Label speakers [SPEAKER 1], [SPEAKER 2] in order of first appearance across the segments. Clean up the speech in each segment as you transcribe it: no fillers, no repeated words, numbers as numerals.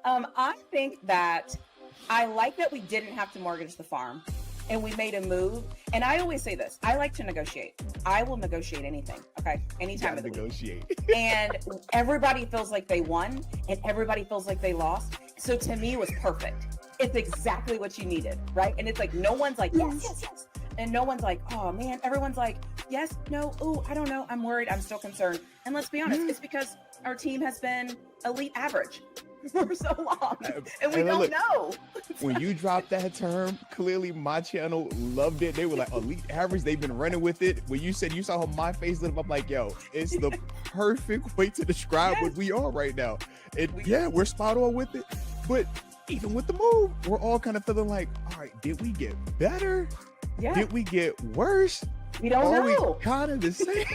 [SPEAKER 1] I think that I like that we didn't have to mortgage the farm and we made a move. And I always say this, I like to negotiate. I will negotiate anything, okay? Anytime of the
[SPEAKER 2] negotiate.
[SPEAKER 1] week. And everybody feels like they won and everybody feels like they lost. So to me, it was perfect. It's exactly what you needed, right? And it's like, no one's like, yes, yes, yes. And no one's like, oh man, everyone's like, yes, no, ooh, I don't know. I'm worried. I'm still concerned. And let's be honest, it's because our team has been elite average for so long. And we don't know.
[SPEAKER 2] When you dropped that term, clearly my channel loved it. They were like, elite average. They've been running with it. When you said you saw how my face lit up, I'm like, yo, it's the perfect way to describe what we are right now. We're spot on with it. But even with the move, we're all kind of feeling like, all right, did we get better? Yeah. Did we get worse?
[SPEAKER 1] We don't know.
[SPEAKER 2] We kind of the same.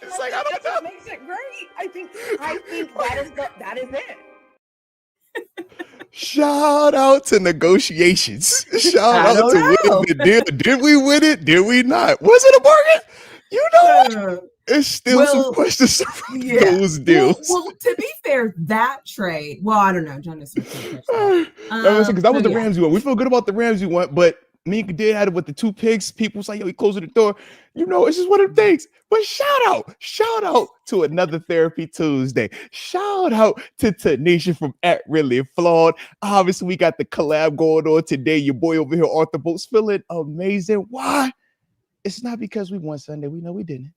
[SPEAKER 2] It's like, I don't know.
[SPEAKER 1] What makes it great. I think that is it.
[SPEAKER 2] Shout out to negotiations. Shout out to winning the deal. Did we win it? Did we not? Was it a bargain? You know what? It's still some questions around those deals.
[SPEAKER 3] Well, to be fair, that trade. Well, I don't know. John is
[SPEAKER 2] because that was the Ramsey one. We feel good about the Ramsey one, but me and Kadir had it with the 2 picks. People say, yo, he closed the door. You know, it's just one of the things. But shout out to another Therapy Tuesday. Shout out to Tanisha from Really Flawed. Obviously, we got the collab going on today. Your boy over here, Arthur Boats, feeling amazing. Why? It's not because we won Sunday. We know we didn't.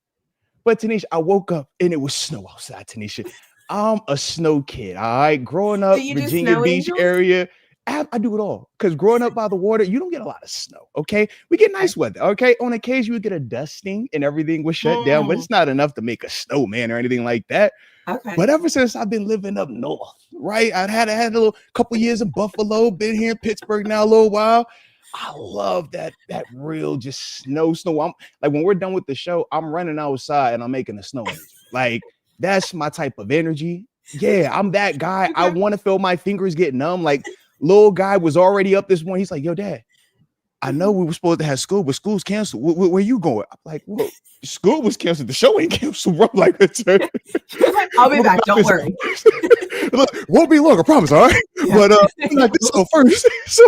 [SPEAKER 2] But Tanisha, I woke up and it was snow outside, Tanisha. I'm a snow kid, all right? Growing up, Virginia Beach area, I do it all. Because growing up by the water, you don't get a lot of snow, okay? We get nice weather, okay? On occasion, we get a dusting and everything was shut down, but it's not enough to make a snowman or anything like that.
[SPEAKER 3] Okay.
[SPEAKER 2] But ever since I've been living up north, right? I had a little couple years in Buffalo, been here in Pittsburgh now a little while. I love that real just snow. I'm like, when we're done with the show, I'm running outside and I'm making a snow angel. Like, that's my type of energy. Yeah, I'm that guy. I want to feel my fingers get numb. Like, little guy was already up this morning. He's like, yo, Dad, I know we were supposed to have school, but school's canceled. Where you going? I'm like, well, school was canceled. The show ain't canceled, bro. Like,
[SPEAKER 3] I'll be back. Don't worry.
[SPEAKER 2] Look, won't be long, I promise. All right, but I'm not this go first. So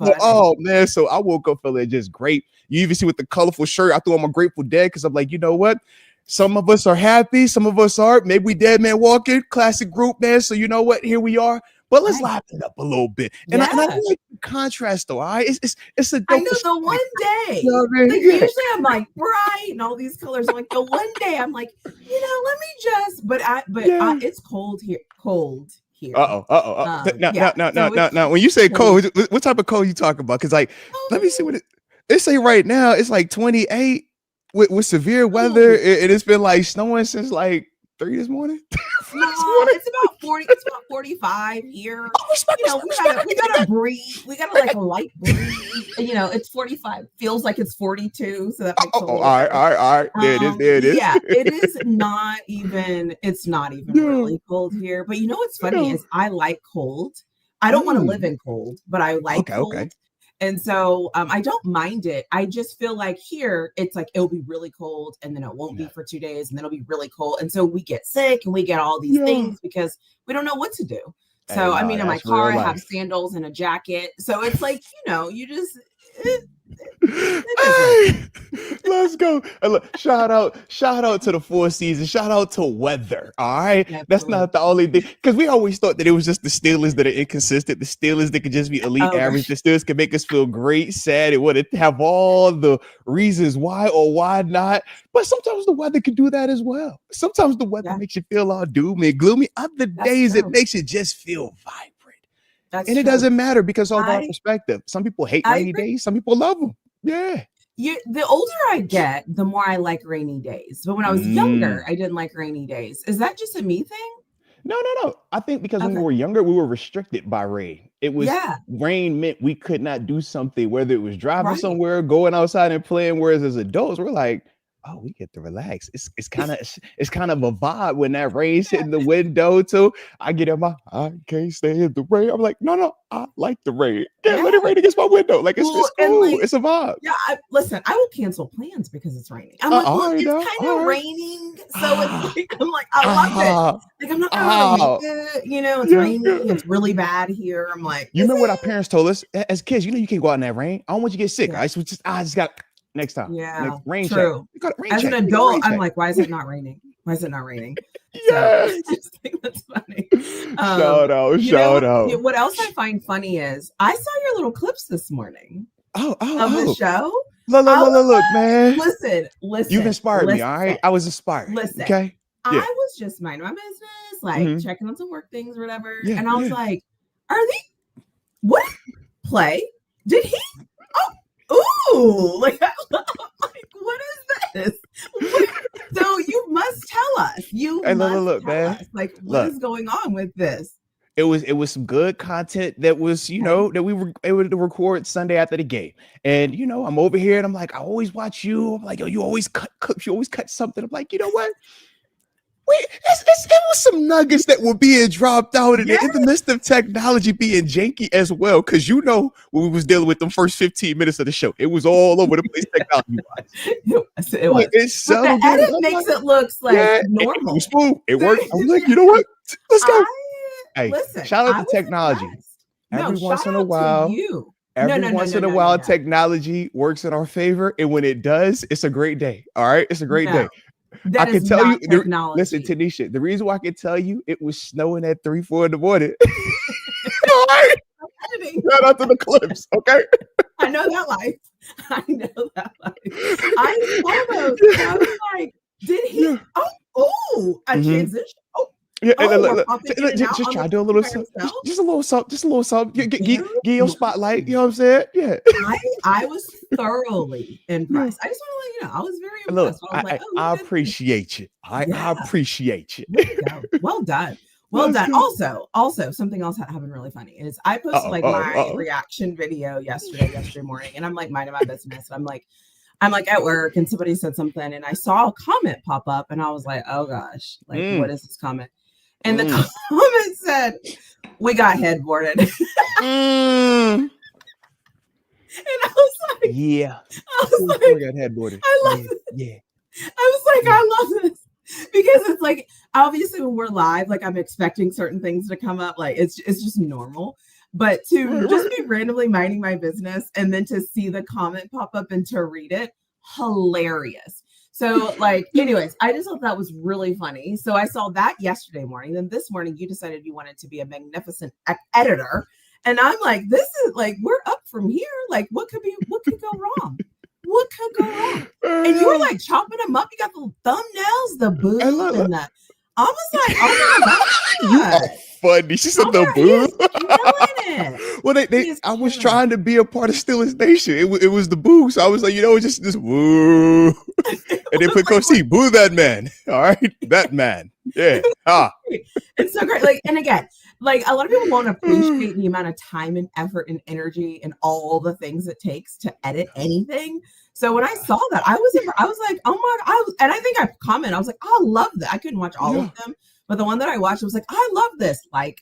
[SPEAKER 2] oh man, so I woke up feeling just great. You even see with the colorful shirt, I threw on my Grateful Dead because I'm like, you know what? Some of us are happy, some of us aren't. Maybe we Dead Man Walking, classic group, man. So you know what? Here we are. But let's liven it up a little bit. And I like the contrast, though. All right, it's a.
[SPEAKER 3] I know the one day. You know what I mean? Like, usually I'm like bright and all these colors. I'm like the one day I'm like, let me just. But it's cold here.
[SPEAKER 2] Now, when you say cold, what type of cold you talking about? Because let me see what it say right now. It's like 28 with severe weather, and it's been like snowing since like 3 this morning.
[SPEAKER 3] It's about 40. It's about 45 here. We gotta breathe. We gotta like a light breeze. It's 45. Feels like it's 42. So that makes
[SPEAKER 2] all right. There it is.
[SPEAKER 3] Yeah, it is not even. It's not even really cold here. But what's funny is I like cold. I don't want to live in cold, but I like cold. Okay. And so I don't mind it. I just feel like here it's like it'll be really cold and then it won't be for 2 days and then it'll be really cold. And so we get sick and we get all these things because we don't know what to do. So in my car, I have sandals and a jacket. So it's like, you just
[SPEAKER 2] hey, let's go. And look, shout out to the 4 seasons. Shout out to weather. All right. Absolutely. That's not the only thing, because we always thought that it was just the Steelers that are inconsistent. The Steelers that could just be elite average. The Steelers can make us feel great, sad. It would have all the reasons why or why not. But sometimes the weather can do that as well. Sometimes the weather makes you feel all doomy and gloomy. Other days it makes you just feel vibrant. It doesn't matter because of our perspective. Some people hate rainy days. Some people love them. Yeah.
[SPEAKER 3] The older I get, the more I like rainy days. But when I was younger, I didn't like rainy days. Is that just a me thing?
[SPEAKER 2] No. I think because when we were younger, we were restricted by rain. It was rain meant we could not do something, whether it was driving somewhere, going outside and playing. Whereas as adults, we're like, oh, we get to relax. It's kind of a vibe when that rain's hitting the window too. I get in I can't stay in the rain. I'm like, no, I like the rain. Let it rain against my window. Like it's cool. It's a vibe.
[SPEAKER 3] Yeah, listen, I will cancel plans because it's raining. I'm like, it's kind of raining, So it's like, I'm like, I love it. Like, I'm not gonna make it, it's raining, it's really bad here. I'm like,
[SPEAKER 2] you remember what our parents told us as kids? You can't go out in that rain. I don't want you to get sick.
[SPEAKER 3] Yeah.
[SPEAKER 2] I just got next time.
[SPEAKER 3] Yeah,
[SPEAKER 2] rain
[SPEAKER 3] true.
[SPEAKER 2] check.
[SPEAKER 3] As an adult, I'm like, why is it not raining? Why is it not raining?
[SPEAKER 2] Yeah,
[SPEAKER 3] So, I just think that's funny.
[SPEAKER 2] Shout out.
[SPEAKER 3] What else I find funny is I saw your little clips this morning of the show.
[SPEAKER 2] Look, man.
[SPEAKER 3] Listen.
[SPEAKER 2] You've inspired me, all right? I was inspired.
[SPEAKER 3] Listen.
[SPEAKER 2] Okay.
[SPEAKER 3] I was just minding my business, like checking on some work things or whatever.
[SPEAKER 2] Yeah,
[SPEAKER 3] and I was like, what play? Did he? Oh, like, what is this? So you must tell us.
[SPEAKER 2] Look, man.
[SPEAKER 3] Us, like, what is going on with this?
[SPEAKER 2] It was some good content that was, that we were able to record Sunday after the game. And, I'm over here and I'm like, I always watch you. I'm like, yo, you always cut something. I'm like, you know what? Wait, it was some nuggets that were being dropped out in the midst of technology being janky as well. Because when we was dealing with them first 15 minutes of the show, it was all over the place technology-wise.
[SPEAKER 3] It was.
[SPEAKER 2] It's so
[SPEAKER 3] the
[SPEAKER 2] good.
[SPEAKER 3] edit makes it look like normal.
[SPEAKER 2] It was smooth. It worked. I was like, you know what? Let's go.
[SPEAKER 3] Listen,
[SPEAKER 2] shout out to technology. Every once in a while, technology works in our favor. And when it does, it's a great day. All right. It's a great day. I can tell you, listen, Tanisha, the reason why I can tell you it was snowing at 3-4 in the morning. All right. Shout out to the clips, okay?
[SPEAKER 3] I know that life. I was like, did he?
[SPEAKER 2] Yeah.
[SPEAKER 3] A transition.
[SPEAKER 2] Yeah, just try to do a little something. Just a little something. Give your spotlight. You know what I'm saying? Yeah.
[SPEAKER 3] I was thoroughly impressed. I just want to let you know, I was very impressed.
[SPEAKER 2] I appreciate you. I appreciate you.
[SPEAKER 3] Well done. Well done. Also, something else that happened really funny is I posted my reaction video yesterday morning, and I'm like minding my business. I'm like at work, and somebody said something, and I saw a comment pop up, and I was like, oh gosh, like what is this comment? And the comment said, "We got headboarded." And I was like,
[SPEAKER 2] "Yeah."
[SPEAKER 3] We
[SPEAKER 2] got headboarded.
[SPEAKER 3] I love it.
[SPEAKER 2] Yeah.
[SPEAKER 3] I was like, I love this because it's like obviously when we're live, like I'm expecting certain things to come up, like it's just normal. But to just be randomly minding my business and then to see the comment pop up and to read it, hilarious. So anyways, I just thought that was really funny. So I saw that yesterday morning. Then this morning you decided you wanted to be a magnificent editor. And I'm like, this is like, we're up from here. Like, what could go wrong? What could go wrong? And you were like chopping them up. You got the thumbnails, the boob, and the. I was like, oh my God.
[SPEAKER 2] You are funny. She said the boob. Well, I was trying to be a part of Steelers Nation. It was the boo. So I was like, just woo. And then put Coach C, boo that man. All right. That man. Yeah.
[SPEAKER 3] It's so great. And again, a lot of people won't appreciate the amount of time and effort and energy and all the things it takes to edit anything. So when I saw that, I was like, oh my God. And I think I commented, I was like, I love that. I couldn't watch all of them, but the one that I watched, I was like, I love this. I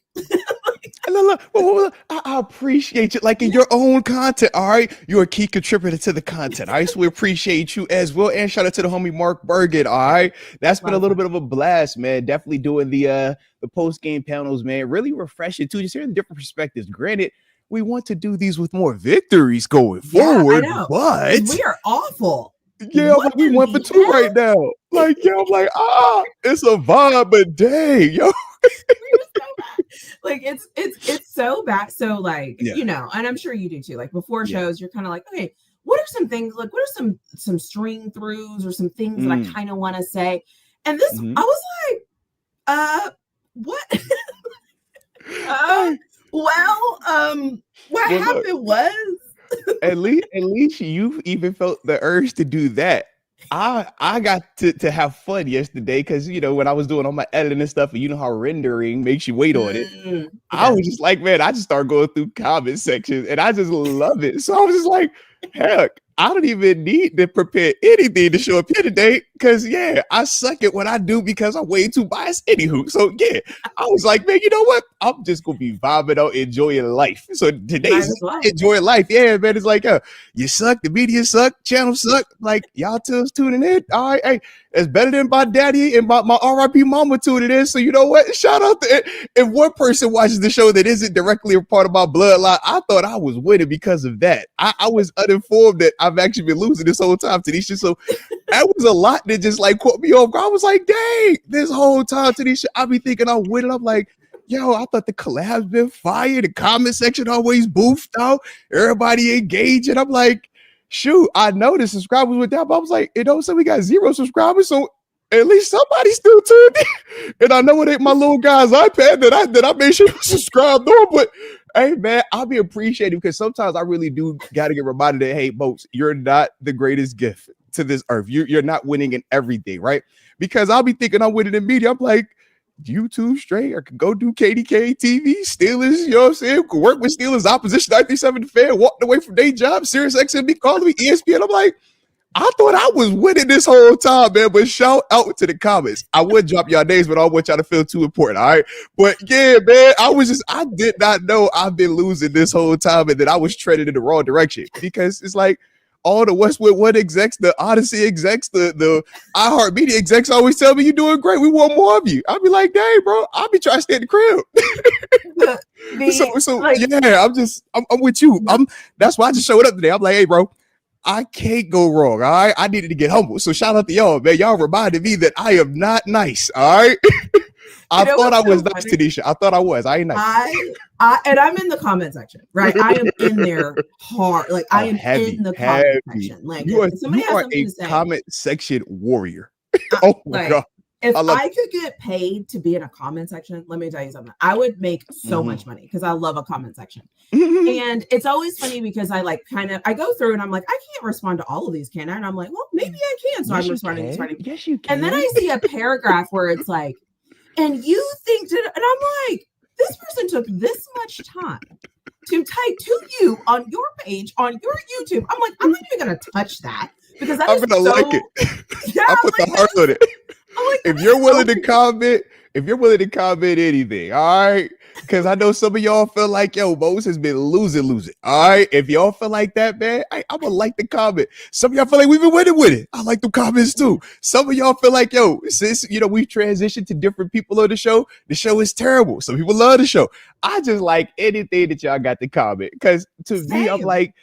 [SPEAKER 2] appreciate you. Like in your own content. All right. You're a key contributor to the content. All right. So we appreciate you as well. And shout out to the homie Mark Bergen. All right. That's been a little bit of a blast, man. Definitely doing the post-game panels, man. Really refreshing too. Just hearing different perspectives. Granted, we want to do these with more victories going forward, but
[SPEAKER 3] we are awful.
[SPEAKER 2] Yeah, we 1 for 2 right now. I'm like, it's a vibe, but dang, yo.
[SPEAKER 3] It's so bad. So and I'm sure you do too. Like before shows, you're kind of like, okay, what are some things? Like, what are some string throughs or some things that I kind of want to say? And this, I was like, what? What happened was
[SPEAKER 2] at least you even felt the urge to do that. I got to have fun yesterday because when I was doing all my editing and stuff, and how rendering makes you wait on it. I was just like, man, I just started going through comment sections and I just love it. So I was just like, heck, I don't even need to prepare anything to show up here today because I suck at what I do because I'm way too biased anywho. So I was like, man, you know what? I'm just gonna be vibing out, enjoying life. So today's enjoy life. Yeah, man. It's like, you suck, the media suck, channel suck. Like y'all tuning in. All right, hey, It's better than my daddy and my RIP mama tuning it in. So you know what? Shout out to if one person watches the show that isn't directly a part of my bloodline, I thought I was winning because of that. I was uninformed that I've actually been losing this whole time, Tanisha. So that was a lot that just like caught me off guard. I was like, dang, this whole time, Tanisha, I be thinking I'm winning. I'm like, yo, I thought the collab's been fire. The comment section always boofed out. Everybody engaging. I'm like, shoot, I know the subscribers went down, but I was like, it don't say we got 0 subscribers, so at least somebody still tuned in. And I know it ain't my little guy's iPad that I made sure to subscribe to. But hey, man, I'll be appreciated because sometimes I really do got to get reminded that, hey, Moats, you're not the greatest gift to this earth. You're not winning in everything, right? Because I'll be thinking I'm winning in media. I'm like, YouTube straight. I could go do KDK TV, Steelers, you know what I'm saying? Could work with Steelers opposition 937 fan, walked away from day job, Sirius XM calling me, ESPN. I'm like, I thought I was winning this whole time, man. But shout out to the comments. I would drop y'all names, but I don't want y'all to feel too important. All right. But yeah, man, I did not know I've been losing this whole time and that I was treading in the wrong direction because it's like, all the Westwood One execs, the Odyssey execs, the iHeartMedia execs always tell me you're doing great. We want more of you. I'll be like, dang, bro, I'll be trying to stay in the crib. Yeah, I'm with you. That's why I just showed up today. I'm like, hey, bro, I can't go wrong. All right. I needed to get humble. So shout out to y'all, man. Y'all reminded me that I am not nice. All right. I thought I was nice, Tanisha. I thought I was. I ain't nice.
[SPEAKER 3] And I'm in the comment section, right? I am in there hard. Like I am in the comment section. Like
[SPEAKER 2] you are a comment section warrior. Oh my God.
[SPEAKER 3] If I could get paid to be in a comment section, let me tell you something. I would make so much money because I love a comment section. And it's always funny because I go through and I'm like, I can't respond to all of these, can I? And I'm like, well, maybe I can. So I'm responding.
[SPEAKER 2] Yes, you can.
[SPEAKER 3] And then I see a paragraph where it's like, and you think that, and I'm like, this person took this much time to type to you on your page, on your YouTube. I'm like, I'm not even going to touch that because I'm going to like it. Yeah,
[SPEAKER 2] I put the heart on it. Like, if you're willing to comment, anything, all right? Because I know some of y'all feel like, yo, Moats has been losing. All right. If y'all feel like that, man, I'm gonna like the comment. Some of y'all feel like we've been winning with it. I like the comments too. Some of y'all feel like, yo, since we've transitioned to different people on the show is terrible. Some people love the show. I just like anything that y'all got to comment. Because to me, I'm like,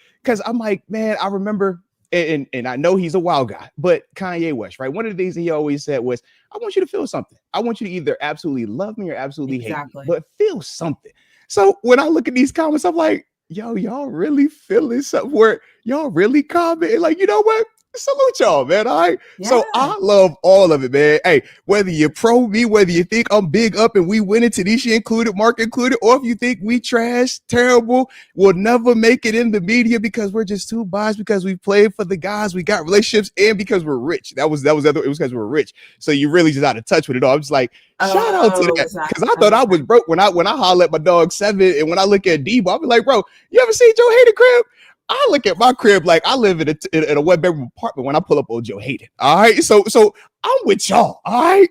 [SPEAKER 2] man, I remember. And I know he's a wild guy, but Kanye West, right? One of the things that he always said was, I want you to feel something. I want you to either absolutely love me or absolutely hate me, but feel something. So when I look at these comments, I'm like, yo, y'all really feeling something where y'all really commenting? Like, you know what? Salute y'all, man. All right. Yeah. So I love all of it, man. Hey, whether you're pro me, whether you think I'm big up and we winning, Tanisha included, Mark included, or if you think we trash, terrible, we'll never make it in the media because we're just too biased because we played for the guys, we got relationships, and because we're rich. It was because we're rich. So you really just out of touch with it all. I'm just like, shout out to that. Because I thought I was broke when I holler at my dog 7, and when I look at Debo, I'll be like, bro, you ever seen Joe Hayden crib? I look at my crib like I live in a one-bedroom apartment when I pull up on Joe Hayden. All right. So I'm with y'all. All right.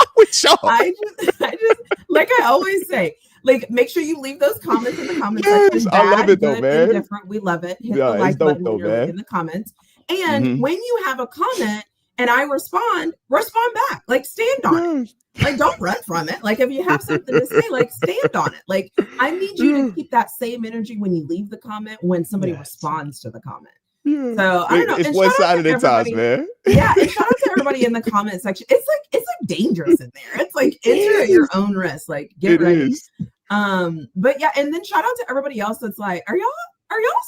[SPEAKER 2] I'm with y'all.
[SPEAKER 3] I just like I always say, like, make sure you leave those comments in the comment section.
[SPEAKER 2] I love it though, man.
[SPEAKER 3] Different. We love it. Hit the like button when you're in the comments. And when you have a comment and I respond back. Like, stand on it. Like, don't run from it. Like, if you have something to say, like, stand on it. Like, I need you to keep that same energy when you leave the comment when somebody responds to the comment. So I don't know.
[SPEAKER 2] It's one side at a time, man.
[SPEAKER 3] Yeah, and shout out to everybody in the comment section. It's like dangerous in there. It's like enter at your own risk. Like, get ready. But yeah, and then shout out to everybody else that's like, are y'all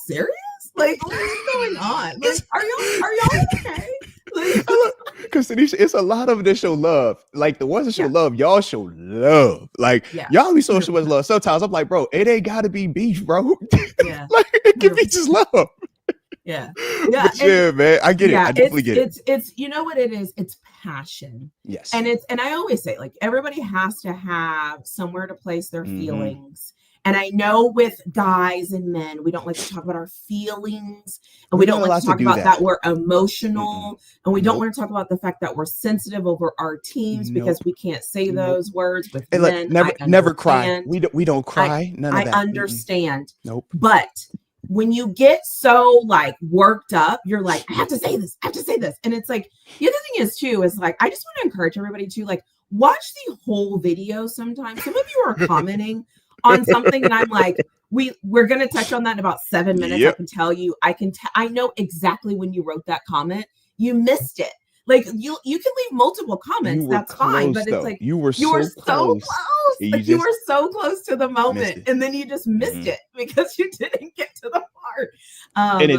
[SPEAKER 3] serious? Like, what is going on? Like, are y'all okay?
[SPEAKER 2] Because Tanisha, it's a lot of them that show love. Like the ones that show love, y'all show love. Like y'all be so much love. Sometimes I'm like, bro, it ain't gotta be beef, bro. Yeah, like it can be just love.
[SPEAKER 3] Yeah,
[SPEAKER 2] yeah, man. I get it. I definitely get it.
[SPEAKER 3] It's you know what it is. It's passion.
[SPEAKER 2] Yes,
[SPEAKER 3] and I always say, like, everybody has to have somewhere to place their feelings. And I know with guys and men, we don't like to talk about our feelings, and we don't like to talk about that we're emotional, and we don't want to talk about the fact that we're sensitive over our teams because we can't say those words with men.
[SPEAKER 2] Never cry. We don't cry. None of that.
[SPEAKER 3] I understand.
[SPEAKER 2] Nope.
[SPEAKER 3] But when you get so like worked up, you're like, I have to say this. And it's like, the other thing is too, is like, I just want to encourage everybody to like watch the whole video sometimes. Some of you are commenting on something and I'm like, we're going to touch on that in about 7 minutes.
[SPEAKER 2] Yep.
[SPEAKER 3] I can tell you, I know exactly when you wrote that comment, you missed it. Like you can leave multiple comments. That's fine. But it's like,
[SPEAKER 2] you were so close.
[SPEAKER 3] Like you were so close to the moment and then you just missed it because you didn't get to the part.
[SPEAKER 2] And you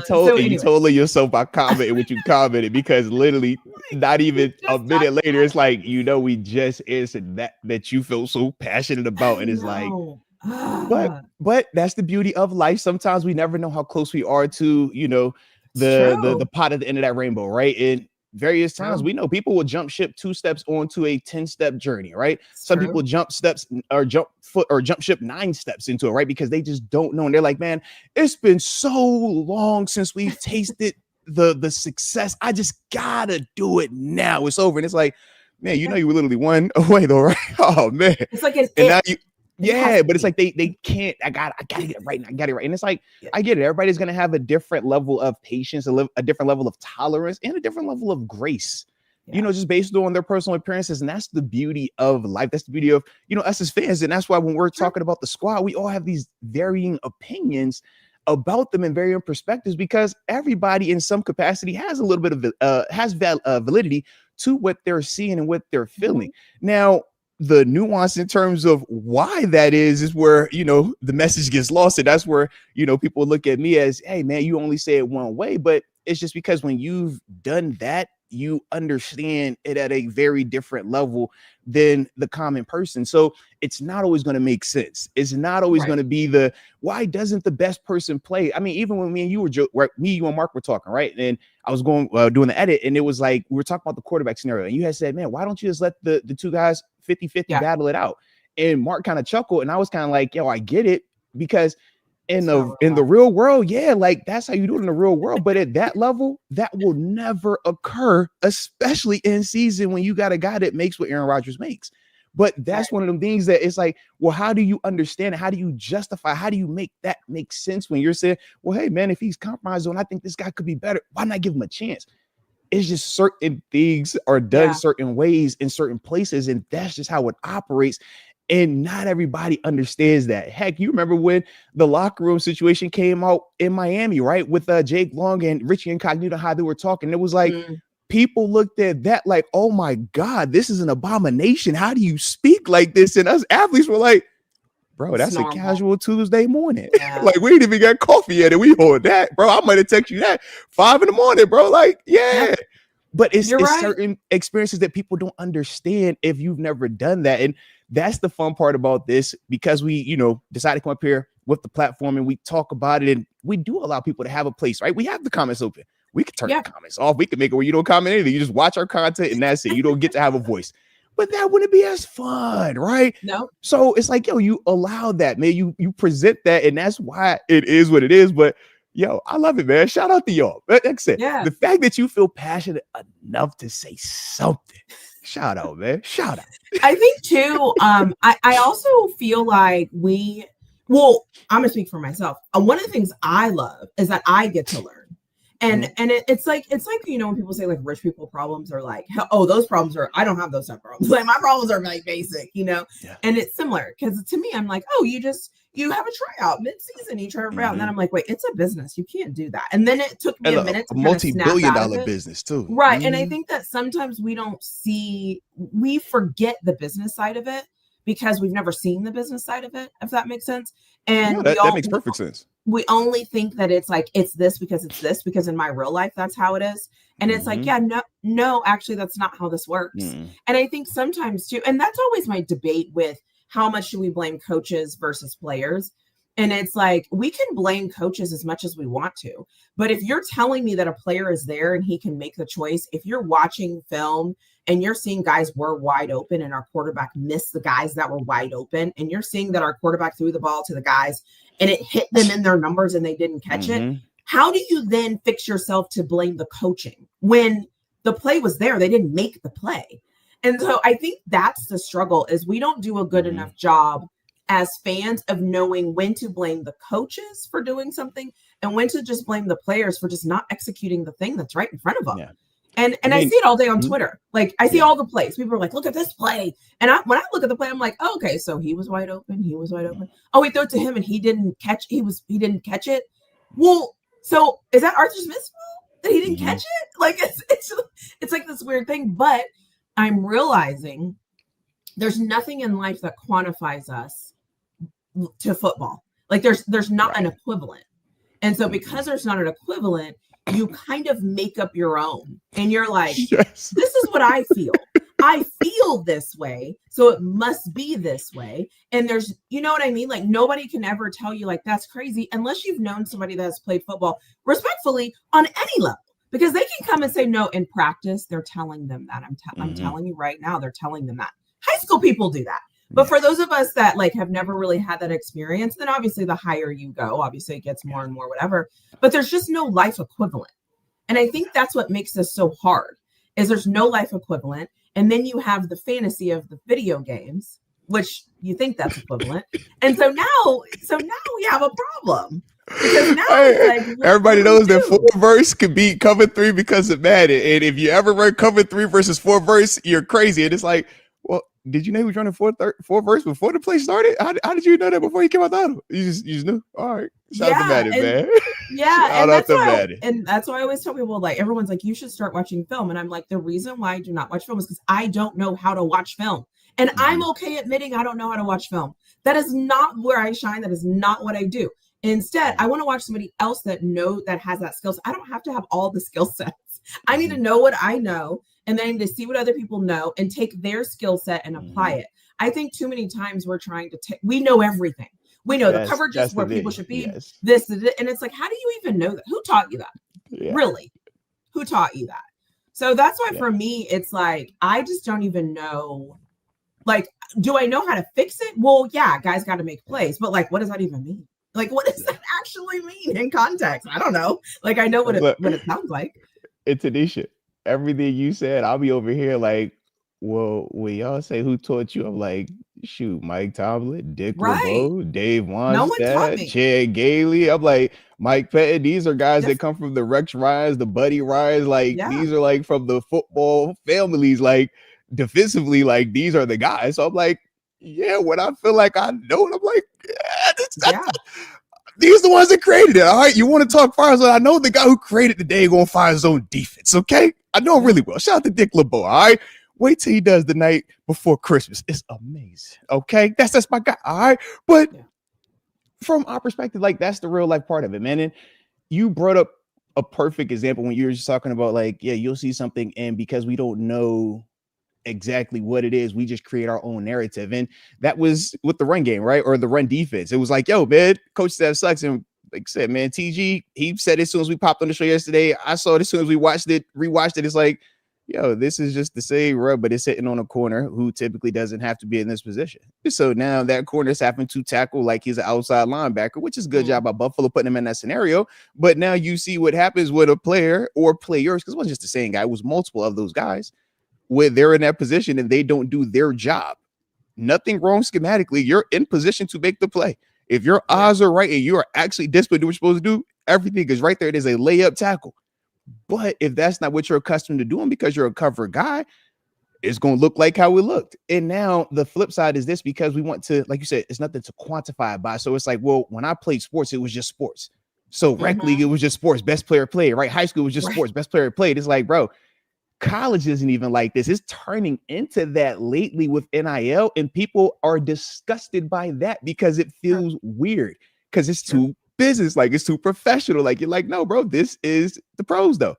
[SPEAKER 2] told yourself by commenting what you commented, because literally not even a minute later, it's like, we just answered that you feel so passionate about. And it's like, but that's the beauty of life. Sometimes we never know how close we are to, the pot at the end of that rainbow, right? And various times we know people will jump ship 2 steps onto a 10-step journey, right? Some people jump steps or jump ship 9 steps into it, right? Because they just don't know. And they're like, man, it's been so long since we've tasted the success. I just gotta do it now. It's over. And it's like, man, you were literally 1 away though, right? Oh man. It's like but it's like they can't. I gotta get it right now. I got it right. And it's like, I get it. Everybody's gonna have a different level of patience, a different level of tolerance, and a different level of grace. Just based on their personal appearances. And that's the beauty of life. That's the beauty of us as fans. And that's why when we're talking about the squad, we all have these varying opinions about them and varying perspectives, because everybody in some capacity has a little bit of validity to what they're seeing and what they're feeling. Now, the nuance in terms of why that is where, the message gets lost. And that's where, people look at me as, hey, man, you only say it one way. But it's just because when you've done that, you understand it at a very different level than the common person. So it's not always going to make sense. It's not always going to be why doesn't the best person play? I mean, even when me and you and Mark were talking, right? And I was doing the edit, and it was like, we were talking about the quarterback scenario, and you had said, man, why don't you just let the 2 guys 50-50 battle it out? And Mark kind of chuckled, and I was kind of like, yo, I get it, because in the real world, like that's how you do it in the real world. But at that level, that will never occur, especially in season when you got a guy that makes what Aaron Rodgers makes. But that's one of them things that it's like, well, how do you understand it? How do you justify? How do you make that make sense when you're saying, well, hey, man, if he's compromised on, I think this guy could be better. Why not give him a chance? It's just certain things are done certain ways in certain places, and that's just how it operates. And not everybody understands that. Heck, you remember when the locker room situation came out in Miami, right? With Jake Long and Richie Incognito, how they were talking. It was like, people looked at that like, oh my God, this is an abomination. How do you speak like this? And us athletes were like, bro, that's a casual Tuesday morning. Like, we ain't even got coffee yet, and we hold that, bro. I might have texted you that 5 a.m, bro. Like, But it's certain experiences that people don't understand if you've never done that. And that's the fun part about this, because we, decided to come up here with the platform and we talk about it, and we do allow people to have a place, right? We have the comments open. We can turn the comments off. We can make it where you don't comment anything. You just watch our content and that's it. You don't get to have a voice. But that wouldn't be as fun, right?
[SPEAKER 3] No.
[SPEAKER 2] So it's like, yo, you allow that, man. You present that, and that's why it is what it is. But yo, I love it, man. Shout out to y'all. Like I said, the fact that you feel passionate enough to say something. Shout out, man. Shout out.
[SPEAKER 3] I think too, I also feel like I'm gonna speak for myself. One of the things I love is that I get to learn. And it's like when people say like rich people problems are like, oh, those problems I don't have those type of problems. Like my problems are like basic, and it's similar, because to me, I'm like, oh, you have a tryout mid-season, you try it out, and then I'm like, wait, it's a business, you can't do that. And then it took me a minute to
[SPEAKER 2] multi-billion-dollar business too,
[SPEAKER 3] right? And I think that sometimes we forget the business side of it because we've never seen the business side of it, if that makes sense. And
[SPEAKER 2] that makes perfect sense.
[SPEAKER 3] We only think that it's like, it's this because in my real life, that's how it is. And it's like, no, actually, that's not how this works. And I think sometimes too, and that's always my debate with how much do we blame coaches versus players? And it's like, we can blame coaches as much as we want to. But if you're telling me that a player is there and he can make the choice, if you're watching film and you're seeing guys were wide open and our quarterback missed the guys that were wide open, and you're seeing that our quarterback threw the ball to the guys and it hit them in their numbers and they didn't catch it, how do you then fix yourself to blame the coaching when the play was there? They didn't make the play. And so I think that's the struggle, is we don't do a good enough job as fans of knowing when to blame the coaches for doing something and when to just blame the players for just not executing the thing that's right in front of them.
[SPEAKER 2] Yeah.
[SPEAKER 3] And I see it all day on Twitter. Like I see all the plays. People are like, look at this play. And when I look at the play, I'm like, oh, okay, so he was wide open. He was wide open. Oh, we threw it to him and he didn't catch. He didn't catch it. Well, so is that Arthur Smith's fault that he didn't catch it? Like it's like this weird thing. But I'm realizing there's nothing in life that quantifies us to football. Like there's not an equivalent. And so because there's not an equivalent, you kind of make up your own. And you're like, this is what I feel. I feel this way, so it must be this way. And there's, you know what I mean? Like nobody can ever tell you like, that's crazy unless you've known somebody that has played football respectfully on any level, because they can come and say, no, in practice, they're telling them that. I'm telling you right now, they're telling them that. High school people do that. But for those of us that like have never really had that experience, then obviously the higher you go, obviously it gets more and more whatever, but there's just no life equivalent. And I think that's what makes this so hard is there's no life equivalent. And then you have the fantasy of the video games, which you think that's equivalent. And so now we have a problem. Because now it's like,
[SPEAKER 2] everybody knows that 4-verse can beat cover 3 because of Madden. And if you ever run cover 3 versus 4-verse, you're crazy. And it's like, well, did you know he was running 4-verse before the play started? How did you know that before he came out the huddle? You just knew? All right. Shout out to Madden, man.
[SPEAKER 3] Yeah.
[SPEAKER 2] Shout out to Madden.
[SPEAKER 3] And that's why I always tell people, like, everyone's like, you should start watching film. And I'm like, the reason why I do not watch film is because I don't know how to watch film. And I'm okay admitting I don't know how to watch film. That is not where I shine. That is not what I do. Instead, I want to watch somebody else that has that skill set. I don't have to have all the skill sets. I need to know what I know, and then I need to see what other people know and take their skill set and apply it. I think too many times we're trying to we know everything. We know the coverages where people should be, this, and it's like, how do you even know that? Who taught you that? Yeah. Really? Who taught you that? So that's why for me, it's like, I just don't even know. Like, do I know how to fix it? Well, yeah, guys got to make plays, but like, what does that even mean? Like, what does that actually mean in context? I don't know. Like, I know what it sounds like.
[SPEAKER 2] It's Tanisha. Everything you said, I'll be over here like, well, when y'all say who taught you, I'm like, shoot, Mike Tomlin, Dick LeBeau, Dave Wannstedt, Chad Gailey. I'm like, Mike Pettin. These are guys that come from the Rex Ryans, the Buddy Ryans. Like, these are like from the football families. Like, defensively, like, these are the guys. So I'm like, yeah, when I feel like I know it, I'm like, these are the ones that created it. All right, you want to talk fire zone? I know the guy who created the daggone fire zone defense. Okay, I know him really well. Shout out to Dick LeBeau. All right, wait till he does the night before Christmas. It's amazing. Okay, that's my guy. All right, but from our perspective, like, that's the real life part of it, man. And you brought up a perfect example when you were just talking about, like, yeah, you'll see something, and because we don't know exactly what it is, we just create our own narrative. And that was with the run game, right? Or the run defense. It was like, yo, man, coach staff sucks. And like I said, man, TG, he said as soon as we popped on the show yesterday, I saw it as soon as we rewatched it. It's like, yo, this is just the same rub, but it's sitting on a corner who typically doesn't have to be in this position. So now that corner's having to tackle like he's an outside linebacker, which is a good job by Buffalo putting him in that scenario. But now you see what happens with a player or players, because it wasn't just the same guy, it was multiple of those guys, where they're in that position and they don't do their job. Nothing wrong schematically. You're in position to make the play. If your eyes are right and you are actually disciplined to what you're supposed to do, everything is right there. It is a layup tackle. But if that's not what you're accustomed to doing because you're a cover guy, it's going to look like how it looked. And now the flip side is this, because we want to, like you said, it's nothing to quantify it by. So it's like, well, when I played sports, it was just sports. So rec league, it was just sports, best player played, right? High school was just sports, best player played. It's like, bro, college isn't even like this. It's turning into that lately with NIL, and people are disgusted by that because it feels weird, because it's too business, like it's too professional. Like, you're like, no, bro, this is the pros though.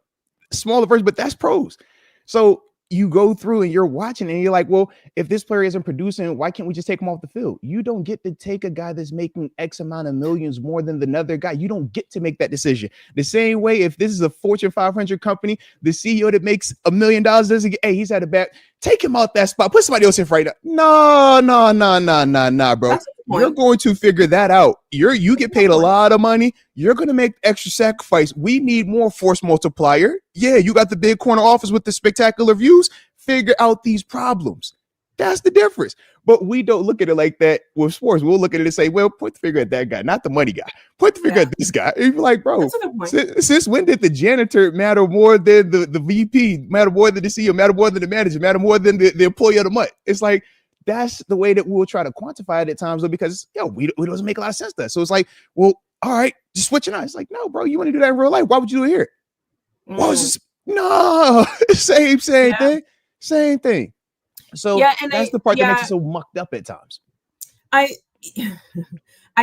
[SPEAKER 2] Smaller version, but that's pros. So you go through and you're watching and you're like, well, if this player isn't producing, why can't we just take him off the field? You don't get to take a guy that's making X amount of millions more than another guy. You don't get to make that decision. The same way, if this is a Fortune 500 company, the CEO that makes $1 million doesn't get, hey, he's at a back, take him out that spot, put somebody else in right now. No, bro. You're going to figure that out. You get paid a lot of money. You're going to make extra sacrifice. We need more force multiplier. Yeah, you got the big corner office with the spectacular views. Figure out these problems. That's the difference. But we don't look at it like that with sports. We'll look at it and say, well, point the finger at that guy, not the money guy. Point the finger at this guy. And you're like, bro, since when did the janitor matter more than the VP, matter more than the CEO, matter more than the manager, matter more than the employee of the month? It's like, that's the way that we'll try to quantify it at times, though, because it doesn't make a lot of sense to us. So it's like, well, all right, just switching on. It's like, no, bro, you want to do that in real life? Why would you do it here? Why was this? No, same thing. So that's the part that makes it so mucked up at times.
[SPEAKER 3] I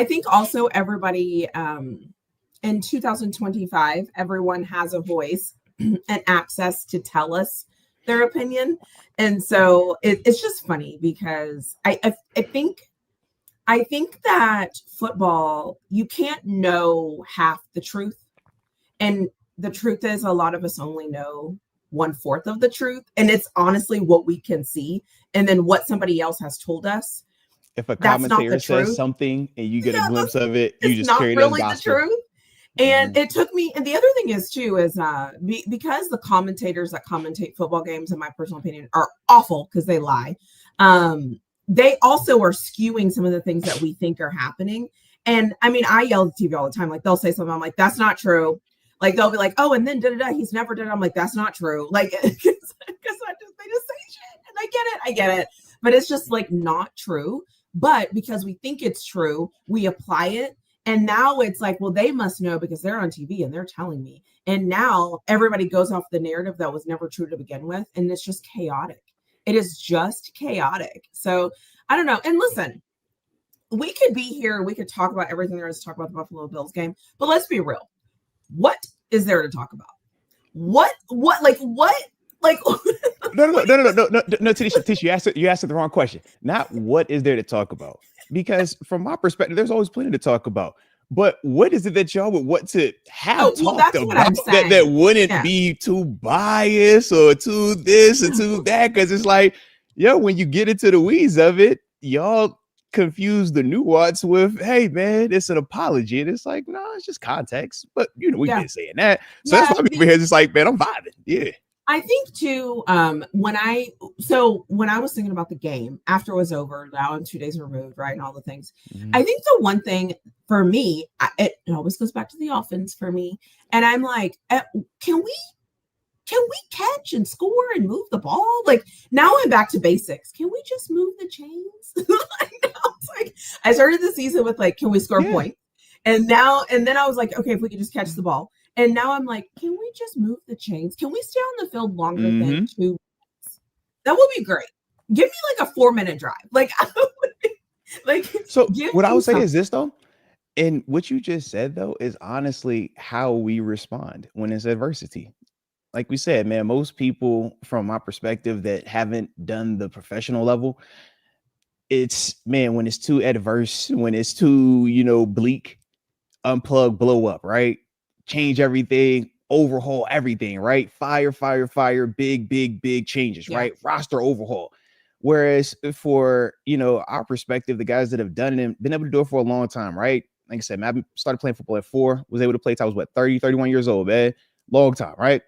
[SPEAKER 3] think also everybody in 2025, everyone has a voice and access to tell us their opinion. And so it's just funny because I think that football, you can't know half the truth. And the truth is a lot of us only know 1/4 of the truth. And it's honestly what we can see. And then what somebody else has told us.
[SPEAKER 2] If a commentator says something and you get a glimpse of it, you just carry it as gospel. It's not really the truth.
[SPEAKER 3] And it took me, and the other thing is too, is because the commentators that commentate football games, in my personal opinion, are awful because they lie. They also are skewing some of the things that we think are happening. And I mean, I yell at the TV all the time. Like they'll say something, I'm like, that's not true. Like they'll be like, oh, and then he's never done it. I'm like, that's not true. Like, because they just say shit, and I get it, but it's just like not true. But because we think it's true, we apply it. And now it's like, well, they must know because they're on TV and they're telling me. And now everybody goes off the narrative that was never true to begin with. And it's just chaotic. It is just chaotic. So I don't know. And listen, we could be here. We could talk about everything there is to talk about the Buffalo Bills game. But let's be real. What is there to talk about? What? No, Tisha, you asked the wrong question. Not what is there to talk about? Because from my perspective, there's always plenty to talk about. But what is it that y'all would want to have talked about that wouldn't be too biased or too this or too that? Because it's like, when you get into the weeds of it, y'all confuse the nuance with, hey, man, it's an apology. And it's like, no, it's just context. But, we've been saying that. So that's why I'm over here just like, man, I'm vibing. Yeah. I think too, when I was thinking about the game after it was over, now I'm 2 days removed, right? And all the things. Mm-hmm. I think the one thing for me, it always goes back to the offense for me. And I'm like, can we catch and score and move the ball? Like now I'm back to basics. Can we just move the chains? It's like I started the season with like, can we score points? And then I was like, okay, if we could just catch the ball. And now I'm like, can we just move the chains? Can we stay on the field longer than 2 minutes? That would be great. Give me like a 4-minute drive.
[SPEAKER 2] So what I would say is this though, and what you just said though is honestly how we respond when it's adversity. Like we said, man, most people from my perspective that haven't done the professional level, it's when it's too adverse, when it's too, bleak, unplug, blow up, right? Change everything, overhaul everything, right? Fire, big changes, right? Roster overhaul. Whereas for, our perspective, the guys that have done it and been able to do it for a long time, right? Like I said, man, I started playing football at 4, was able to play till I was 30, 31 years old, man. Long time, right?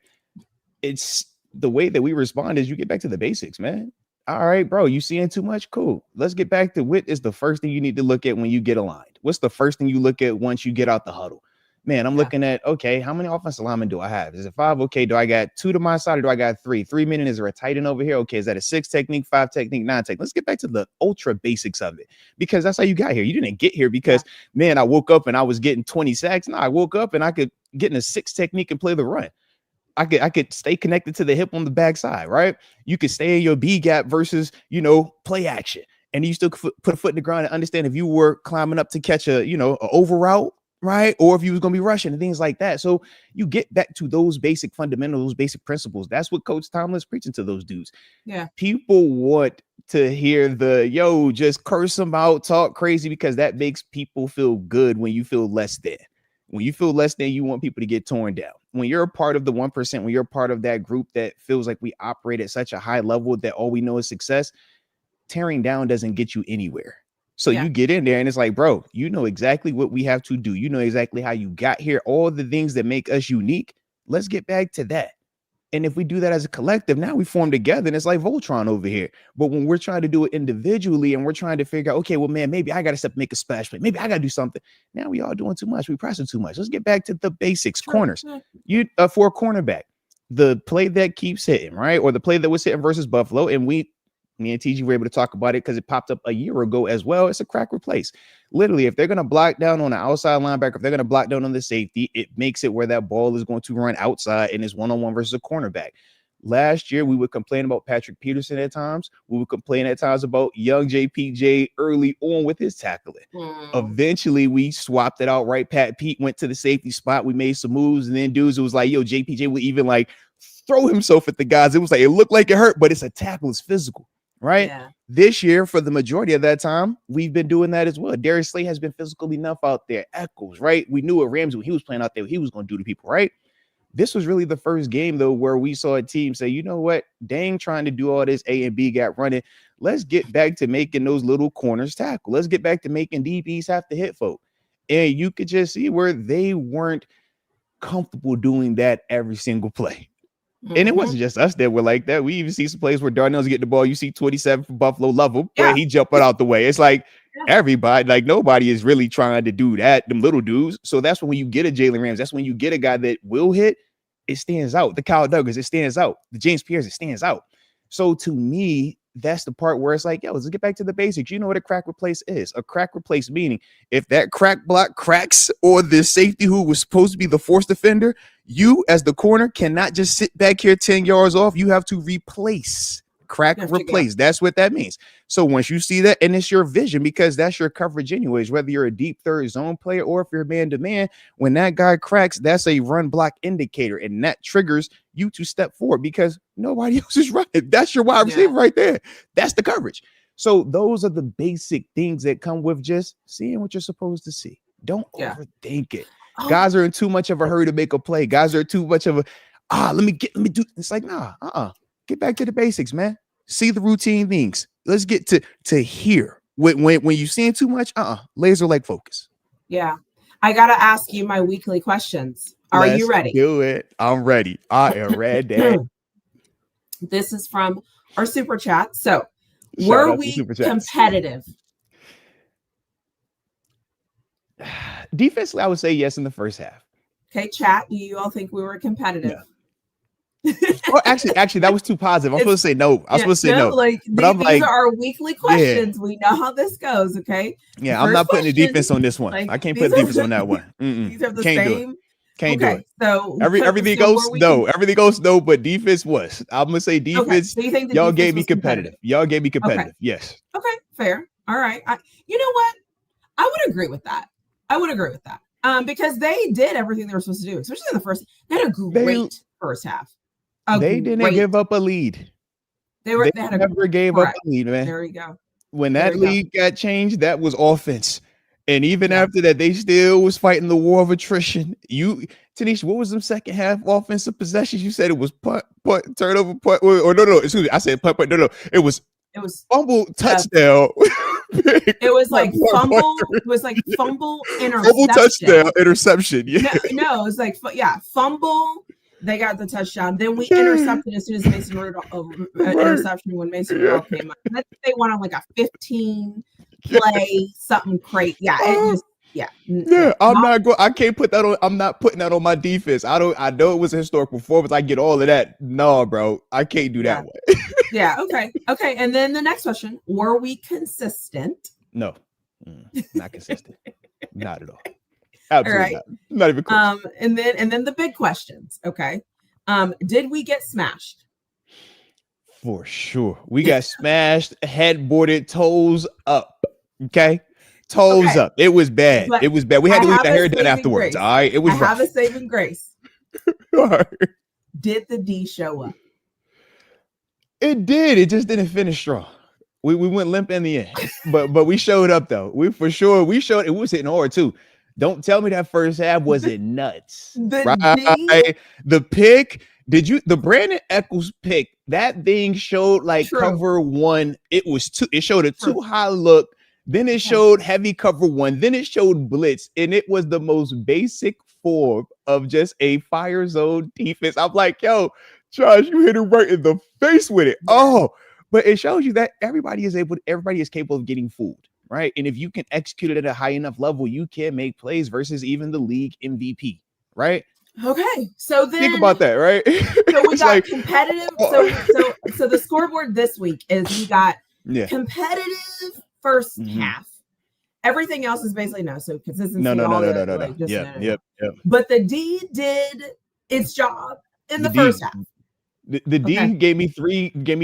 [SPEAKER 2] It's the way that we respond is you get back to the basics, man. All right, bro, you seeing too much? Cool. Let's get back to what is the first thing you need to look at when you get aligned? What's the first thing you look at once you get out the huddle? Man, I'm looking at, okay, how many offensive linemen do I have? Is it 5? Okay, do I got 2 to my side or do I got 3? 3 meaning is there a tight end over here? Okay, is that a 6 technique, 5 technique, 9 technique? Let's get back to the ultra basics of it because that's how you got here. You didn't get here because, man, I woke up and I was getting 20 sacks. No, I woke up and I could get in a 6 technique and play the run. I could stay connected to the hip on the backside, right? You could stay in your B gap versus, play action. And you still put a foot in the ground and understand if you were climbing up to catch a over route, right? Or if you was going to be rushing and things like that. So you get back to those basic fundamentals, those basic principles. That's what Coach Tomlin's preaching to those dudes. Yeah. People want to hear just curse them out, talk crazy, because that makes people feel good when you feel less than. When you feel less than, you want people to get torn down. When you're a part of the 1%, when you're a part of that group that feels like we operate at such a high level that all we know is success, tearing down doesn't get you anywhere. So you get in there and it's like, bro, you know exactly what we have to do. You know exactly how you got here. All the things that make us unique. Let's get back to that. And if we do that as a collective, now we form together and it's like Voltron over here. But when we're trying to do it individually and we're trying to figure out, okay, well, man, maybe I got to step make a splash play. Maybe I got to do something. Now we all doing too much. We pressing too much. Let's get back to the basics. Corners. You for a cornerback, the play that keeps hitting, right? Or the play that was hitting versus Buffalo. And me and TG were able to talk about it because it popped up a year ago as well. It's a crack replace. Literally, if they're going to block down on the outside linebacker, if they're going to block down on the safety, it makes it where that ball is going to run outside and is one-on-one versus a cornerback. Last year, we would complain about Patrick Peterson at times. We would complain at times about young JPJ early on with his tackling. Eventually, we swapped it out, right? Pat Pete went to the safety spot. We made some moves, and then dudes, it was like, yo, JPJ would even like throw himself at the guys. It was like, it looked like it hurt, but it's a tackle. It's physical. Right. Yeah. This year, for the majority of that time, we've been doing that as well. Darius Slay has been physical enough out there. Echols, right? We knew at Ramsey when he was playing out there, what he was going to do to people, right? This was really the first game, though, where we saw a team say, you know what? They ain't trying to do all this A and B gap running. Let's get back to making those little corners tackle. Let's get back to making DBs have to hit folk. And you could just see where they weren't comfortable doing that every single play. And it wasn't just us that were like that. We even see some plays where Darnell's getting the ball. You see 27 from Buffalo, love him, but he jumping out the way. It's like everybody, like nobody is really trying to do that, them little dudes. So that's when you get a Jalen Ramsey. That's when you get a guy that will hit. It stands out. The Kyle Douglas, it stands out. The James Pierce, it stands out. So to me, that's the part where it's like, yo, let's get back to the basics. You know what a crack replace is. A crack replace meaning if that crack block cracks or the safety who was supposed to be the force defender, you as the corner cannot just sit back here 10 yards off. You have to replace. Crack replace. That's what that means. So once you see that, and it's your vision, because that's your coverage anyways, whether you're a deep third zone player or if you're man to man, when that guy cracks, that's a run block indicator, and that triggers you to step forward because nobody else is running. That's your wide receiver right there. That's the coverage. So those are the basic things that come with just seeing what you're supposed to see. Don't overthink it. Guys are in too much of a hurry to make a play. Guys are too much of a let me do. It's like get back to the basics, man. See the routine things. Let's get to here. When you're seeing too much, laser like focus.
[SPEAKER 3] Yeah. I gotta ask you my weekly questions. Are you ready?
[SPEAKER 2] Do it. I'm ready. I am ready.
[SPEAKER 3] This is from our super chat. So were we competitive?
[SPEAKER 2] Defensively, I would say yes in the first half.
[SPEAKER 3] Okay, chat. Do you all think we were competitive?
[SPEAKER 2] Yeah. Well, actually, that was too positive. I'm supposed to say no. I was supposed to say no.
[SPEAKER 3] But these are our weekly questions. Yeah. We know how this goes. Okay.
[SPEAKER 2] Yeah, I'm not putting the defense on this one. I can't put the defense on that one.
[SPEAKER 3] These are the
[SPEAKER 2] can't
[SPEAKER 3] same.
[SPEAKER 2] Do it. Can't do it.
[SPEAKER 3] So
[SPEAKER 2] everything goes no. Everything goes no. But defense was. I'm gonna say defense.
[SPEAKER 3] So you think
[SPEAKER 2] y'all gave me competitive. Y'all gave me competitive. Okay. Yes.
[SPEAKER 3] Okay. Fair. All right. You know what? I would agree with that. Because they did everything they were supposed to do, especially in the first. They had a great first half.
[SPEAKER 2] They didn't give up a lead. They never gave up a lead, man.
[SPEAKER 3] There you go.
[SPEAKER 2] When that lead got changed, that was offense. And even after that, they still was fighting the war of attrition. Tanisha, what was them second half offensive possessions? You said it was punt, turnover, punt, or no, excuse me. I said punt, no. It was fumble, touchdown.
[SPEAKER 3] It was like fumble. It was like fumble, interception.
[SPEAKER 2] Fumble, touchdown, interception. Yeah.
[SPEAKER 3] No, it was like fumble. They got the touchdown. Then we intercepted as soon as Mason Rudolph interception when Mason Rudolph came up. And I think they went on like a 15 play something crazy.
[SPEAKER 2] I can't put that on. I'm not putting that on my defense. I know it was a historic performance. I get all of that. No, bro, I can't do that one.
[SPEAKER 3] Okay. And then the next question: were we consistent?
[SPEAKER 2] No, not consistent. Not at all. Absolutely not even close.
[SPEAKER 3] And then the big questions. Okay. Did we get smashed?
[SPEAKER 2] For sure. We got smashed, headboarded, toes up. Okay. Toes up. It was bad. It was bad. We had to leave the hair done afterwards. All right. It was rough.
[SPEAKER 3] Have a saving grace.
[SPEAKER 2] All right.
[SPEAKER 3] Did the D show up?
[SPEAKER 2] It did. It just didn't finish strong. We went limp in the end. But we showed up though. We showed it was hitting hard too. Don't tell me that first half wasn't nuts. The pick, the Brandon Echols pick, that thing showed like cover one. It showed a too high look. Then it showed heavy cover one. Then it showed blitz. And it was the most basic form of just a fire zone defense. I'm like, yo, Josh, you hit him right in the face with it. Yeah. Oh, but it shows you that everybody is capable of getting fooled, right? And if you can execute it at a high enough level, you can make plays versus even the league MVP, right?
[SPEAKER 3] Okay, so then
[SPEAKER 2] think about that, right?
[SPEAKER 3] So we got competitive. So the scoreboard this week is we got competitive first half. Everything else is basically no. So consistency. No.
[SPEAKER 2] Yep.
[SPEAKER 3] But the D did its job in the first half.
[SPEAKER 2] The D gave me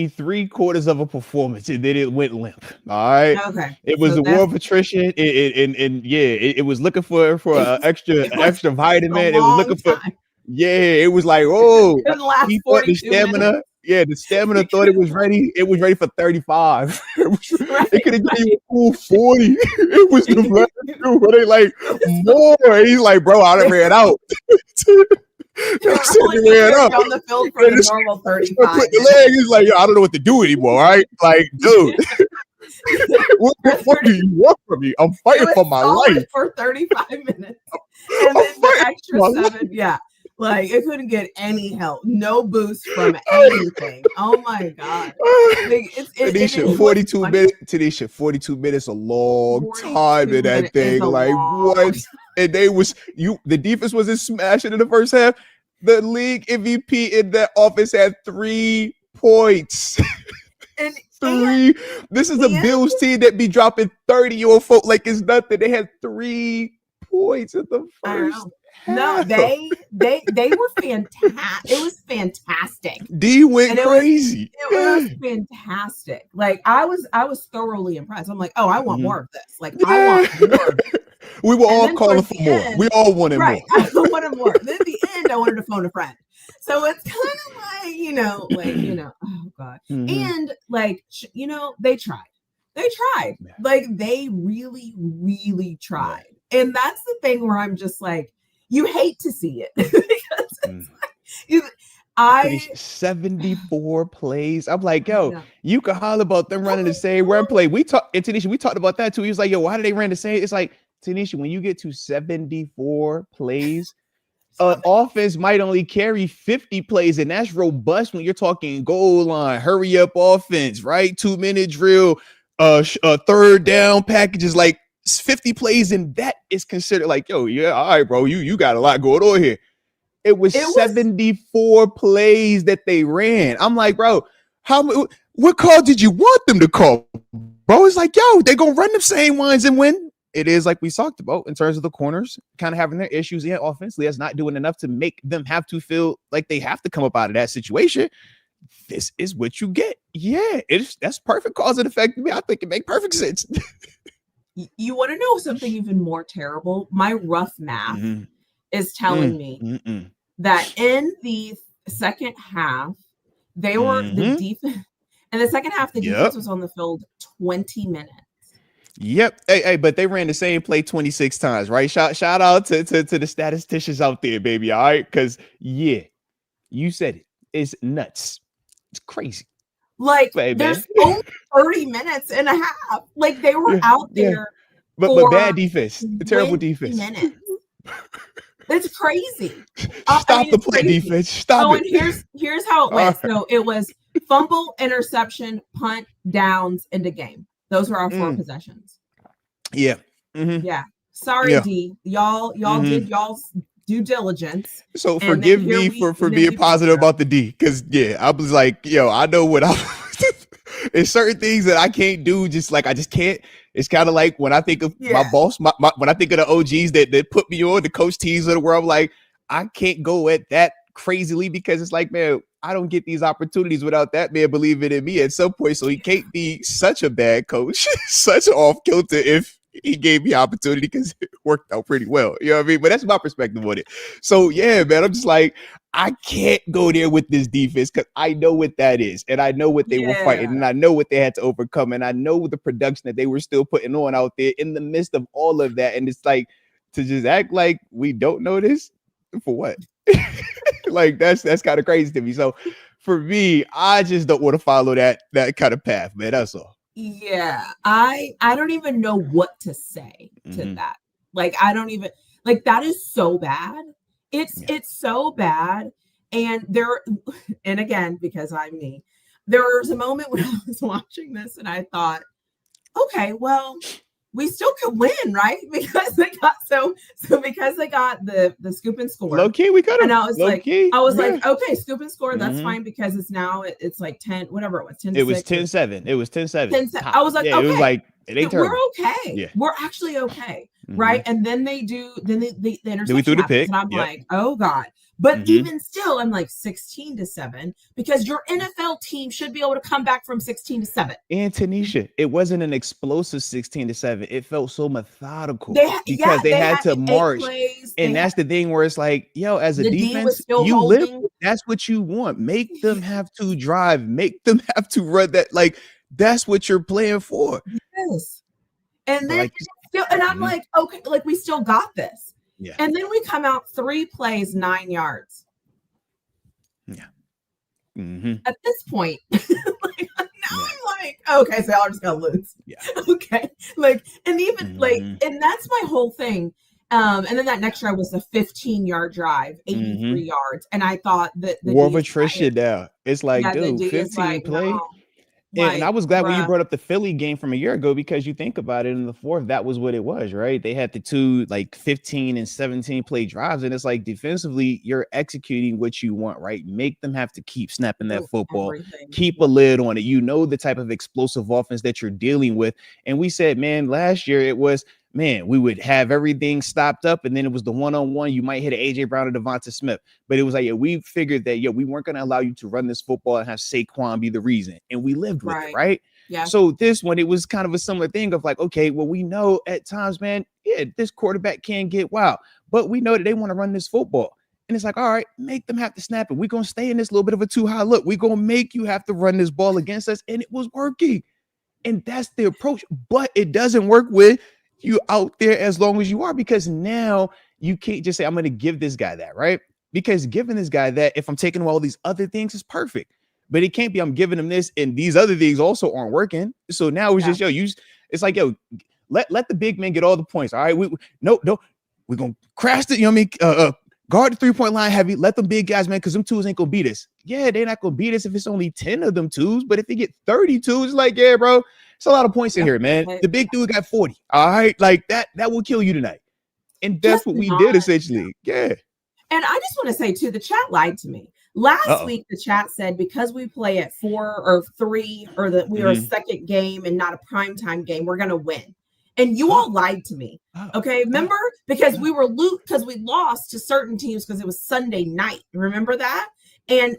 [SPEAKER 2] three quarters of a performance, and then it went limp. All right.
[SPEAKER 3] Okay.
[SPEAKER 2] It was the war of attrition. It was looking for an extra vitamin. It was looking for. Yeah, it was like, oh, he thought the stamina. Minutes. Yeah, the stamina thought it was ready. It was ready for 35. It could have given you a cool 40. It was the last but they like more. He's like, bro, I done ran out.
[SPEAKER 3] Ran on the field for the normal 35.
[SPEAKER 2] Put the leg. He's like, yo, I don't know what to do anymore. Right? Like, dude. What do you want from me? I'm fighting for my life
[SPEAKER 3] for 35 minutes. And then the extra 7, like it couldn't get any help, no boost from anything. Oh my god! Like,
[SPEAKER 2] Tanisha, 42 minutes. Tanisha, 42 minutes, a long time in that thing. Like what? And the defense wasn't smashing in the first half. The league MVP in that offense had 3 points.
[SPEAKER 3] And
[SPEAKER 2] 3. This is a Bills team that be dropping 30 on folk like it's nothing. They had 3 points at the first.
[SPEAKER 3] No, they were fantastic. It was fantastic.
[SPEAKER 2] D went crazy.
[SPEAKER 3] It was fantastic. Like I was thoroughly impressed. I'm like, oh, I want more of this. Like I want more of it.
[SPEAKER 2] We were all calling for more. We all wanted more.
[SPEAKER 3] I wanted more. Then at the end, I wanted to phone a friend. So it's kind of like, oh God. And like, they tried. Like they really, really tried. And that's the thing where I'm just like, you hate to see it because it's like,
[SPEAKER 2] 74 plays. I'm like, yo, you can holler about them running the same run play. Tanisha, we talked about that too. He was like, yo, why do they run the same? It's like, Tanisha, when you get to 74 plays, an offense might only carry 50 plays, and that's robust when you're talking goal line, hurry up offense, right? 2-minute drill, third down packages, like 50 plays, and that is considered like, yo, yeah, all right, bro, you got a lot going on here. It was 74 plays that they ran. I'm like, bro, what call did you want them to call? Bro, it's like, yo, they're gonna run the same ones and win. It is like we talked about in terms of the corners kind of having their issues. Yeah, offensively, that's not doing enough to make them have to feel like they have to come up out of that situation. This is what you get. Yeah, that's perfect cause and effect to me. I think it makes perfect sense.
[SPEAKER 3] You want to know something even more terrible? My rough math is telling me that in the second half, they were the defense. In the second half, the defense was on the field 20 minutes.
[SPEAKER 2] Yep. Hey, but they ran the same play 26 times, right? Shout out to the statisticians out there, baby. All right. Because you said it. It's nuts. It's crazy.
[SPEAKER 3] Like there's only 30 minutes and a half. Like they were out there.
[SPEAKER 2] But bad defense. Terrible defense.
[SPEAKER 3] Minutes. It's crazy.
[SPEAKER 2] Stop the play defense. Stop it.
[SPEAKER 3] And here's how it went. So it was fumble, interception, punt, downs, into game. Those were our 4 possessions.
[SPEAKER 2] Yeah.
[SPEAKER 3] Yeah. Sorry, D. Y'all did y'all's due diligence.
[SPEAKER 2] So forgive me for being positive about the D. Because I was like, yo, I know what it's certain things that I can't do. Just like I just can't. It's kind of like when I think of my boss, when I think of the OGs that put me on, the coach teams of the world, like I can't go at that crazily because it's like, man, I don't get these opportunities without that man believing in me at some point. So he can't be such a bad coach, such off kilter if he gave me opportunity because it worked out pretty well. You know what I mean? But that's my perspective on it. So yeah, man, I'm just like, I can't go there with this defense because I know what that is. And I know what they were fighting and I know what they had to overcome. And I know the production that they were still putting on out there in the midst of all of that. And it's like to just act like we don't know this for what? Like that's kind of crazy to me. So for me, I just don't want to follow that kind of path, man. That's all.
[SPEAKER 3] Yeah, I don't even know what to say to that. Like I don't even like that is so bad. It's so bad. And and again, because I'm me, there was a moment when I was watching this and I thought, okay, well, we still could win, right? Because they got because they got the scoop and score.
[SPEAKER 2] Low key, we could have.
[SPEAKER 3] And I was like, okay, scoop and score, that's
[SPEAKER 2] Mhm.
[SPEAKER 3] fine, because it's like 10, whatever it was, 10.
[SPEAKER 2] It was 10-7. It was 10-7.
[SPEAKER 3] I was like,
[SPEAKER 2] yeah,
[SPEAKER 3] okay,
[SPEAKER 2] it was like it ain't terrible.
[SPEAKER 3] we're okay.
[SPEAKER 2] Yeah.
[SPEAKER 3] We're actually okay,
[SPEAKER 2] Mhm.
[SPEAKER 3] right? And then the interception
[SPEAKER 2] we threw the
[SPEAKER 3] happens,
[SPEAKER 2] pick.
[SPEAKER 3] and I'm
[SPEAKER 2] Yep.
[SPEAKER 3] like, oh God. But
[SPEAKER 2] Mhm.
[SPEAKER 3] even still, I'm like 16-7, because your NFL team should be able to come back from 16-7.
[SPEAKER 2] And Tanisha, it wasn't an explosive 16-7. It felt so methodical
[SPEAKER 3] They
[SPEAKER 2] had to
[SPEAKER 3] 8
[SPEAKER 2] march.
[SPEAKER 3] plays.
[SPEAKER 2] And that's the thing where it's like, yo, as a
[SPEAKER 3] The D was
[SPEAKER 2] defense,
[SPEAKER 3] still
[SPEAKER 2] you live.
[SPEAKER 3] holding.
[SPEAKER 2] That's what you want. Make them have to drive. Make them have to run that. Like, that's what you're playing for.
[SPEAKER 3] Yes. And then
[SPEAKER 2] Like,
[SPEAKER 3] I'm like, okay, like we still got this.
[SPEAKER 2] Yeah.
[SPEAKER 3] And then we come out 3 plays, 9 yards.
[SPEAKER 2] Yeah. Mm-hmm.
[SPEAKER 3] At this point, I'm like, okay, so y'all are just gonna lose.
[SPEAKER 2] Yeah.
[SPEAKER 3] Okay. Like, and even and that's my whole thing. And then that next drive was a 15-yard drive, 83 yards. And I thought that the
[SPEAKER 2] war of attrition now. It's like, dude,
[SPEAKER 3] the
[SPEAKER 2] 15 play.
[SPEAKER 3] No.
[SPEAKER 2] And I was glad when you brought up the Philly game from a year ago, because you think about it, in the fourth, that was what it was, right? They had the 2 like 15 and 17 play drives, and it's like defensively, you're executing what you want, right? Make them have to keep snapping that football, keep a lid on it. You know the type of explosive offense that you're dealing with. And we said, man, last year it was, man, we would have everything stopped up, and then it was the one-on-one. You might hit an AJ Brown or Devonta Smith, but it was like, yeah, we figured that, we weren't going to allow you to run this football and have Saquon be the reason, and we lived with it, right?
[SPEAKER 3] Yeah.
[SPEAKER 2] So this one, it was kind of a similar thing of like, okay, well, we know at times, man, this quarterback can get wild, but we know that they want to run this football. And it's like, all right, make them have to snap it. We're going to stay in this little bit of a too high look. We're going to make you have to run this ball against us, and it was working. And that's the approach, but it doesn't work with you out there as long as you are, because now you can't just say, I'm going to give this guy that, right? Because giving this guy that, if I'm taking away all these other things, is perfect, but it can't be I'm giving him this and these other things also aren't working. So now it's just, it's like, let the big men get all the points. All right, we're going to crash it. You know what I mean? Guard the 3-point line heavy. Let them big guys, man, because them twos ain't going to beat us. Yeah, they're not going to beat us if it's only 10 of them twos, but if they get 32, it's like, yeah, bro, it's a lot of points in here, man. The big dude got 40. All right, like that will kill you tonight. And that's what we did essentially. Yeah.
[SPEAKER 3] And I just want to say too, the chat lied to me. Last week, the chat said because we play at 4 or 3, or that we are a second game and not a primetime game, we're gonna win. And you all lied to me. Okay, remember? Because we lost to certain teams because it was Sunday night. Remember that?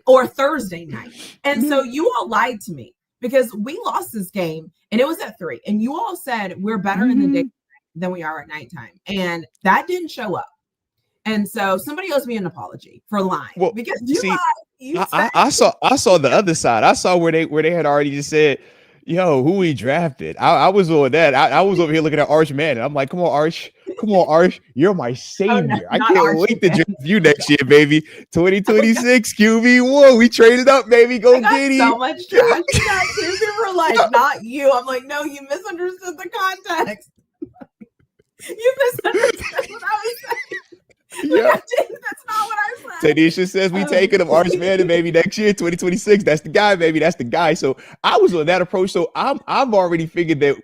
[SPEAKER 3] Or Thursday night. And so you all lied to me, because we lost this game and it was at 3. And you all said we're better in the day than we are at nighttime. And that didn't show up. And so somebody owes me an apology for lying. Well, because
[SPEAKER 2] I saw the other side. I saw where they had already just said, yo, who we drafted. I was on that. I was over here looking at Arch Manning. I'm like, come on, Arch. You're my savior. I can't wait to draft you next year, baby. 2026 QB1. We traded up, baby. Go get him.
[SPEAKER 3] So much trash. People were like, not you. I'm like, no, you misunderstood the context. You misunderstood what I was saying. That's not what I said.
[SPEAKER 2] Tanisha says we taking him, Arch Manning, baby, next year, 2026. That's the guy, baby. That's the guy. So I was on that approach. So I've already figured that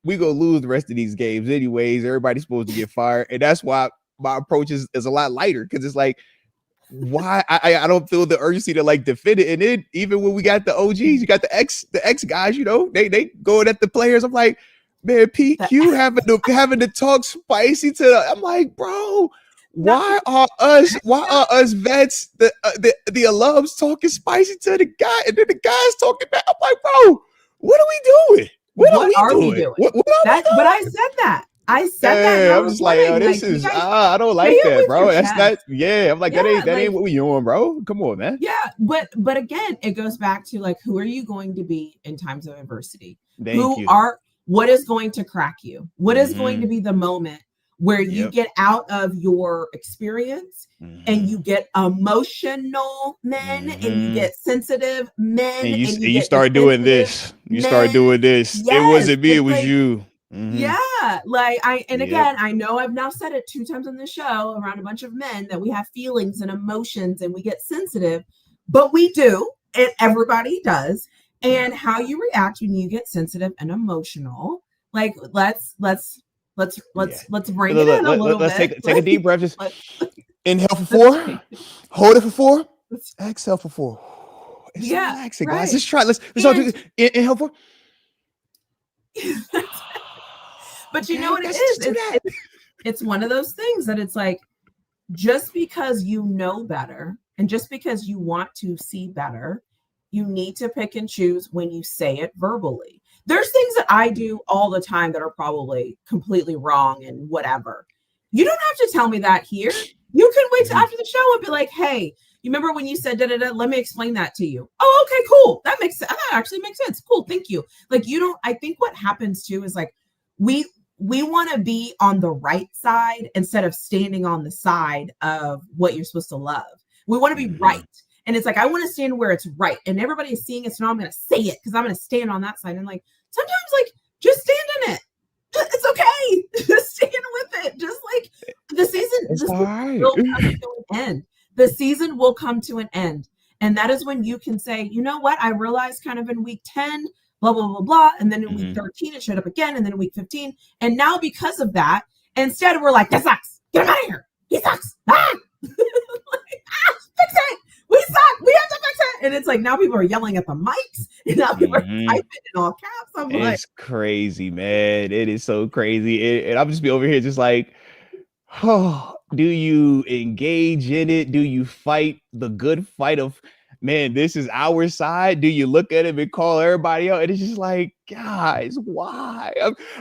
[SPEAKER 2] we gonna lose the rest of these games anyways. Everybody's supposed to get fired, and that's why my approach is a lot lighter, because it's like, why I don't feel the urgency to like defend it. And then even when we got the OGs, you got the ex guys, they going at the players. I'm like, man, PQ having to talk spicy to them. I'm like, bro. Why are us vets, the alums, talking spicy to the guy, and then the guy's talking back? I'm like, bro, what are we doing? What are we doing? What are we doing?
[SPEAKER 3] But I said that. I said that.
[SPEAKER 2] I'm just like, yo, this is I don't like that, bro. That's not. Yeah, I'm like, that ain't what we on, bro. Come on, man.
[SPEAKER 3] Yeah, but again, it goes back to like, who are you going to be in times of adversity? What is going to crack you? What is going to be the moment where you get out of your experience and you get emotional men and you get sensitive men
[SPEAKER 2] and you start doing this. You start doing this. It wasn't me, it was you.
[SPEAKER 3] Yeah, like again, I know I've now said it 2 times on the show around a bunch of men that we have feelings and emotions and we get sensitive, but we do, and everybody does. And how you react when you get sensitive and emotional, like let's bring it in a little bit.
[SPEAKER 2] Let's take a deep breath. Just inhale for 4, hold it for 4, exhale for 4. It's relaxing, guys. Let's try. Let's all do this. Inhale for.
[SPEAKER 3] But you know what it is? It's one of those things that it's like, just because you know better and just because you want to see better, you need to pick and choose when you say it verbally. There's things that I do all the time that are probably completely wrong and whatever. You don't have to tell me that here. You can wait till after the show and be like, hey, you remember when you said da-da-da? Let me explain that to you. Oh, okay, cool. That actually makes sense. Cool. Thank you. Like, I think what happens too is like, we want to be on the right side instead of standing on the side of what you're supposed to love. We want to be right. And it's like, I want to stand where it's right. And everybody is seeing it. So now I'm going to say it because I'm going to stand on that side. And like, sometimes like, just stand in it. It's okay. Just stand with it. Just like the season will come to an end. The season will come to an end. And that is when you can say, you know what? I realized kind of in week 10, blah, blah, blah, blah. And then in week 13, it showed up again. And then in week 15. And now because of that, instead we're like, that sucks. Get him out of here. He sucks. Fix it. We suck. We have to fix it. And it's like, now people are yelling at the mics. And now people are typing in all caps.
[SPEAKER 2] It's crazy, man. It is so crazy. And I'm just be over here just like, oh, do you engage in it? Do you fight the good fight of, man, this is our side? Do you look at it and call everybody out? And it's just like, guys, why?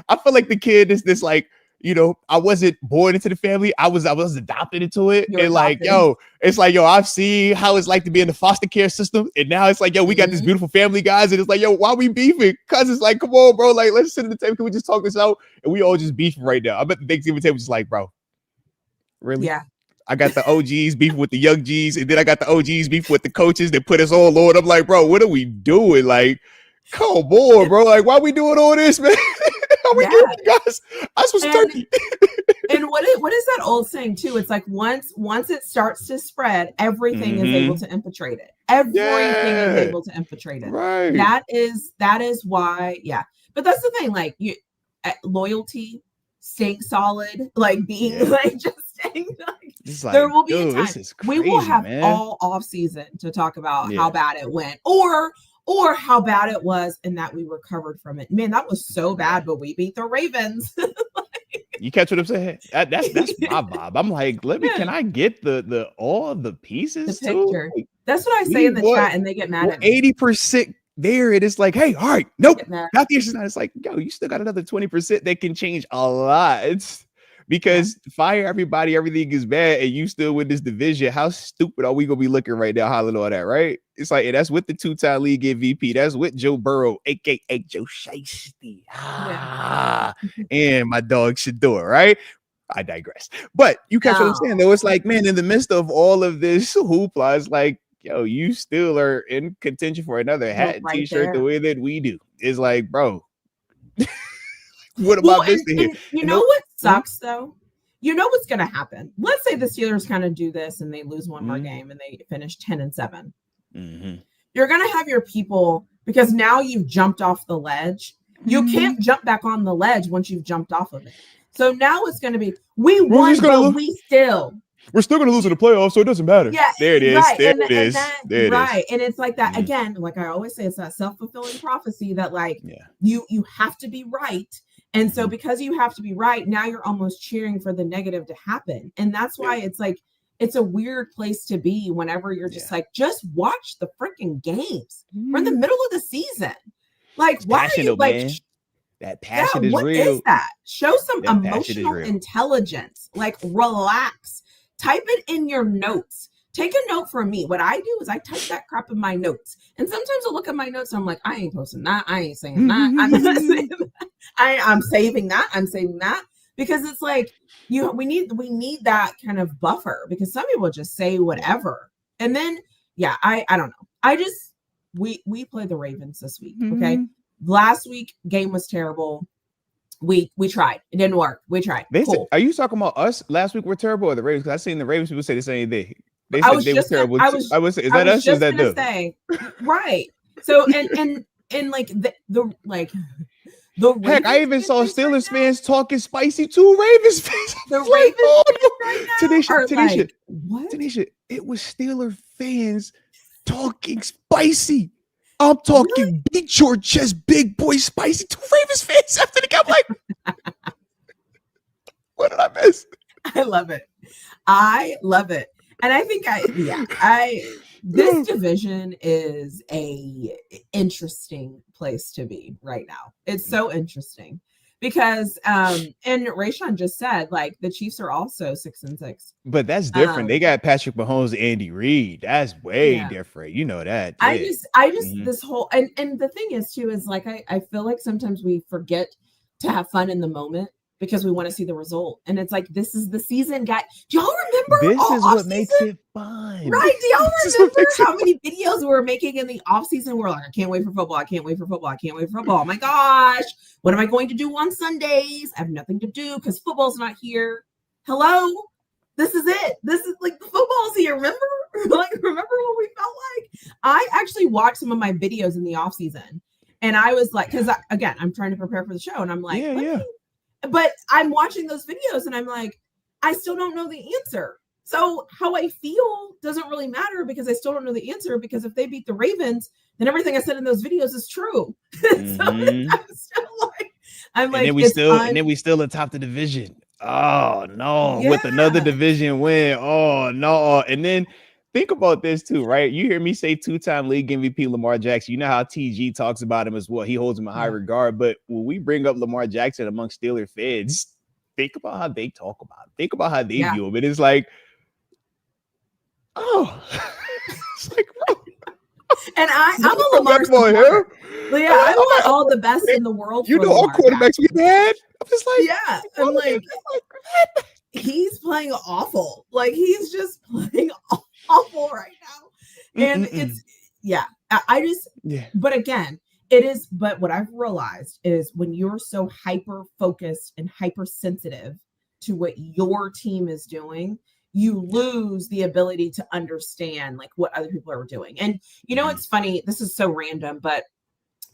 [SPEAKER 2] I feel like the kid is this like, you know, I wasn't born into the family. I was adopted into it. You're and like, adopted. It's like, I've seen how it's like to be in the foster care system. And now it's like, we got this beautiful family, guys. And it's like, why we beefing? Cause it's like, come on, bro. Like, let's sit at the table. Can we just talk this out? And we all just beefing right now. I bet the Thanksgiving table is just like, bro, really?
[SPEAKER 3] Yeah.
[SPEAKER 2] I got the OGs beefing with the young Gs. And then I got the OGs beefing with the coaches that put us all on. I'm like, bro, what are we doing? Like, come on, bro. Like, why we doing all this, man? How we doing, guys? I was turkey.
[SPEAKER 3] And what is that old saying too? It's like once it starts to spread, everything is able to infiltrate it. Everything is able to infiltrate it. Right. That is why. Yeah. But that's the thing. Like loyalty, staying solid, like being like just staying. Like, there will be a time we will have all off season to talk about how bad it went, or how bad it was and that we recovered from it. Man, that was so bad, but we beat the Ravens.
[SPEAKER 2] You catch what I'm saying? That's my vibe. I'm like, can I get the all the pieces?
[SPEAKER 3] The picture. Too? That's what I say in the chat, and they get mad at me.
[SPEAKER 2] 80% there. It is like, hey, all right, nope. Not the issue. It's like, you still got another 20% that can change a lot. Because fire everybody, everything is bad, and you still win this division. How stupid are we gonna be looking right now, hollering all that, right? It's like, and that's with the 2-time league MVP. That's with Joe Burrow, aka Joe Shiesty. And my dog Shador, right? I digress. But you catch what I'm saying, though. It's like, man, in the midst of all of this hoopla, it's like, you still are in contention for another hat and t-shirt the way that we do. It's like, bro. What about this thing?
[SPEAKER 3] You know what sucks though? You know what's gonna happen. Let's say the Steelers kind of do this and they lose one more game and they finish 10-7. You're gonna have your people, because now you've jumped off the ledge. You can't jump back on the ledge once you've jumped off of it. So now it's gonna be we won, but
[SPEAKER 2] we're still going to lose in the playoffs, so it doesn't matter.
[SPEAKER 3] Yeah,
[SPEAKER 2] there it is.
[SPEAKER 3] Right.
[SPEAKER 2] There it is. There it
[SPEAKER 3] is. And it's like that again. Like I always say, it's that self-fulfilling prophecy that like you have to be right. And so because you have to be right, now you're almost cheering for the negative to happen. And that's why it's like, it's a weird place to be whenever you're just like, just watch the freaking games. We're in the middle of the season. Like, why are you like,
[SPEAKER 2] that passion is
[SPEAKER 3] what
[SPEAKER 2] real.
[SPEAKER 3] Is that? Show some emotional intelligence. Like, relax. Type it in your notes. Take a note from me. What I do is I type that crap in my notes. And sometimes I'll look at my notes and I'm like, I ain't posting that. I ain't saying that. I'm not saying that. I'm saving that. I'm saving that. Because it's like, we need that kind of buffer, because some people just say whatever. And then, I don't know. We play the Ravens this week. Okay. Last week game was terrible. We tried. It didn't work. We tried.
[SPEAKER 2] They
[SPEAKER 3] cool.
[SPEAKER 2] said, are you talking about us last week? We're terrible, or the Ravens? Because I seen the Ravens people say the same thing. They said they were terrible. I would say, is that us? Or is that them?
[SPEAKER 3] Right. So and like the
[SPEAKER 2] heck, I even saw Steelers fans talking spicy to Ravens fans.
[SPEAKER 3] The Ravens fans right now
[SPEAKER 2] Tanisha, it was Steelers fans talking spicy. I'm talking beat your chest, big boy, spicy to Ravens fans after the game. Like, what did I miss?
[SPEAKER 3] I love it. And I think this division is a interesting place to be right now. It's so interesting because and Rayshawn just said like the Chiefs are also 6-6.
[SPEAKER 2] But that's different. They got Patrick Mahomes and Andy Reid. That's way different. You know that.
[SPEAKER 3] I just this whole and the thing is too is like I feel like sometimes we forget to have fun in the moment because we want to see the result. And it's like, this is the season, guys. Do y'all remember?
[SPEAKER 2] This is what makes it fun.
[SPEAKER 3] Right. Do y'all remember how many videos we were making in the off season? We're like, I can't wait for football. I can't wait for football. I can't wait for football. Oh my gosh. What am I going to do on Sundays? I have nothing to do because football's not here. Hello. This is it. This is like the football's here. Remember? Like, remember what we felt like? I actually watched some of my videos in the off season and I was like, because again, I'm trying to prepare for the show and I'm like, but I'm watching those videos and I'm like, I still don't know the answer. So how I feel doesn't really matter because I still don't know the answer because if they beat the Ravens, then everything I said in those videos is true.
[SPEAKER 2] Mm-hmm.
[SPEAKER 3] So I'm still like,
[SPEAKER 2] and then we still atop the division. Oh no, with another division win. Oh no. And then think about this too, right? You hear me say 2-time league MVP Lamar Jackson. You know how TG talks about him as well. He holds him in high regard. But when we bring up Lamar Jackson among Steelers fans, think about how they talk about him. Think about how they view him. It is like, oh, it's like, bro.
[SPEAKER 3] And I'm a Lamar supporter. Yeah, I want all the best in the world.
[SPEAKER 2] You know, our quarterbacks we've had. I'm just like,
[SPEAKER 3] I'm like, he's playing awful. Like he's just playing awful right now. And it's but again, it is, but what I've realized is when you're so hyper focused and hypersensitive to what your team is doing, you lose the ability to understand like what other people are doing. And you know, it's funny, this is so random, but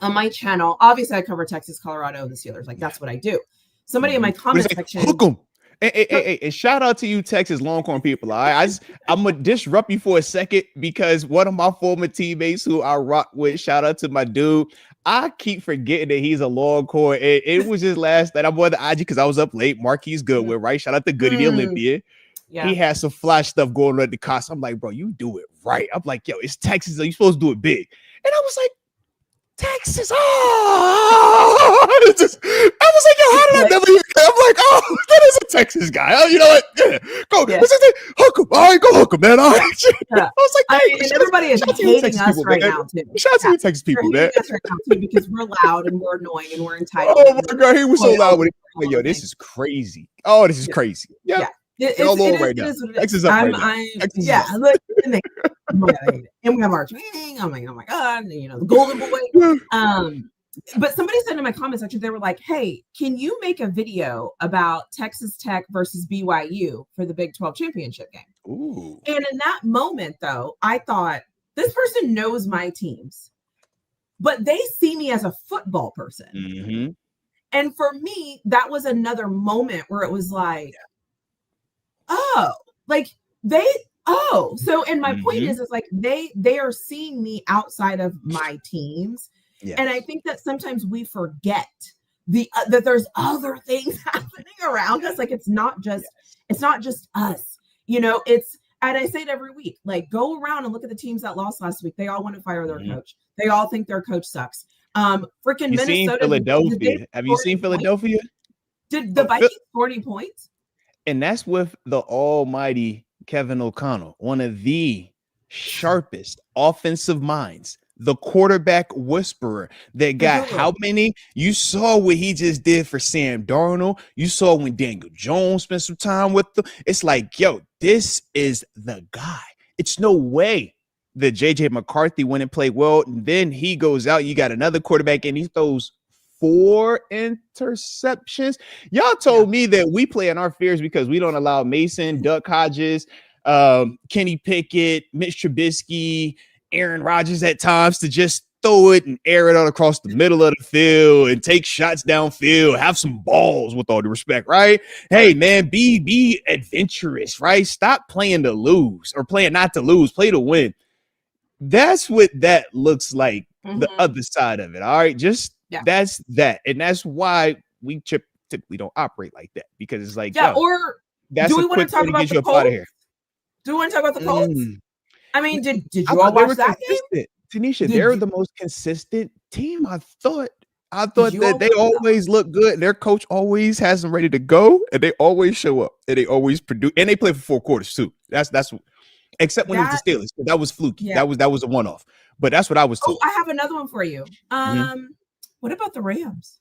[SPEAKER 3] on my channel, obviously I cover Texas, Colorado, and the Steelers. Like that's what I do. Somebody in my comment section.
[SPEAKER 2] Hook 'em. Hey, shout out to you, Texas Longhorn people. I'm gonna disrupt you for a second because one of my former teammates who I rock with, shout out to my dude. I keep forgetting that he's a Longhorn. It was just last night. I'm on the IG because I was up late. Marquise Goodwin, right? Shout out to Goody the Olympian. Yeah. He had some flash stuff going on at the cost. I'm like, bro, you do it right. I'm like, yo, it's Texas. Are you supposed to do it big? And I was like, Texas. Oh, I was like, yo, how did I never hear that? I'm like, oh, that is a Texas guy. Oh, you know what? Yeah. Go. Yeah. Hook him. All right, go hook him, man. All right.
[SPEAKER 3] Yeah. I was like, hey, and everybody is hating us people, right now, too.
[SPEAKER 2] Shout out to you, Texas people, man.
[SPEAKER 3] Us right now, too, because we're loud and we're annoying and we're entitled.
[SPEAKER 2] Oh, my God. He was so loud with it. Like, yo, this is crazy. Oh, this is crazy. Yeah.
[SPEAKER 3] It's
[SPEAKER 2] all over right now. Texas up right now.
[SPEAKER 3] Look, and we have our training. Oh my God, you know, the golden boy. But somebody said in my comment section, they were like, hey, can you make a video about Texas Tech versus BYU for the Big 12 championship game?
[SPEAKER 2] Ooh.
[SPEAKER 3] And in that moment, though, I thought this person knows my teams, but they see me as a football person.
[SPEAKER 2] Mm-hmm.
[SPEAKER 3] And for me, that was another moment where it was like, so and my point is like they are seeing me outside of my teams. Yes. And I think that sometimes we forget that there's other things happening around us. Like it's not just us, you know, and I say it every week, like go around and look at the teams that lost last week. They all want to fire their coach. They all think their coach sucks. Freaking Minnesota.
[SPEAKER 2] Philadelphia. Have you seen Philadelphia?
[SPEAKER 3] Did the Vikings score any points?
[SPEAKER 2] And that's with the almighty Kevin O'Connell, one of the sharpest offensive minds, the quarterback whisperer that got how many? You saw what he just did for Sam Darnold. You saw when Daniel Jones spent some time with them. It's like, yo, this is the guy. It's no way that JJ McCarthy went and played well. And then he goes out. You got another quarterback and he throws 4 interceptions. Y'all told me that we play in our fears because we don't allow Mason, Duck Hodges, Kenny Pickett, Mitch Trubisky, Aaron Rodgers at times to just throw it and air it out across the middle of the field and take shots downfield, have some balls with all due respect, right? Hey, man, be adventurous, right? Stop playing to lose or playing not to lose, play to win. That's what that looks like, the other side of it, all right? Just that's that. And that's why we typically don't operate like that because it's like,
[SPEAKER 3] or
[SPEAKER 2] that's
[SPEAKER 3] do we want to talk about the Colts? Do we want to talk about the Colts? I mean, did you all watch that game?
[SPEAKER 2] Tanisha, they're the most consistent team. I thought that they always look good. Their coach always has them ready to go, and they always show up, and they always produce, and they play for 4 quarters too. That's except when it was the Steelers. That was fluky. Yeah. That was a one-off. But that's what I was told.
[SPEAKER 3] Oh, I have another one for you. What about the Rams?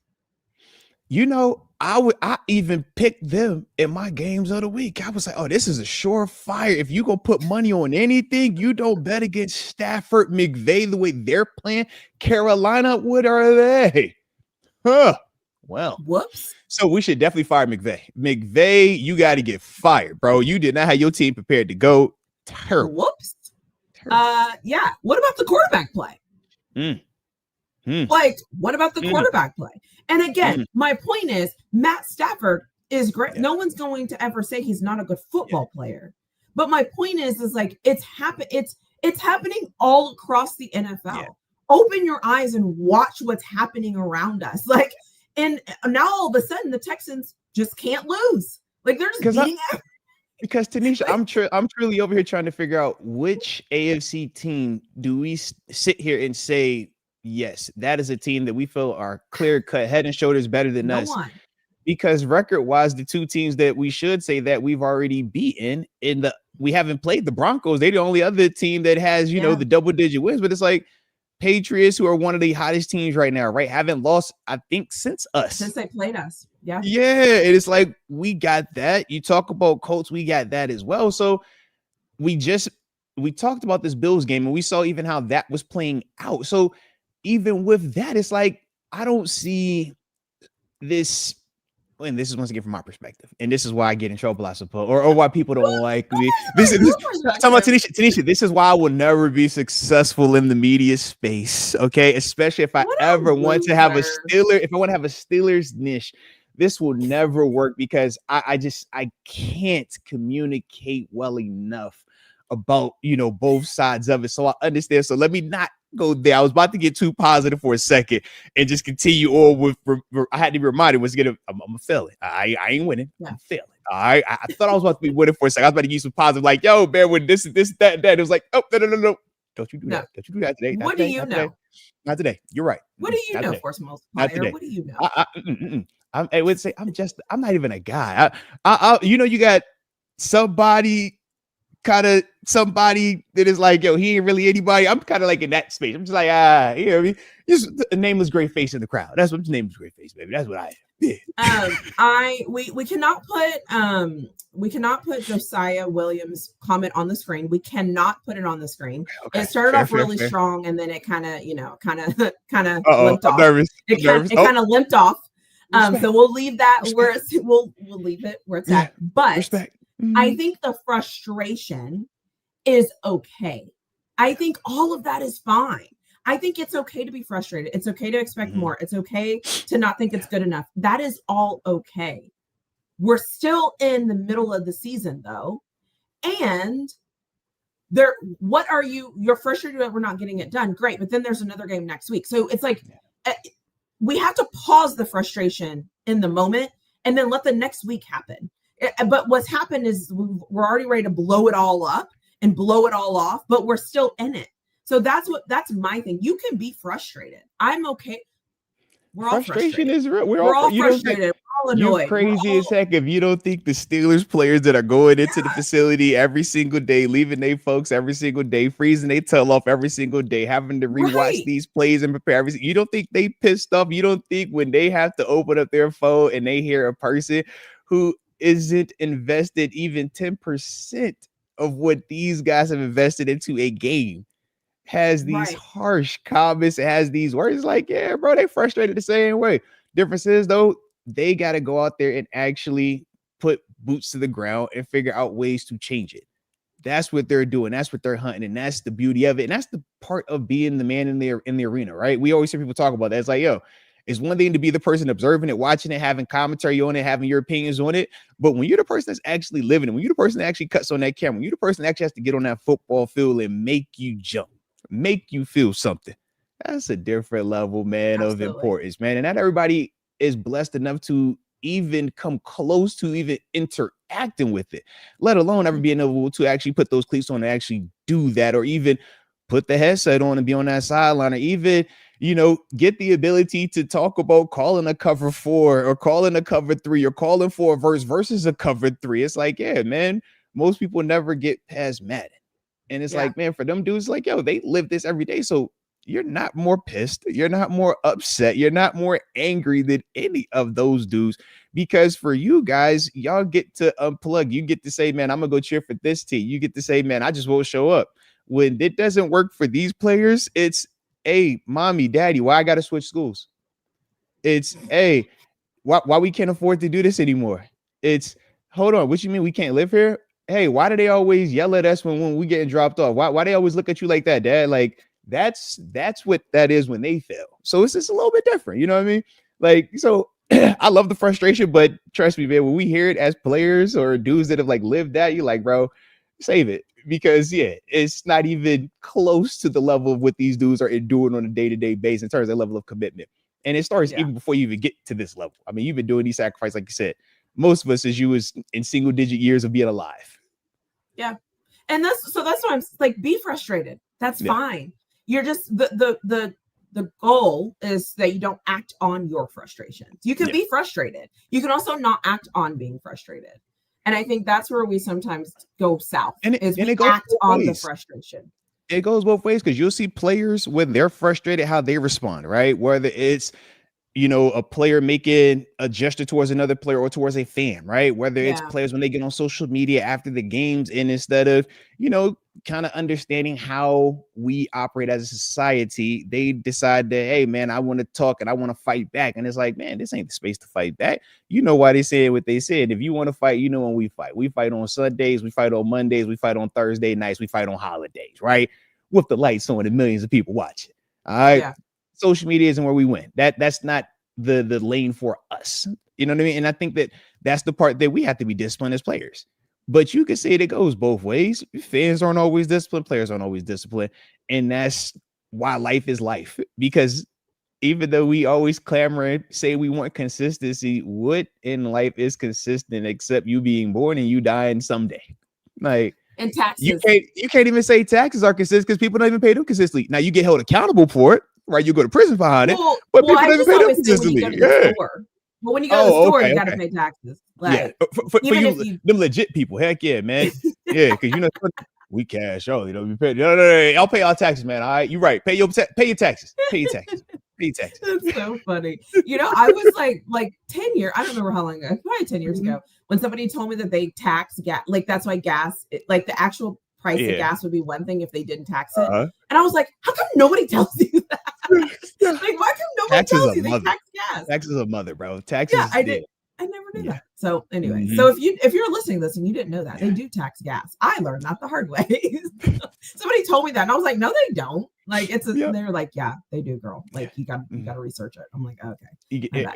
[SPEAKER 2] You know, I even picked them in my games of the week. I was like, oh, this is a surefire. If you go put money on anything, you don't bet against Stafford, McVay, the way they're playing. Carolina, what are they? Huh. Well,
[SPEAKER 3] whoops.
[SPEAKER 2] So we should definitely fire McVay. McVay, you got to get fired, bro. You did not have your team prepared to go. Terrible.
[SPEAKER 3] Whoops. Yeah. What about the quarterback play? Like, what about the quarterback play? And again, my point is Matt Stafford is great. No one's going to ever say he's not a good football player. But my point is like it's happening all across the NFL. Open your eyes and watch what's happening around us. Like, and now all of a sudden the Texans just can't lose. Like they're just beating everything.
[SPEAKER 2] Because Tanisha, I'm truly over here trying to figure out which AFC team do we sit here and say, yes, that is a team that we feel are clear cut, head and shoulders better than us. Because record wise, the two teams that we should say that we've already beaten we haven't played the Broncos. They're the only other team that has, you know, the double digit wins, but it's like Patriots, who are one of the hottest teams right now, right? Haven't lost, I think, since
[SPEAKER 3] they played us. Yeah.
[SPEAKER 2] Yeah. And it's like, we got that. You talk about Colts, we got that as well. So we talked about this Bills game and we saw even how that was playing out. So even with that, it's like, I don't see this. And this is once again from my perspective, and this is why I get in trouble, I suppose, or why people don't like me. This is talking about Tanisha. This is why I will never be successful in the media space. Okay, especially if I ever want to have a Steelers niche, this will never work because I can't communicate well enough about both sides of it. So I understand. So let me not go there. I was about to get too positive for a second and just continue on with. I had to be reminded I'm a failing. I ain't winning. I'm failing. All right. I thought I was about to be winning for a second. I was about to use some positive, like, yo, man, when this, that. It was like, oh, no. Don't you do that. Don't you do that today.
[SPEAKER 3] What do you know?
[SPEAKER 2] Not today. You're right.
[SPEAKER 3] What do you know, Force Multiplier? What do you know?
[SPEAKER 2] I would say I'm not even a guy. You got somebody that is like, yo, he ain't really anybody. I'm kind of like in that space. I'm just like, you know what I mean? Just a nameless gray face in the crowd. That's what nameless gray face, baby. That's what I am.
[SPEAKER 3] We cannot put Josiah Williams' comment on the screen. We cannot put it on the screen. Okay. It started off really strong, and then it kind of limped off. It kind of limped off. So we'll leave that where we'll leave it where it's at. But respect. I think the frustration is okay. I think all of that is fine. I think it's okay to be frustrated. It's okay to expect more. It's okay to not think it's good enough. That is all okay. We're still in the middle of the season though. And you're frustrated that we're not getting it done. Great. But then there's another game next week. So it's like, we have to pause the frustration in the moment and then let the next week happen. But what's happened is we're already ready to blow it all up and blow it all off, but we're still in it. So that's my thing. You can be frustrated. I'm okay. We're all
[SPEAKER 2] Frustration is real.
[SPEAKER 3] We're all frustrated. We're all annoyed.
[SPEAKER 2] You're crazy as heck if you don't think the Steelers players that are going into the facility every single day, leaving their folks every single day, freezing their tail off every single day, having to rewatch these plays and prepare everything. You don't think they pissed off? You don't think when they have to open up their phone and they hear a person who isn't invested even 10% of what these guys have invested into a game has these
[SPEAKER 3] Right.
[SPEAKER 2] harsh comments, it has these words like, yeah, bro, they frustrated the same way. Difference is though, they got to go out there and actually put boots to the ground and figure out ways to change it. That's what they're doing. That's what they're hunting, and that's the beauty of it. And that's the part of being the man in the arena, right? We always hear people talk about that. It's like, yo, it's one thing to be the person observing it, watching it, having commentary on it, having your opinions on it. But when you're the person that's actually living it, when you're the person that actually cuts on that camera, when you're the person that actually has to get on that football field and make you jump, make you feel something, that's a different level, man,
[SPEAKER 3] Absolutely.
[SPEAKER 2] of importance, man. And not everybody is blessed enough to even come close to even interacting with it, let alone ever being able to actually put those cleats on and actually do that, or even put the headset on and be on that sideline, or even, get the ability to talk about calling a cover 4 or calling a cover 3 or calling for a verse versus a cover 3. It's like, yeah, man, most people never get past Madden. And it's like, man, for them dudes, like, yo, they live this every day. So you're not more pissed. You're not more upset. You're not more angry than any of those dudes, because for you guys, y'all get to unplug. You get to say, man, I'm going to go cheer for this team. You get to say, man, I just won't show up. When it doesn't work for these players, it's, hey, mommy, daddy, why I got to switch schools? It's, hey, why we can't afford to do this anymore? It's, hold on, what you mean we can't live here? Hey, why do they always yell at us when we getting dropped off? Why they always look at you like that, dad? Like, that's what that is when they fail. So it's just a little bit different. You know what I mean? Like, so I love the frustration, but trust me, man, when we hear it as players or dudes that have like lived that, you're like, bro, save it. Because yeah, it's not even close to the level of what these dudes are enduring on a day-to-day basis in terms of their level of commitment. And it starts even before you even get to this level. I mean, you've been doing these sacrifices, like you said, most of us as you was in single digit years of being alive.
[SPEAKER 3] Yeah. And that's why I'm like, be frustrated. That's fine. You're just the goal is that you don't act on your frustrations. You can be frustrated. You can also not act on being frustrated. And I think that's where we sometimes go south, we act on the frustration.
[SPEAKER 2] It goes both ways, because you'll see players when they're frustrated, how they respond, right? Whether it's, a player making a gesture towards another player or towards a fan, right? Whether it's players when they get on social media after the games, and instead of, kind of understanding how we operate as a society, they decide that, hey, man, I want to talk and I want to fight back. And it's like, man, this ain't the space to fight back. You know why they said what they said. If you want to fight, when we fight. We fight on Sundays, we fight on Mondays, we fight on Thursday nights, we fight on holidays, right? With the lights on and millions of people watching. All right. Yeah. Social media isn't where we win. That's not the lane for us. You know what I mean? And I think that's the part that we have to be disciplined as players. But you can say it goes both ways. Fans aren't always disciplined. Players aren't always disciplined. And that's why life is life. Because even though we always clamor and say we want consistency, what in life is consistent except you being born and you dying someday? Like,
[SPEAKER 3] and taxes.
[SPEAKER 2] You can't even say taxes are consistent, because people don't even pay them consistently. Now you get held accountable for it, right? You go to prison behind it, but people don't even pay them consistently.
[SPEAKER 3] But when you go to the store, you got to pay taxes. Like,
[SPEAKER 2] for you, them legit people, heck yeah, man. Yeah, because we cash out. We pay. No, I'll pay our taxes, man. All right, you're right. Pay your taxes. Pay your taxes. Pay your taxes.
[SPEAKER 3] That's so funny. I was like 10 years. I don't remember how long ago. Probably 10 years ago, when somebody told me that they tax gas. Like, that's why gas, like the actual price of gas would be one thing if they didn't tax it. And I was like, how come nobody tells you that? Like, why come nobody tells you they tax gas?
[SPEAKER 2] Taxes a mother, bro. Taxes.
[SPEAKER 3] Yeah, I did. I never knew that. So anyway, so if you're listening to this and you didn't know that, they do tax gas. I learned that the hard way. Somebody told me that, and I was like, no, they don't. Like, they're like, yeah, they do, girl. Like, you got to research it. I'm like, okay.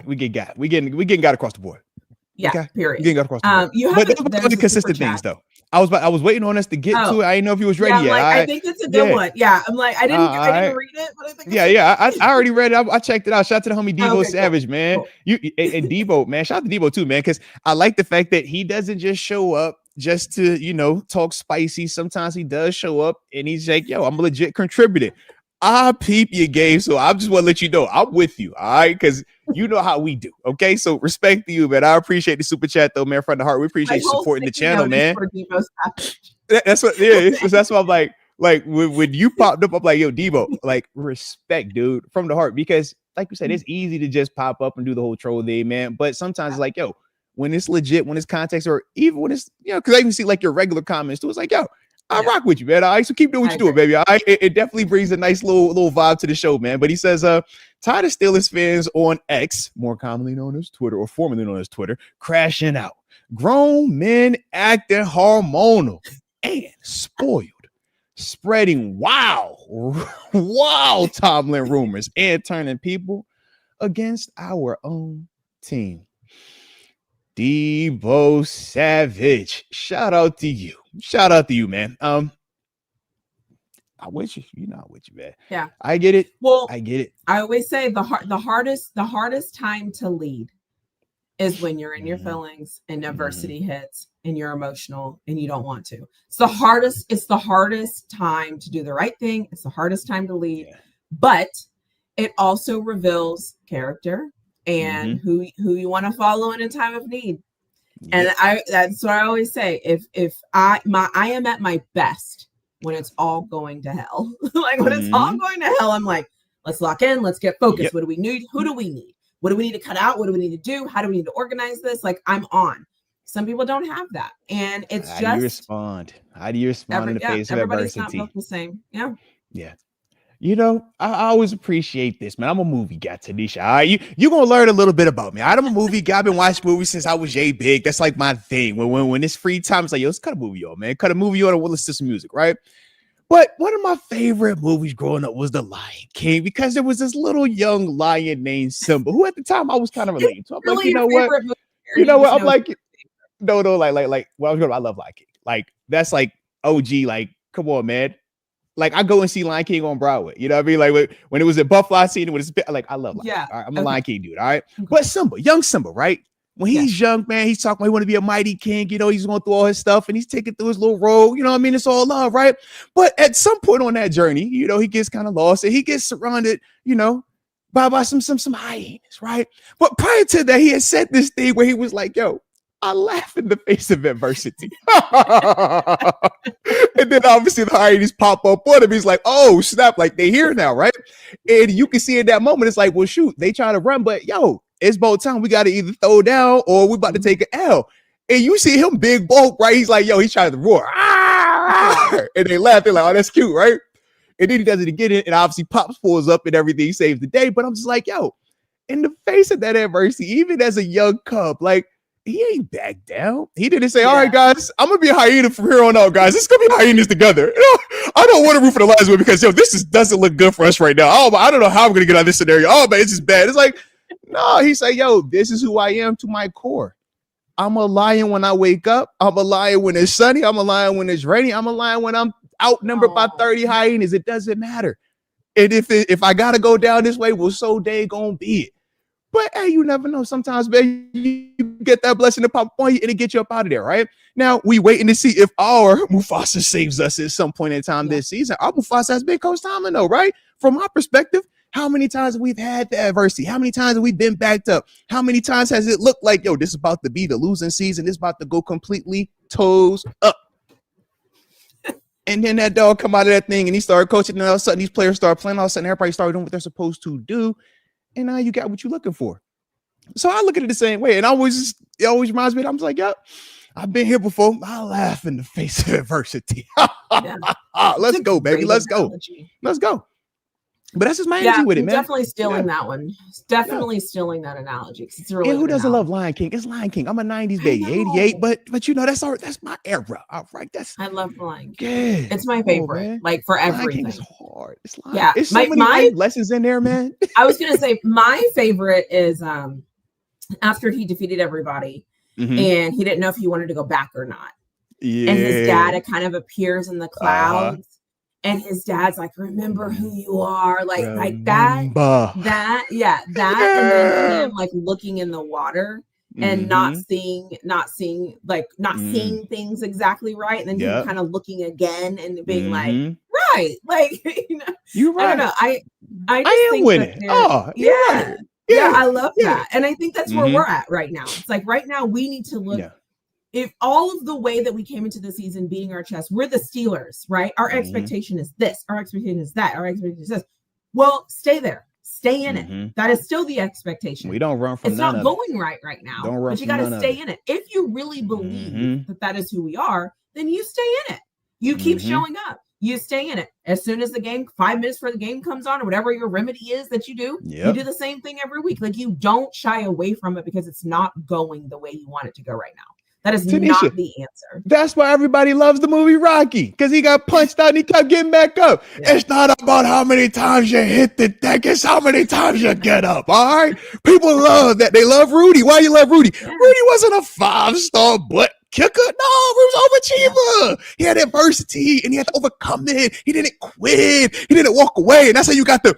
[SPEAKER 2] We getting got across the board.
[SPEAKER 3] Yeah, okay. Period.
[SPEAKER 2] You got across the board.
[SPEAKER 3] You have
[SPEAKER 2] the consistent things though. I was waiting on us to get to it. I didn't know if you was ready yet.
[SPEAKER 3] Like, I think it's a good one. Yeah, I'm like, I didn't read it, but I think
[SPEAKER 2] I already read it. I checked it out. Shout out to the homie Devo Savage, man. Cool. And Devo, man. Shout out to Devo too, man, because I like the fact that he doesn't just show up just to talk spicy. Sometimes he does show up and he's like, yo, I'm a legit contributor. I peep your game, so I just want to let you know I'm with you, all right? Because you know how we do, okay? So respect to you, man. I appreciate the super chat, though, man, from the heart. We appreciate you supporting the channel, man. That's what, that's why I'm like when you popped up, I'm like, yo, Devo, like, respect, dude, from the heart. Because, like you said, it's easy to just pop up and do the whole troll thing, man. But sometimes it's like, yo, when it's legit, when it's context, or even when it's, because I even see like your regular comments too. It's like, yo, I rock with you, man. All right, so keep doing what you're doing, baby. All right, it definitely brings a nice little vibe to the show, man. But he says, tired of Steelers fans on X, more commonly known as Twitter, or formerly known as Twitter, crashing out. Grown men acting hormonal and spoiled, spreading wild Tomlin rumors and turning people against our own team. Debo Savage, shout out to you, man. I'm with you. You know, I'm with you, man.
[SPEAKER 3] Yeah,
[SPEAKER 2] I get it.
[SPEAKER 3] Well,
[SPEAKER 2] I get it.
[SPEAKER 3] I always say the hardest time to lead is when you're in your feelings and adversity hits and you're emotional and you don't want to. It's the hardest time to do the right thing. It's the hardest time to lead, but it also reveals character and who you want to follow in a time of need. And that's what I always say. If I am at my best when it's all going to hell. Like when it's all going to hell, I'm like, let's lock in, let's get focused. What do we need? Who do we need? What do we need to cut out? What do we need to do? How do we need to organize this? Like I'm on. Some people don't have that. And it's
[SPEAKER 2] How do you respond? How do you respond in the face of
[SPEAKER 3] everybody's
[SPEAKER 2] adversity?
[SPEAKER 3] Not built the same. Yeah.
[SPEAKER 2] Yeah. You know, I always appreciate this, man. I'm a movie guy, Tanisha. All right, you're gonna learn a little bit about me. I'm a movie guy. I've been watching movies since I was yay big. That's like my thing. When it's free time, it's like, yo, let's cut a movie on, man. Cut a movie on and we'll listen to some music, right? But one of my favorite movies growing up was The Lion King because there was this little young lion named Simba who at the time I was kind of relating to. I'm like, you know what? I'm like, no, like. Well, I love Lion King. Like that's like OG. Like, come on, man. Like I go and see Lion King on Broadway. You know what I mean? Like when it was at Buffalo, I seen it when it's like I love Lion King. All right, I'm a Lion King dude. All right, but Simba, young Simba, right? When he's young, man, he's talking about he want to be a mighty king. You know, he's going through all his stuff and he's taking through his little road. You know what I mean? It's all love, right? But at some point on that journey, you know, he gets kind of lost and he gets surrounded, you know, by some hyenas, right? But prior to that, he had said this thing where he was like, yo, I laugh in the face of adversity. And then obviously the hyenas pop up on him. He's like, oh, snap, like they here now, right? And you can see in that moment, it's like, well, shoot, they trying to run, but yo, it's both time we got to either throw down or we about to take an L. And you see him big bulk, right? He's like, yo, he's trying to roar. And they laugh. They're like, oh, that's cute, right? And then he does it again. And obviously Pops pulls up and everything saves the day. But I'm just like, yo, in the face of that adversity, even as a young cub, like, he ain't back down. He didn't say, all right, guys, I'm going to be a hyena from here on out, guys. It's going to be hyenas together. You know, I don't want to root for the Lions because, yo, doesn't look good for us right now. Oh, I don't know how I'm going to get out of this scenario. Oh, man, it's just bad. It's like, no, he said, yo, this is who I am to my core. I'm a lion when I wake up. I'm a lion when it's sunny. I'm a lion when it's rainy. I'm a lion when I'm outnumbered by 30 hyenas. It doesn't matter. And if I got to go down this way, well, so they going to be it. But hey, you never know. Sometimes, man, you get that blessing to pop up on you and it get you up out of there, right? Now, we waiting to see if our Mufasa saves us at some point in time this season. Our Mufasa has been Coach Tomlin, though, right? From my perspective, how many times have we had the adversity? How many times have we been backed up? How many times has it looked like, yo, this is about to be the losing season. This is about to go completely toes up. And then that dog come out of that thing and he started coaching. And all of a sudden, these players start playing. All of a sudden, everybody started doing what they're supposed to do. And now you got what you're looking for. So I look at it the same way. And it always reminds me, I'm just like, yep, I've been here before. I laugh in the face of adversity. Let's go, baby. Let's go. Let's go. But that's just my energy with it, man.
[SPEAKER 3] Definitely stealing that one. Definitely stealing that analogy. It's really
[SPEAKER 2] and who doesn't love Lion King? It's Lion King. I'm a 90s baby, 88. But you know, that's my era. All right. I love
[SPEAKER 3] Lion King. It's my favorite. Like for everything.
[SPEAKER 2] Lion King is hard. It's Lion. Yeah. It's so many lessons in there, man.
[SPEAKER 3] I was gonna say my favorite is after he defeated everybody and he didn't know if he wanted to go back or not. Yeah. And his dad kind of appears in the clouds. And his dad's like, remember who you are, like that, and then him like looking in the water and not seeing things exactly right, and then him kind of looking again and being like, right, like you know, you're right. I don't know, I just think
[SPEAKER 2] winning. Oh,
[SPEAKER 3] yeah, I love that, and I think that's where we're at right now. It's like right now we need to look. Yeah. If all of the way that we came into the season beating our chest, we're the Steelers, right? Our expectation is this. Our expectation is that. Our expectation is this. Well, stay there. Stay in it. That is still the expectation.
[SPEAKER 2] We don't run from
[SPEAKER 3] it's not going right now. But you got to stay in it. If you really believe that is who we are, then you stay in it. You keep showing up. You stay in it. As soon as the game, 5 minutes before the game comes on, or whatever your remedy is that you do, you do the same thing every week. Like, you don't shy away from it because it's not going the way you want it to go right now. That is
[SPEAKER 2] Tanisha,
[SPEAKER 3] not the answer.
[SPEAKER 2] That's why everybody loves the movie Rocky, because he got punched out and he kept getting back up. Yeah. It's not about how many times you hit the deck, it's how many times you get up, all right? People love that. They love Rudy. Why you love Rudy? Yeah. Rudy wasn't a 5-star butt kicker. No, he was overachiever. Yeah. He had adversity and he had to overcome it. He didn't quit. He didn't walk away. And that's how you got the...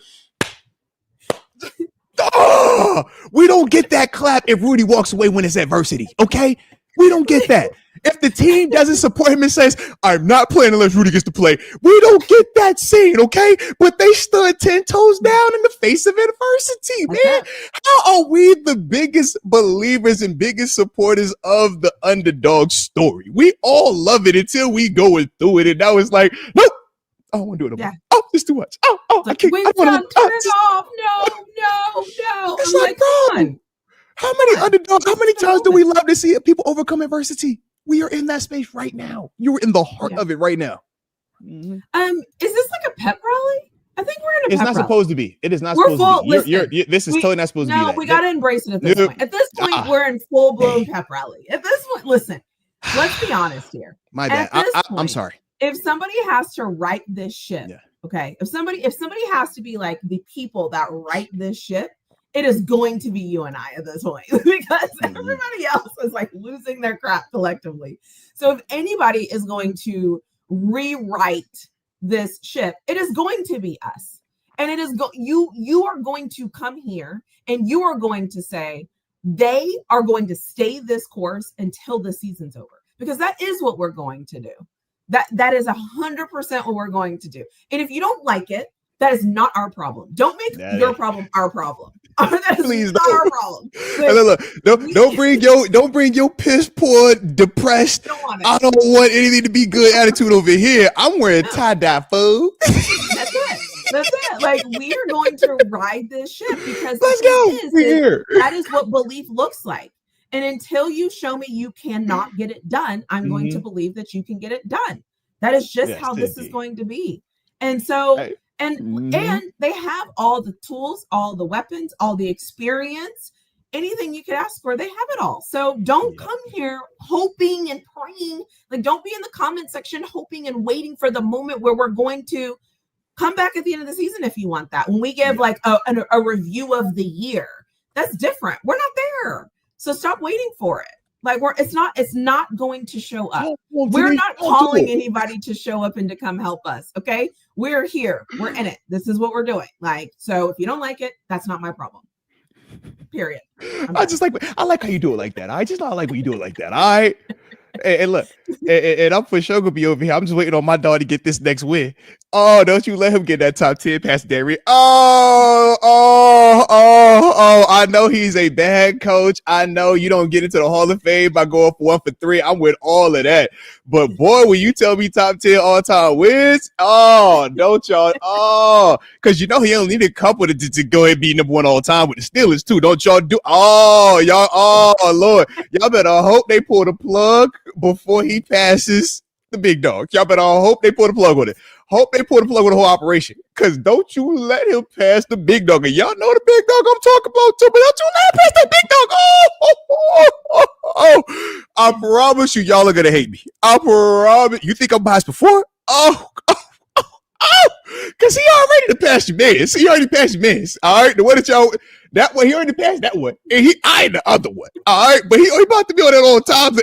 [SPEAKER 2] we don't get that clap if Rudy walks away when it's adversity, okay? We don't get that. If the team doesn't support him and says, I'm not playing unless Rudy gets to play, we don't get that scene, okay? But they stood 10 toes down in the face of adversity, man. How are we the biggest believers and biggest supporters of the underdog story? We all love it until we go through it. And now it's like, nope, I don't want to do it anymore. Oh, it's too much. Oh, I can't.
[SPEAKER 3] Wait, turn it off. No.
[SPEAKER 2] It's like, come on. How many times do we love to see people overcome adversity? We are in that space right now. You're in the heart of it right now.
[SPEAKER 3] Is this like a pep rally? I think we're in a pep rally.
[SPEAKER 2] It's not supposed to be. It is not supposed to be. This is totally not supposed to be that.
[SPEAKER 3] No, we got to embrace it at this point. At this point, we're in full-blown pep rally. At this point, listen, let's be honest here.
[SPEAKER 2] My bad. I'm sorry.
[SPEAKER 3] If somebody has to right this ship, okay, if somebody has to be like the people that right this ship, it is going to be you and I at this point, because everybody else is like losing their crap collectively. So if anybody is going to rewrite this ship, it is going to be us. And it is you are going to come here and you are going to say they are going to stay this course until the season's over, because that is what we're going to do. That is 100% what we're going to do. And if you don't like it, that is not our problem. Don't make your problem our problem. That is
[SPEAKER 2] Please
[SPEAKER 3] not
[SPEAKER 2] don't.
[SPEAKER 3] our problem.
[SPEAKER 2] Look, don't bring your piss poor, depressed. I don't want anything to be good attitude over here. I'm wearing tie-dye, fool.
[SPEAKER 3] That's it. Like, we are going to ride this ship because
[SPEAKER 2] let's go.
[SPEAKER 3] That is what belief looks like. And until you show me you cannot get it done, I'm going to believe that you can get it done. That is just how this is going to be. And so, and they have all the tools, all the weapons, all the experience, anything you could ask for, they have it all. So don't come here hoping and praying. Like, don't be in the comment section hoping and waiting for the moment where we're going to come back at the end of the season if you want that. When we give like a review of the year, that's different. We're not there. So stop waiting for it. Like, it's not going to show up. We're not calling anybody to show up and to come help us. Okay. We're here. We're in it. This is what we're doing. Like, so if you don't like it, that's not my problem. Period.
[SPEAKER 2] I like how you do it like that. I like when you do it like that. All right. And look, and I'm for sure gonna be over here. I'm just waiting on my dog to get this next win. Oh, don't you let him get that top 10 past Derry. Oh, I know he's a bad coach. I know you don't get into the Hall of Fame by going for 1 for 3. I'm with all of that. But boy, when you tell me top 10 all-time wins, don't y'all. Because you know he only needed a couple to go ahead and be number 1 all time with the Steelers too. Don't y'all do? Lord, y'all better hope they pull the plug before he passes the big dog. Y'all better hope they pull the plug on it. Hope they pull the plug on the whole operation. Because don't you let him pass the big dog. And y'all know the big dog I'm talking about too, but don't you let him pass that big dog. I promise you, y'all are going to hate me. I promise. You think I'm biased before? Because he already passed your man. He already passed your man. All right. The one that y'all, that one, he already passed that one. And I the other one. All right. But he about to be on that all time.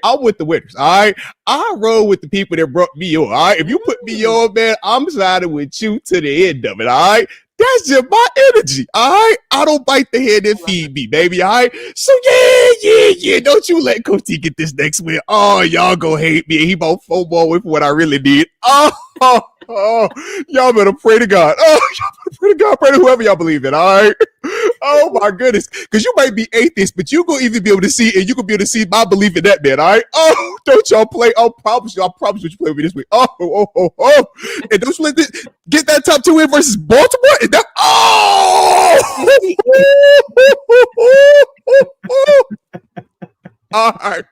[SPEAKER 2] I'm with the winners. All right. I roll with the people that brought me on. All right. If you put me on, man, I'm siding with you to the end of it. All right. That's just my energy. All right. I don't bite the head and feed me, baby. All right. So yeah. Don't you let Coach T get this next win. Oh, y'all gonna hate me. He about 4 more away from what I really need. Y'all better pray to God. Y'all better pray to God. Pray to whoever y'all believe in. All right. Oh my goodness. Because you might be atheist, but you gonna even be able to see, and you gonna be able to see my belief in that, man. All right. Don't y'all play. I promise you you play with me this week. And don't you let this get that top 2 win versus Baltimore. Is that all right.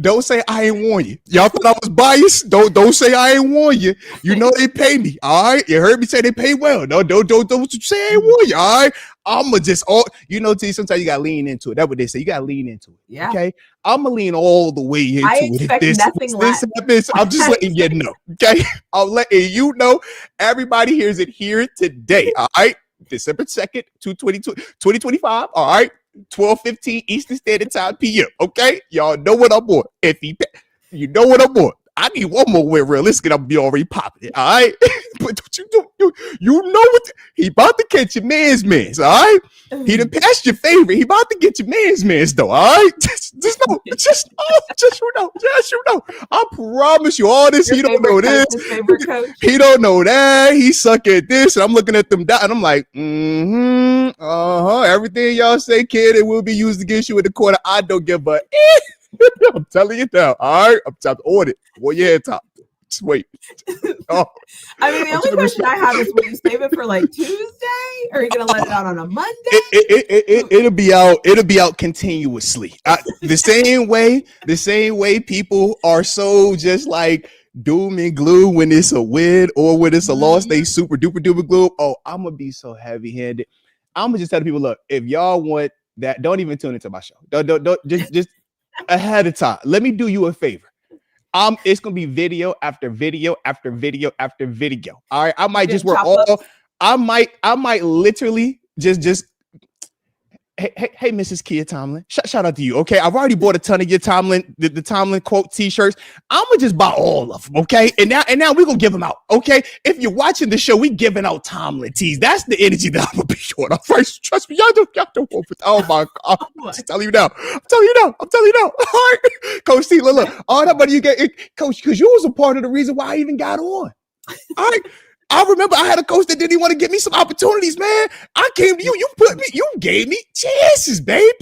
[SPEAKER 2] Don't say I ain't warn you. Y'all thought I was biased. Don't say I ain't warn you. You know they pay me. All right. You heard me say they pay well. No, don't say I ain't warn you. All right. I'ma just T, sometimes you gotta lean into it. That's what they say. You gotta lean into it.
[SPEAKER 3] Yeah.
[SPEAKER 2] Okay. I'ma lean all the way into
[SPEAKER 3] I
[SPEAKER 2] it.
[SPEAKER 3] expect nothing less.
[SPEAKER 2] I'm just letting you know. Okay. I'm letting you know. Everybody hears it here today. All right. December 2nd, 2025. All right. 12:15 Eastern Standard Time PM. Okay, y'all know what I'm on. You know what I'm on. I need one more win realistic. I'm be already popping it. All right, but what you do? You know what? He about to catch your man's. All right, he done passed your favorite. He about to get your man's though. All right, just you know. I promise you all this. He don't know this. He don't know that. He suck at this. And I'm looking at them down, and I'm like, everything y'all say, kid, it will be used against you in the corner. I don't give a. I'm telling you now. All right, I'm telling you, order. Well, yeah, top. Just wait. Oh,
[SPEAKER 3] I mean, the only question I have is, will you save it for like Tuesday, or are you gonna let it out on a Monday?
[SPEAKER 2] It'll be out continuously. The same way people are so just like doom and gloom when it's a win or when it's a loss. They super duper duper gloom. Oh, I'm gonna be so heavy handed. I'm gonna just tell people, look, if y'all want that, don't even tune into my show. Don't just ahead of time. Let me do you a favor. It's gonna be video after video after video after video. All right. I might just work all. I might literally just. Hey, Mrs. Kia Tomlin. Shout out to you. Okay, I've already bought a ton of your Tomlin, the Tomlin quote T-shirts. I'm gonna just buy all of them. Okay, and now we're gonna give them out. Okay, if you're watching the show, we giving out Tomlin tees. That's the energy that I'm gonna be short of. First, trust me, y'all don't want it. Oh my God, I'm telling you now. I'm telling you now. All right, Coach T, look, all that money you get, Coach, because you was a part of the reason why I even got on. All right. I remember I had a coach that didn't want to give me some opportunities, man. I came to you. You gave me chances, baby.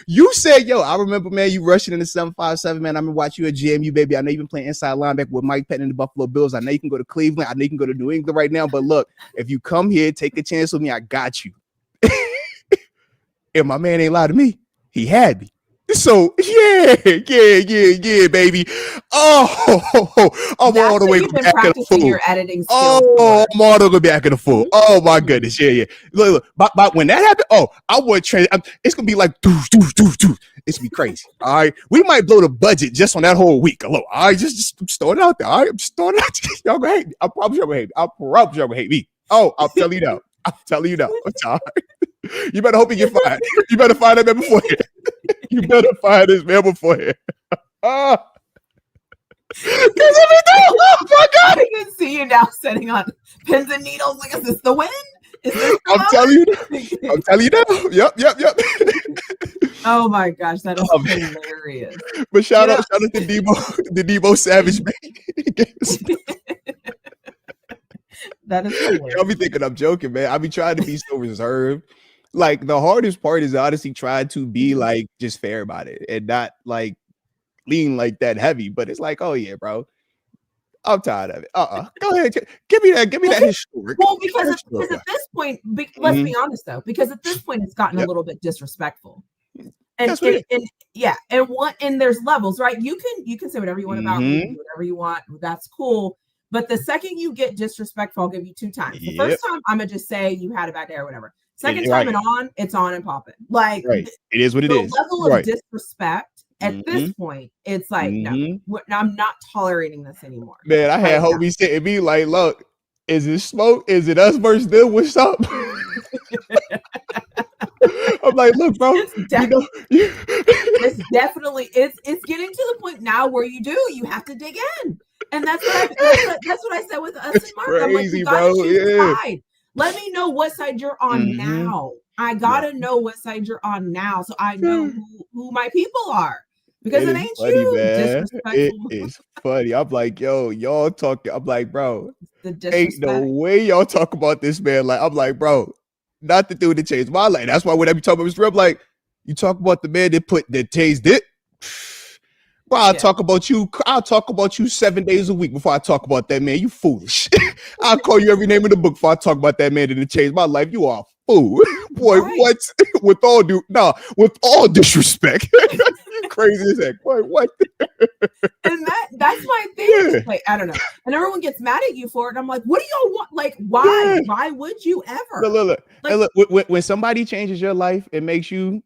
[SPEAKER 2] You said, yo, I remember, man, you rushing in the 757, man. I'm going to watch you at GMU, baby. I know you've been playing inside linebacker with Mike Pettin and the Buffalo Bills. I know you can go to Cleveland. I know you can go to New England right now. But look, if you come here, take a chance with me, I got you. And my man ain't lied to me. He had me. So yeah, baby. I'm all the way back in the fool.
[SPEAKER 3] Your editing skills.
[SPEAKER 2] Oh, I'm all the way back in the fool. Oh my goodness, yeah. Look. But when that happened, I want train. It's gonna be like do. It's gonna be crazy. All right, we might blow the budget just on that whole week alone. All right, just start it out there. All right, I'm starting out. Y'all gonna hate me. I promise y'all gonna hate me. Oh, I'll tell you now. It's all right. You better hope he get fired. You better find that man beforehand. You better fire this man beforehand. Oh my God!
[SPEAKER 3] I can see you now sitting on pins and needles. Like, is this the win?
[SPEAKER 2] I'm telling you now. Yep.
[SPEAKER 3] Oh my gosh, that is hilarious.
[SPEAKER 2] But shout out to the Debo Savage, man.
[SPEAKER 3] That is hilarious.
[SPEAKER 2] Y'all be thinking I'm joking, man. I be trying to be so reserved. Like, the hardest part is honestly trying to be like just fair about it and not like lean like that heavy. But it's like, oh yeah, bro, I'm tired of it. Go ahead, give me that historic.
[SPEAKER 3] Well, because at this point, let's be honest though, because at this point it's gotten a little bit disrespectful. And there's levels, right? You can say whatever you want about me, whatever you want. That's cool. But the second you get disrespectful, I'll give you two times. The first time, I'm gonna just say you had a bad day or whatever. Second time it's on and popping. Like,
[SPEAKER 2] it is what it is.
[SPEAKER 3] The level of disrespect at this point, it's like, no, I'm not tolerating this anymore.
[SPEAKER 2] Man, I had homies sitting me like, look, is it smoke? Is it us versus them? What's up? I'm like, look, bro,
[SPEAKER 3] it's definitely it's getting to the point now where you have to dig in. And that's what I said with us and Mark.
[SPEAKER 2] Crazy,
[SPEAKER 3] I'm like, you gotta choose side. Let me know what side you're on now. I gotta know what side you're on now, so I know who my people are. Because it ain't funny, you, man.
[SPEAKER 2] It is funny. I'm like, yo, y'all talking. I'm like, bro, ain't no way y'all talk about this, man. Like, I'm like, bro, not the dude that changed my life. That's why whenever you talk about Mr. I'm like, you talk about the man that changed it. Well, I'll talk about you. I'll talk about you 7 days a week before I talk about that man. You foolish. I'll call you every name in the book before I talk about that man that changed my life. You are a fool. Boy, what? With all disrespect. You crazy as heck. What?
[SPEAKER 3] And that's my thing.
[SPEAKER 2] Yeah.
[SPEAKER 3] Like, I don't know. And everyone gets mad at you for it. And I'm like, what do y'all want? Like, why?
[SPEAKER 2] Yeah.
[SPEAKER 3] Why would you ever?
[SPEAKER 2] Look.
[SPEAKER 3] Like,
[SPEAKER 2] And look, when somebody changes your life, it makes you,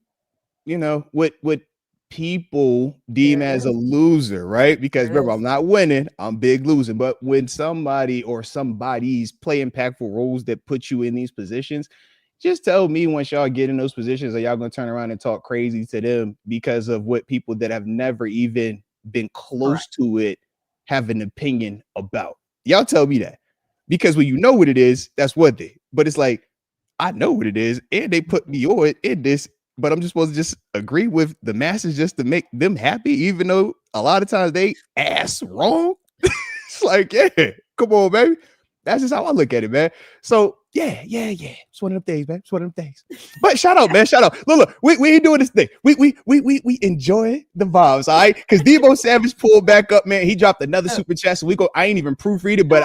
[SPEAKER 2] what people deem as a loser, right? Because remember, I'm not winning, I'm big losing. But when somebody or somebody's play impactful roles that put you in these positions, just tell me once y'all get in those positions, are y'all gonna turn around and talk crazy to them because of what people that have never even been close to it have an opinion about? Y'all tell me that. Because when you know what it is, that's one thing. But it's like, I know what it is, and they put me on in this, but I'm just supposed to just agree with the masses just to make them happy, even though a lot of times they ass wrong. It's like, yeah, come on, baby. That's just how I look at it, man. So yeah. It's one of them things, man. It's one of them things. But shout out, man. Shout out. Look, we ain't doing this thing. We enjoy the vibes, all right? Because Debo Savage pulled back up, man. He dropped another super chat. So I ain't even proofread it, but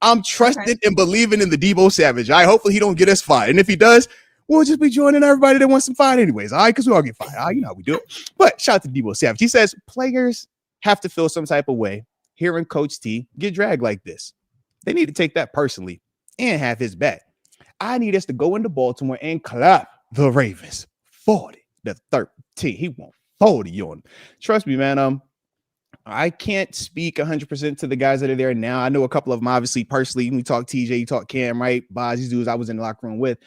[SPEAKER 2] I'm trusting and believing in the Debo Savage. All right. Hopefully he don't get us fired. And if he does, we'll just be joining everybody that wants some fired anyways. All right, because we all get fired. All right, you know how we do it. But shout out to Debo Savage. He says players have to feel some type of way hearing Coach T get dragged like this. They need to take that personally and have his back. I need us to go into Baltimore and clap the Ravens 40-13. He won't 40 on them. Trust me, man. I can't speak 100% to the guys that are there now. I know a couple of them, obviously, personally. We talk TJ, you talk Cam, right? Boz, these dudes I was in the locker room with.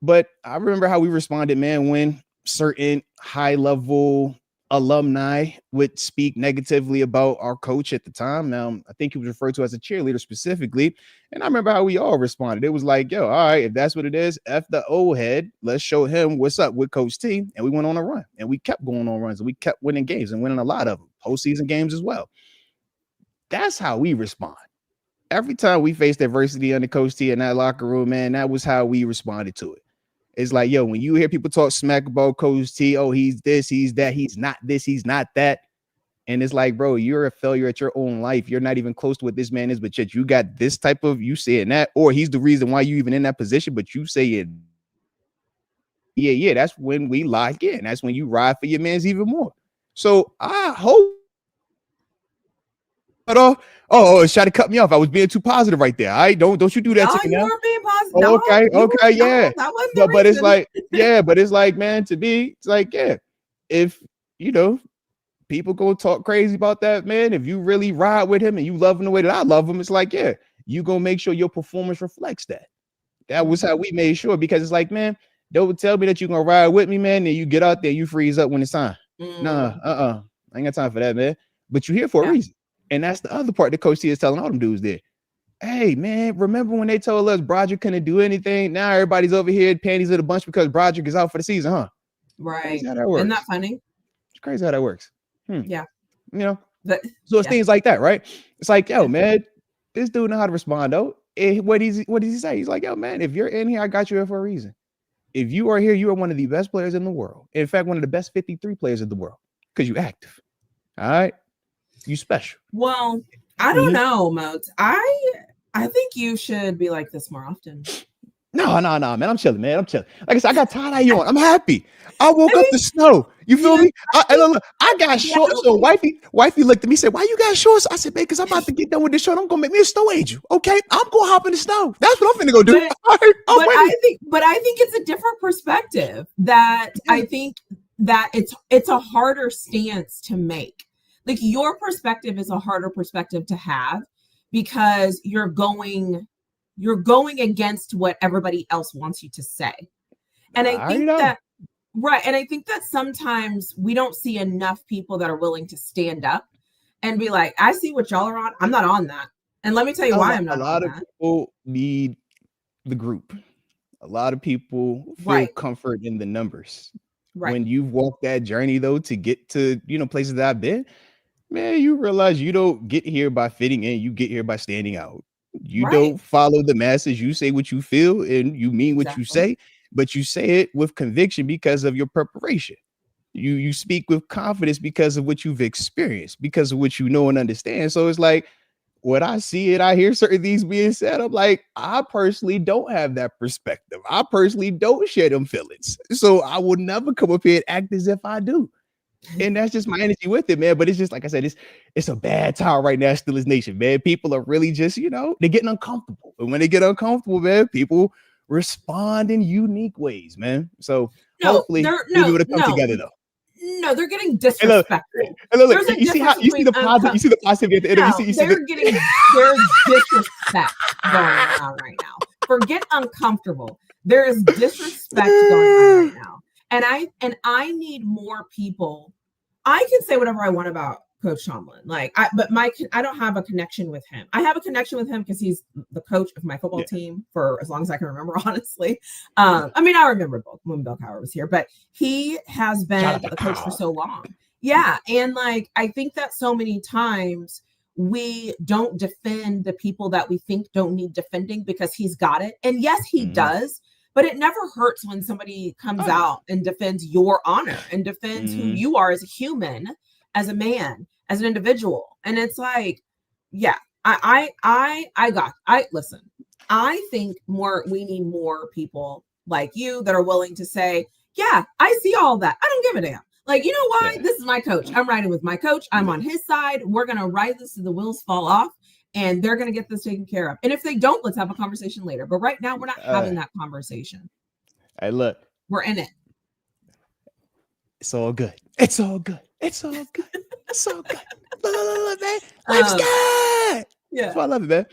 [SPEAKER 2] But I remember how we responded, man, when certain high-level alumni would speak negatively about our coach at the time. I think he was referred to as a cheerleader specifically. And I remember how we all responded. It was like, yo, all right, if that's what it is, F the old head, let's show him what's up with Coach T. And we went on a run. And we kept going on runs. And we kept winning games and winning a lot of them, postseason games as well. That's how we respond. Every time we faced adversity under Coach T in that locker room, man, that was how we responded to it. It's like, yo, when you hear people talk smack about Coach T, oh, he's this, he's that, he's not this, he's not that. And it's like, bro, you're a failure at your own life. You're not even close to what this man is, but yet you got this type of, you saying that, or he's the reason why you even in that position, but you say it. Yeah, that's when we lock in. That's when you ride for your mans even more. So I hope. Try to cut me off. I was being too positive right there. Don't you do that to me now.
[SPEAKER 3] You were being positive.
[SPEAKER 2] Okay, yeah. But it's like, yeah, but it's like, man, to me, it's like, yeah, if people go talk crazy about that, man, if you really ride with him and you love him the way that I love him, it's like, yeah, you gonna make sure your performance reflects that. That was how we made sure, because it's like, man, don't tell me that you're gonna ride with me, man, and you get out there, you freeze up when it's time. Nah, I ain't got time for that, man. But you're here for a reason. And that's the other part that Coach T is telling all them dudes there. Hey, man, remember when they told us Broderick couldn't do anything? Now everybody's over here panties in a bunch because Broderick is out for the season, huh?
[SPEAKER 3] Right. Isn't that funny?
[SPEAKER 2] It's crazy how that works.
[SPEAKER 3] Yeah.
[SPEAKER 2] So it's things like that, right? It's like, yo, man, this dude know how to respond, though. What does he say? He's like, yo, man, if you're in here, I got you here for a reason. If you are here, you are one of the best players in the world. In fact, one of the best 53 players in the world, because you active. All right. You special.
[SPEAKER 3] Well, I don't know, Moats. I think you should be like this more often.
[SPEAKER 2] No, man. I'm chilling, man. I'm chilling. Like I said, I got tie-dye on. I'm happy. I woke up the snow. You feel me? I got shorts. So wifey looked at me and said, why you got shorts? I said, babe, because I'm about to get done with this shirt. I'm gonna make me a snow angel. Okay. I'm gonna hop in the snow. That's what I'm finna go do.
[SPEAKER 3] But I think it's a different perspective that I think that it's a harder stance to make. Like, your perspective is a harder perspective to have because you're going against what everybody else wants you to say. And I think I think that sometimes we don't see enough people that are willing to stand up and be like, I see what y'all are on. I'm not on that. And let me tell you why I'm not on that. A lot of
[SPEAKER 2] people need the group. A lot of people feel comfort in the numbers. Right. When you've walked that journey, though, to get to, places that I've been, man, you realize you don't get here by fitting in. You get here by standing out. You don't follow the masses. You say what you feel and you mean what you say, but you say it with conviction because of your preparation. You speak with confidence because of what you've experienced, because of what you know and understand. So it's like, when I see it, I hear certain things being said. I'm like, I personally don't have that perspective. I personally don't share them feelings. So I will never come up here and act as if I do. And that's just my energy with it, man. But it's just like I said, it's a bad time right now, Steelers Nation, man. People are really just, they're getting uncomfortable. And when they get uncomfortable, man, people respond in unique ways, man. So hopefully we'll be able to come together though.
[SPEAKER 3] No, they're getting disrespectful.
[SPEAKER 2] Look, you see the positive, you see the positivity at the end.
[SPEAKER 3] There's disrespect going on right now. Forget uncomfortable. There is disrespect going on right now. And I need more people. I can say whatever I want about Coach Tomlin. I don't have a connection with him. I have a connection with him because he's the coach of my football team for as long as I can remember, honestly. I remember both when Bill Cowher was here, but he has been the coach for so long. Yeah. And I think that so many times we don't defend the people that we think don't need defending because he's got it. And yes, he does. But it never hurts when somebody comes out and defends your honor and defends who you are as a human, as a man, as an individual. And it's like, yeah, listen, I think we need more people like you that are willing to say, yeah, I see all that. I don't give a damn. You know why? Yeah. This is my coach. I'm riding with my coach. I'm on his side. We're going to ride this till the wheels fall off. And they're going to get this taken care of. And if they don't, let's have a conversation later. But right now, we're not having that conversation.
[SPEAKER 2] Hey, look.
[SPEAKER 3] We're in it.
[SPEAKER 2] It's all good. It's all good. It's all good. It's all good. Look, man. Life's good.
[SPEAKER 3] Yeah.
[SPEAKER 2] So I love it, man.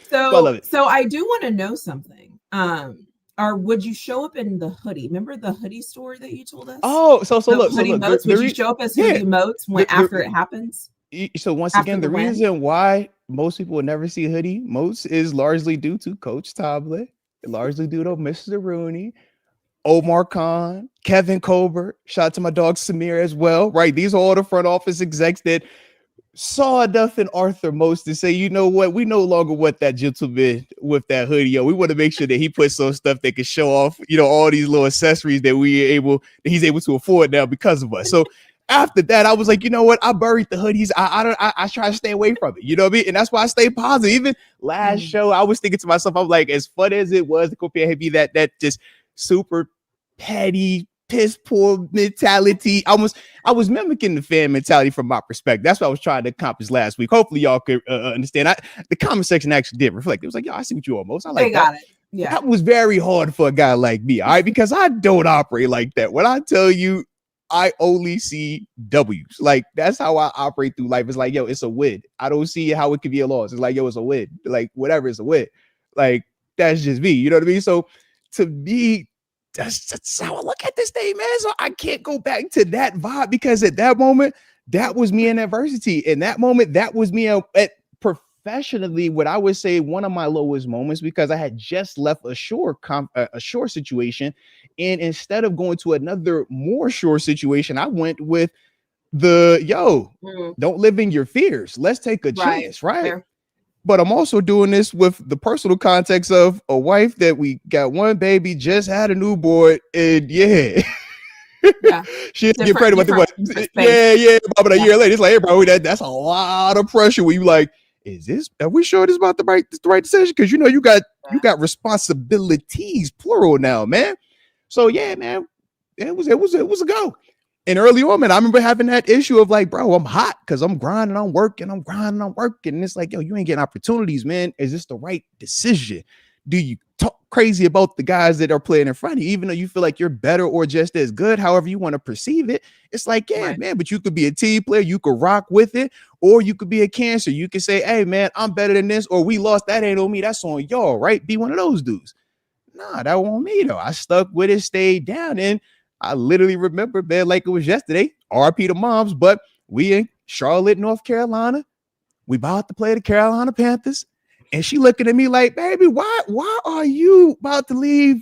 [SPEAKER 3] So I do want to know something. Or would you show up in the hoodie? Remember the hoodie story that you told us?
[SPEAKER 2] Oh, so look.
[SPEAKER 3] Moats, would you show up as hoodie Moats after it happens?
[SPEAKER 2] So once again, the reason why most people will never see hoodie Moats is largely due to Coach Tomlin, largely due to Mr. Rooney, Omar Khan, Kevin Colbert. Shout out to my dog Samir as well. Right, these are all the front office execs that saw enough in Arthur Moats to say, you know what, we no longer want that gentleman with that hoodie. Yo, we want to make sure that he puts some stuff that can show off, all these little accessories that he's able to afford now because of us. So. After that, I was like, you know what? I buried the hoodies. I try to stay away from it. You know what I mean? And that's why I stay positive. Even last show, I was thinking to myself, I'm like, as fun as it was to compare him, that just super petty, piss poor mentality. I was mimicking the fan mentality from my perspective. That's what I was trying to accomplish last week. Hopefully, y'all could understand. The comment section actually did reflect. It was like, yo, I see what you almost. I like
[SPEAKER 3] they got it. Yeah,
[SPEAKER 2] that was very hard for a guy like me. All right, because I don't operate like that. When I tell you. I only see W's. That's how I operate through life. It's like, yo, it's a win. I don't see how it could be a loss. It's like, yo, it's a win. Whatever, it's a win. That's just me. You know what I mean? So to me, that's how I look at this thing, man. So I can't go back to that vibe because at that moment, that was me in adversity. In that moment, that was me at professionally, what I would say one of my lowest moments because I had just left a shore situation. And instead of going to another more shore situation, I went with don't live in your fears. Let's take a chance, right? Fair. But I'm also doing this with the personal context of a wife that we got one baby, just had a newborn, and she didn't get credit with what. But a year later, it's like, hey, bro, that's a lot of pressure. Where you like, are we sure this is about the right decision? Because you got responsibilities, plural now, man. So yeah, man, it was a go. And early on, man, I remember having that issue of like, bro, I'm hot because I'm grinding, I'm working. And it's like, yo, you ain't getting opportunities, man. Is this the right decision? Do you talk crazy about the guys that are playing in front of you, even though you feel like you're better or just as good, however you want to perceive it? It's like, man, but you could be a team player, you could rock with it, or you could be a cancer. You could say, hey, man, I'm better than this, or we lost. That ain't on me. That's on y'all, right? Be one of those dudes. Nah, that wasn't me, though. I stuck with it, stayed down, and I literally remember, man, like it was yesterday, RP to moms, but we in Charlotte, North Carolina. We about to play the Carolina Panthers. And she looking at me like, baby, why are you about to leave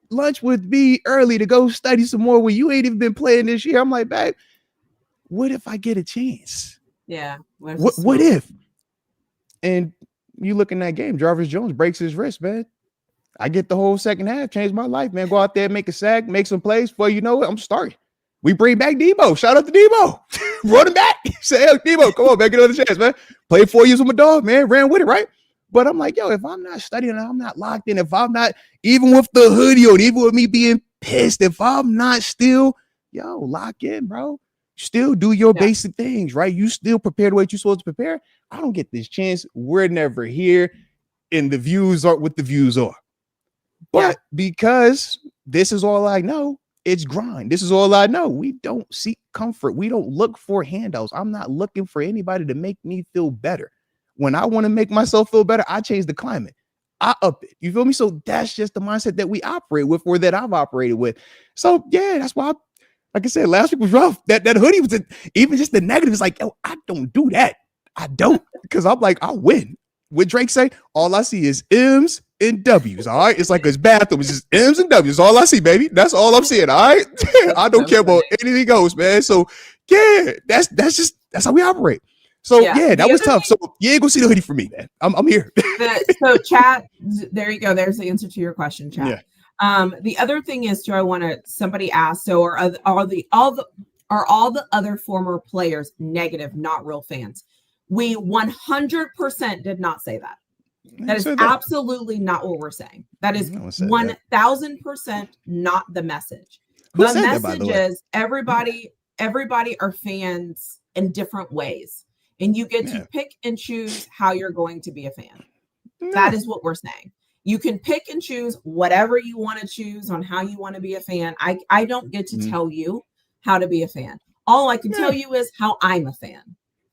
[SPEAKER 2] lunch with me early to go study some more when you ain't even been playing this year? I'm like, babe, what if I get a chance?
[SPEAKER 3] Yeah.
[SPEAKER 2] What if? And you look in that game, Jarvis Jones breaks his wrist, man. I get the whole second half, changed my life, man. Go out there, make a sack, make some plays. Before you know it, I'm starting. we bring back Debo. Shout out to Debo. Run him back. Say, hey, Debo, come on, man, get another chance, man. Played 4 years with my dog, man. Ran with it, right? But I'm like, yo, if I'm not studying, I'm not locked in. If I'm not, even with the hoodie on, even with me being pissed, if I'm not still, yo, lock in, bro. Still do your basic things, right? You still prepare the way you're supposed to prepare. I don't get this chance. We're never here. And the views aren't what the views are. But because this is all I know, it's grind. This is all I know. We don't seek comfort. We don't look for handouts. I'm not looking for anybody to make me feel better. When I want to make myself feel better, I change the climate. I up it. You feel me? So that's just the mindset that we operate with, or that I've operated with. So yeah, that's why, like I said, last week was rough. That hoodie was even just the negative. It's like, yo, I don't do that. I don't, because I'm like, I'll win. What Drake say? All I see is M's and W's. All right. It's like his bathroom. It's just M's and W's. All I see, baby. That's all I'm seeing. All right. I don't care about anything else, man. So yeah, that's how we operate. So yeah, that was tough. So you ain't gonna see the hoodie for me, man. I'm here.
[SPEAKER 3] So chat, there you go. There's the answer to your question, chat. Yeah. The other thing is, somebody asked, so are all the other former players negative, not real fans? We 100% did not say that. That is absolutely not what we're saying. That is 1000% not the message. The message is everybody are fans in different ways. And you get to pick and choose how you're going to be a fan. That is what we're saying. You can pick and choose whatever you want to choose on how you want to be a fan. I don't get to tell you how to be a fan. All I can tell you is how I'm a fan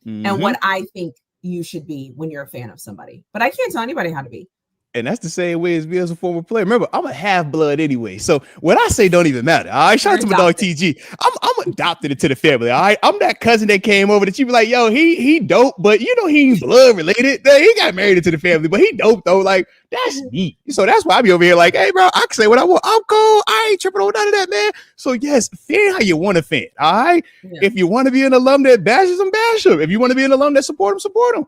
[SPEAKER 3] and what I think you should be when you're a fan of somebody. But I can't tell anybody how to be.
[SPEAKER 2] And that's the same way as me as a former player. Remember, I'm a half-blood anyway. So what I say don't even matter. All right. Shout out to my dog TG. I'm adopted into the family. All right. I'm that cousin that came over that you be like, yo, he dope, but you know he ain't blood related. He got married into the family, but he dope though. Like, that's neat. So that's why I be over here like, hey, bro, I can say what I want. I'm cool. I ain't tripping on none of that, man. So yes, fan how you want to fan. All right. Yeah. If you want to be an alum that bashes them, bash them. If you want to be an alum that support them.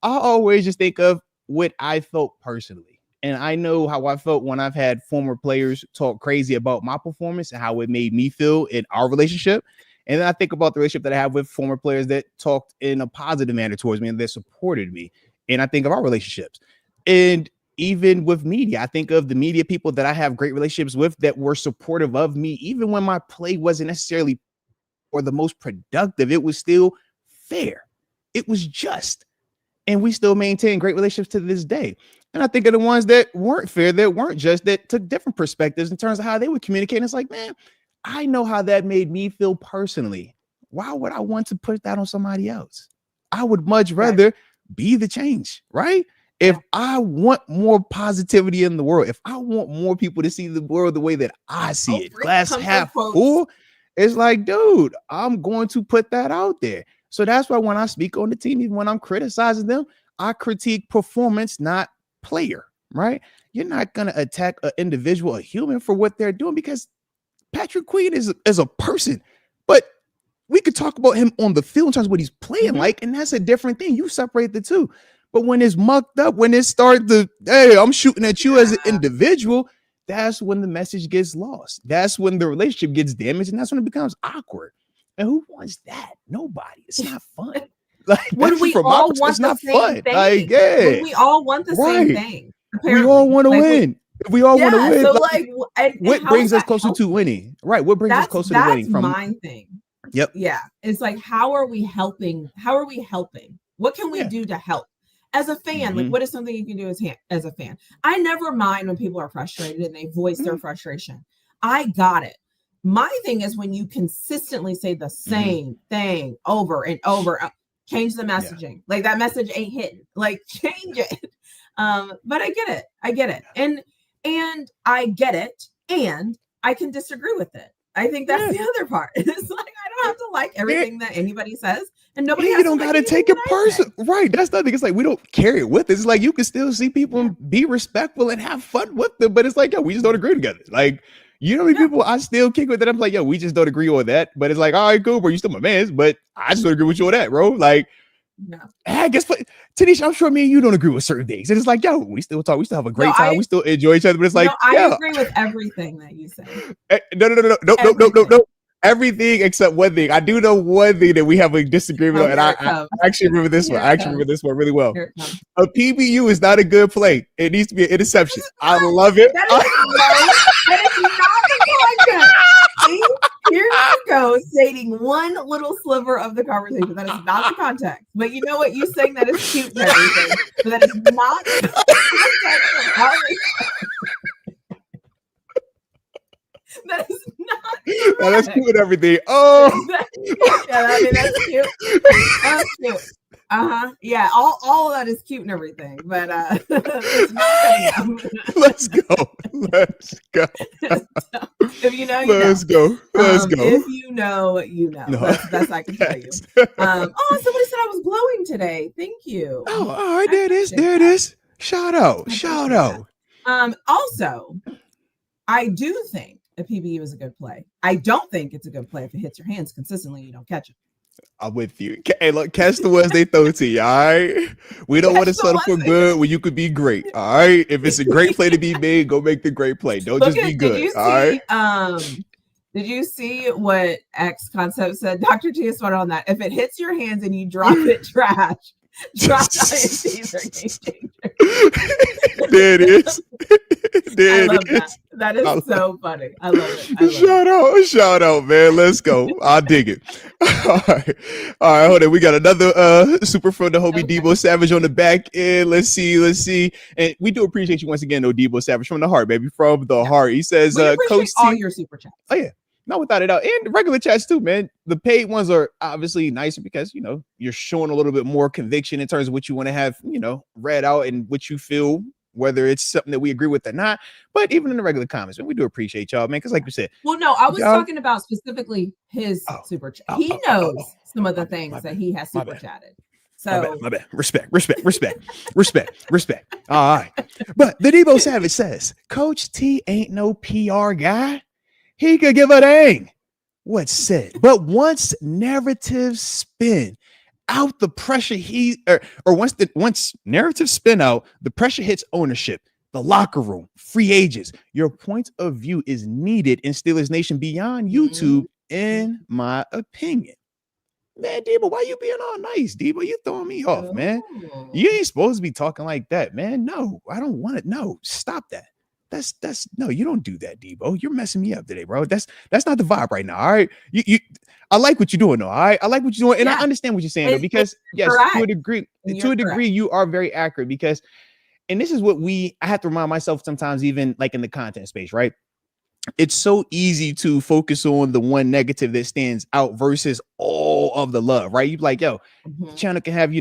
[SPEAKER 2] I always just think of what I felt personally. And I know how I felt when I've had former players talk crazy about my performance and how it made me feel in our relationship. And then I think about the relationship that I have with former players that talked in a positive manner towards me and that supported me. And I think of our relationships. And even with media, I think of the media people that I have great relationships with that were supportive of me, even when my play wasn't necessarily or the most productive. It was still fair. It was just. And we still maintain great relationships to this day. And I think of the ones that weren't fair, that weren't just, that took different perspectives in terms of how they would communicate. And it's like, man, I know how that made me feel personally. Why would I want to put that on somebody else? I would much rather be the change, right? If I want more positivity in the world, if I want more people to see the world the way that I see it, glass half full, it's like, dude, I'm going to put that out there. So that's why when I speak on the team, even when I'm criticizing them, I critique performance, not player, right? You're not going to attack an individual, a human, for what they're doing, because Patrick Queen is a person. But we could talk about him on the field in terms of what he's playing like, and that's a different thing. You separate the two. But when it's mucked up, when it starts to, hey, I'm shooting at you as an individual, that's when the message gets lost. That's when the relationship gets damaged, and that's when it becomes awkward. And who wants that? Nobody. It's not fun. Like,
[SPEAKER 3] when we all want the same thing.
[SPEAKER 2] Like, when
[SPEAKER 3] we all want the same thing. Apparently.
[SPEAKER 2] We all want to win. If we all want to win,
[SPEAKER 3] so
[SPEAKER 2] what brings us closer to winning? Right. What brings us closer to winning?
[SPEAKER 3] That's my thing.
[SPEAKER 2] Yep.
[SPEAKER 3] Yeah. It's like, how are we helping? What can we do to help? As a fan, like, what is something you can do as a fan? I never mind when people are frustrated and they voice their frustration. I got it. My thing is when you consistently say the same thing over and over, change the messaging. Like, that message ain't hitting. Like, change it. But I get it. And I get it. And I can disagree with it. I think that's the other part. It's like, I don't have to like everything that anybody says, and nobody has
[SPEAKER 2] you don't gotta take it personal. Right. That's the thing. It's like, we don't carry it with us. It's like, you can still see people and be respectful and have fun with them, but it's like, yo, we just don't agree together. Like, you know how many people I still kick with that? I'm like, yo, we just don't agree on that. But it's like, all right, cool, bro, you still my man, but I just don't agree with you on that, bro. Like, I guess, Tanisha, I'm sure me and you don't agree with certain things. And it's like, yo, we still talk, we still have a great time, we still enjoy each other. But it's like,
[SPEAKER 3] I agree with everything that you say.
[SPEAKER 2] No. everything except one thing. I do know one thing that we have a disagreement on, and I actually remember this one. I actually remember this one really well. A PBU is not a good play. It needs to be an interception. I love it.
[SPEAKER 3] That is not the context. See? Here you go, stating one little sliver of the conversation. That is not the context. But you know what? You saying that is cute and everything. But that is not the context of how that is not.
[SPEAKER 2] That's cute and everything. Oh,
[SPEAKER 3] that's cute. That's cute. Yeah, all of that is cute and everything, but it's not.
[SPEAKER 2] Let's go.
[SPEAKER 3] If you know, you
[SPEAKER 2] let's
[SPEAKER 3] know.
[SPEAKER 2] Go. Let's go.
[SPEAKER 3] If you know, you know. No. That's I can tell you. Somebody said I was glowing today. Thank you.
[SPEAKER 2] Oh, all right. There it is. Shout out.
[SPEAKER 3] Also, I do think a PBU is a good play. I don't think it's a good play if it hits your hands consistently and you don't catch it.
[SPEAKER 2] I'm with you. Hey, look, catch the ones they throw to you, all right? We don't want to settle for good when you could be great, all right? If it's a great play to be made, go make the great play. Don't just be good, all right?
[SPEAKER 3] Did you see what X Concept said? Dr. T is on that. If it hits your hands and you drop it, trash. Drop INTs are game changer.
[SPEAKER 2] There it is.
[SPEAKER 3] I love that. That is so funny. I love it.
[SPEAKER 2] Shout out, man. Let's go. I'll dig it. All right. Hold on. We got another super from the homie Debo Savage on the back end. Let's see. And we do appreciate you once again, though, Debo Savage, from the heart, baby. From the heart. He says,
[SPEAKER 3] Coach all your super chats.
[SPEAKER 2] Oh, yeah. No, without it out. And the regular chats too, man. The paid ones are obviously nicer because, you're showing a little bit more conviction in terms of what you want to have, read out and what you feel, whether it's something that we agree with or not. But even in the regular comments, man, we do appreciate y'all, man. Because like you said.
[SPEAKER 3] Well, no, I was talking about specifically his super chat. He knows some of the things that he has super chatted. So
[SPEAKER 2] my bad. Respect. All right. But the Debo Savage says, Coach T ain't no PR guy. He could give a dang what's said. But once narratives spin out, the pressure once narratives spin out, the pressure hits ownership, the locker room, free agents. Your point of view is needed in Steelers Nation beyond YouTube, in my opinion. Man, Debo, why you being all nice, Debo? You throwing me off, man. You ain't supposed to be talking like that, man. No, I don't want it. No, stop that. That's no, you don't do that, Debo. You're messing me up today, bro. That's not the vibe right now. All right. I like what you're doing, though. All right. I like what you're doing. And I understand what you're saying, though, because yes, to a degree, you are very accurate because, and this is what I have to remind myself sometimes, even like in the content space, right? It's so easy to focus on the one negative that stands out versus all of the love, right? You're like, the channel can have,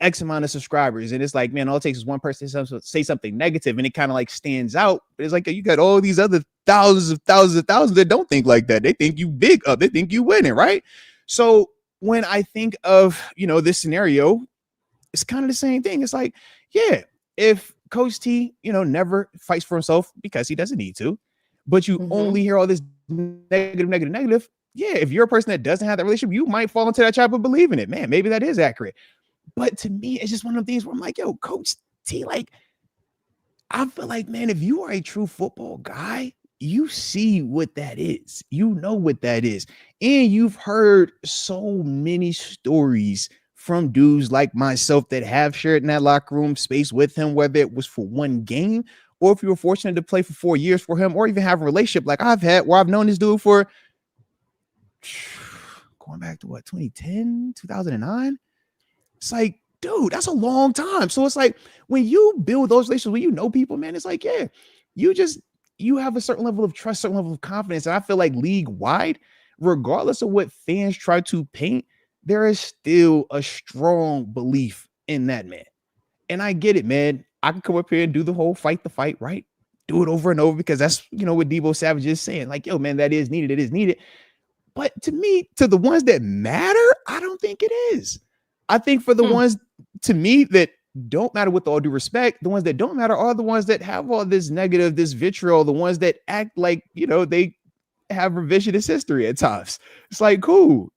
[SPEAKER 2] X amount of subscribers, and it's like, man, all it takes is one person to say something negative and it kind of like stands out. But it's like you got all these other thousands that don't think like that. They think you big up, they think you winning, right? So when I think of this scenario, it's kind of the same thing. It's like, yeah, if Coach T never fights for himself because he doesn't need to, but you only hear all this negative, yeah, if you're a person that doesn't have that relationship, you might fall into that trap of believing it. Man, maybe that is accurate. But to me, it's just one of the things where I'm like, yo, Coach T, like, I feel like, man, if you are a true football guy, you see what that is. You know what that is. And you've heard so many stories from dudes like myself that have shared in that locker room space with him, whether it was for one game or if you were fortunate to play for 4 years for him or even have a relationship like I've had where I've known this dude for going back to 2010, 2009. It's like, dude, that's a long time. So it's like when you build those relationships, when you know people, man, it's like, yeah, you have a certain level of trust, certain level of confidence. And I feel like league wide, regardless of what fans try to paint, there is still a strong belief in that man. And I get it, man. I can come up here and do the whole fight the fight, right? Do it over and over because that's, what Debo Savage is saying. Like, yo, man, that is needed. It is needed. But to me, to the ones that matter, I don't think it is. I think for the ones to me that don't matter, with all due respect, the ones that don't matter are the ones that have all this negative, this vitriol, the ones that act like, they have revisionist history at times. It's like, cool.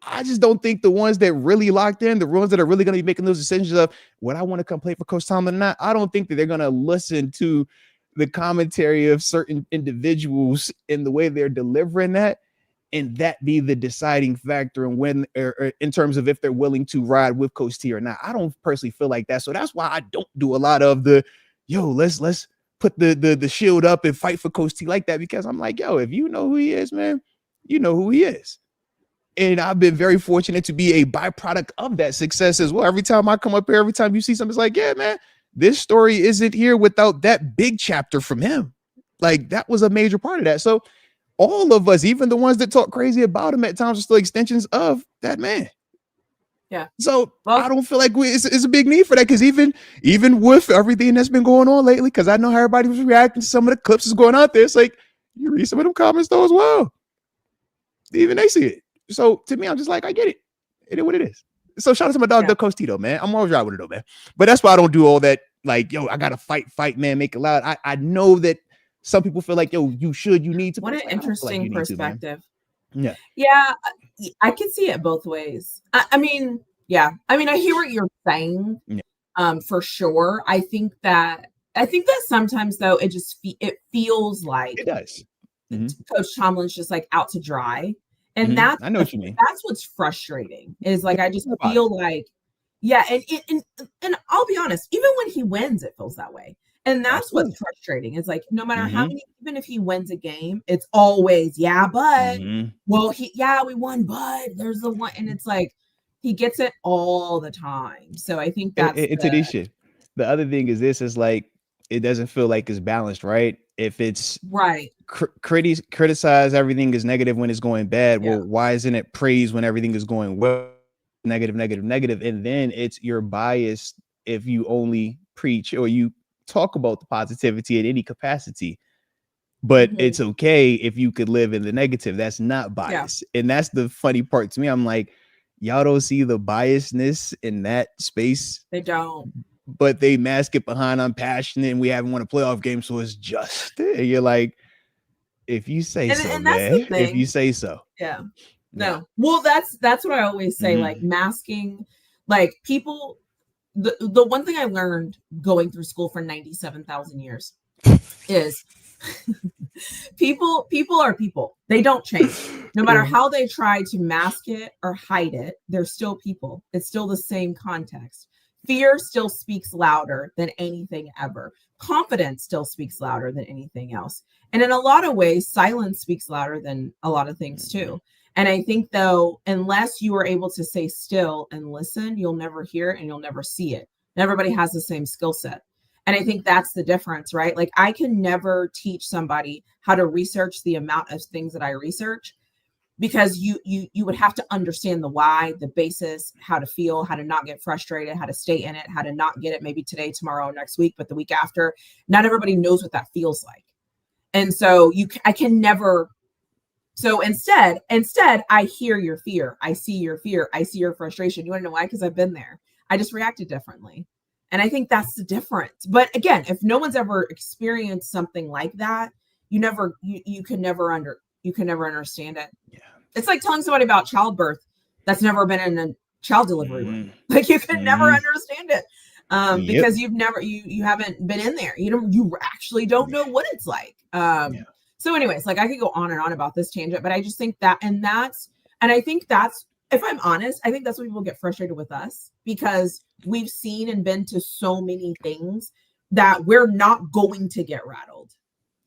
[SPEAKER 2] I just don't think the ones that really locked in, the ones that are really going to be making those decisions of what I want to come play for Coach Tomlin or not, I don't think that they're going to listen to the commentary of certain individuals in the way they're delivering that and that be the deciding factor in when, or in terms of if they're willing to ride with Coach T or not. I don't personally feel like that. So that's why I don't do a lot of the, let's put the shield up and fight for Coach T like that, because I'm like, if you know who he is, man, you know who he is. And I've been very fortunate to be a byproduct of that success as well. Every time I come up here, every time you see something, it's like, yeah, man, this story isn't here without that big chapter from him. Like, that was a major part of that. So all of us, even the ones that talk crazy about him at times, are still extensions of that man.
[SPEAKER 3] Yeah.
[SPEAKER 2] So I don't feel like it's a big need for that, because even with everything that's been going on lately, because I know how everybody was reacting to some of the clips that's going out there, it's like, you read some of them comments though as well. Even they see it. So to me, I'm just like, I get it. It is what it is. So shout out to my dog, Coach Tito, man. I'm always right with it though, man. But that's why I don't do all that, like, I gotta fight, man, make it loud. I know that some people feel like, you need to.
[SPEAKER 3] What an interesting perspective.
[SPEAKER 2] Yeah.
[SPEAKER 3] I can see it both ways. I mean, I hear what you're saying. Yeah. For sure. I think that sometimes though, it feels like
[SPEAKER 2] it does.
[SPEAKER 3] Coach Tomlin's just like out to dry. And
[SPEAKER 2] I know what you mean.
[SPEAKER 3] That's what's frustrating, is like, I just feel like, and I'll be honest, even when he wins, it feels that way. And that's what's frustrating. It's like, no matter how many, even if he wins a game, it's always, but well, we won, but there's the one, and it's like, he gets it all the time. So I think that's
[SPEAKER 2] it's an issue. The other thing is this is like, it doesn't feel like it's balanced, right? If it's
[SPEAKER 3] right,
[SPEAKER 2] criticize everything is negative when it's going bad. Well, why isn't it praise when everything is going well? Negative. And then it's your bias if you only preach or you talk about the positivity in any capacity. But it's okay if you could live in the negative. That's not bias. And that's the funny part to me. I'm like, y'all don't see the biasness in that space.
[SPEAKER 3] They don't.
[SPEAKER 2] But they mask it behind, I'm passionate and we haven't won a playoff game, so it's just. And you're like, if you say so, man. If you say so.
[SPEAKER 3] Yeah. No. Well, that's what I always say. Like, masking, like, people. The one thing I learned going through school for 97,000 years is people are people. They don't change. No matter how they try to mask it or hide it, they're still people. It's still the same context. Fear still speaks louder than anything ever. Confidence still speaks louder than anything else. And in a lot of ways, silence speaks louder than a lot of things too. And I think, though, unless you are able to stay still and listen, you'll never hear it and you'll never see it. And everybody has the same skill set. And I think that's the difference, right? Like, I can never teach somebody how to research the amount of things that I research, because you would have to understand the why, the basis, how to feel, how to not get frustrated, how to stay in it, how to not get it maybe today, tomorrow, next week, but the week after. Not everybody knows what that feels like. And so I can never. So instead, I hear your fear. I see your fear. I see your frustration. You want to know why? Because I've been there. I just reacted differently. And I think that's the difference. But again, if no one's ever experienced something like that, you can never understand it. Yeah. It's like telling somebody about childbirth that's never been in a child delivery room. Like, you can never understand it. Because you haven't been in there. You actually don't know what it's like. So anyways, like, I could go on and on about this tangent, but I just think that, and I think that's, if I'm honest, I think that's when people get frustrated with us, because we've seen and been to so many things that we're not going to get rattled.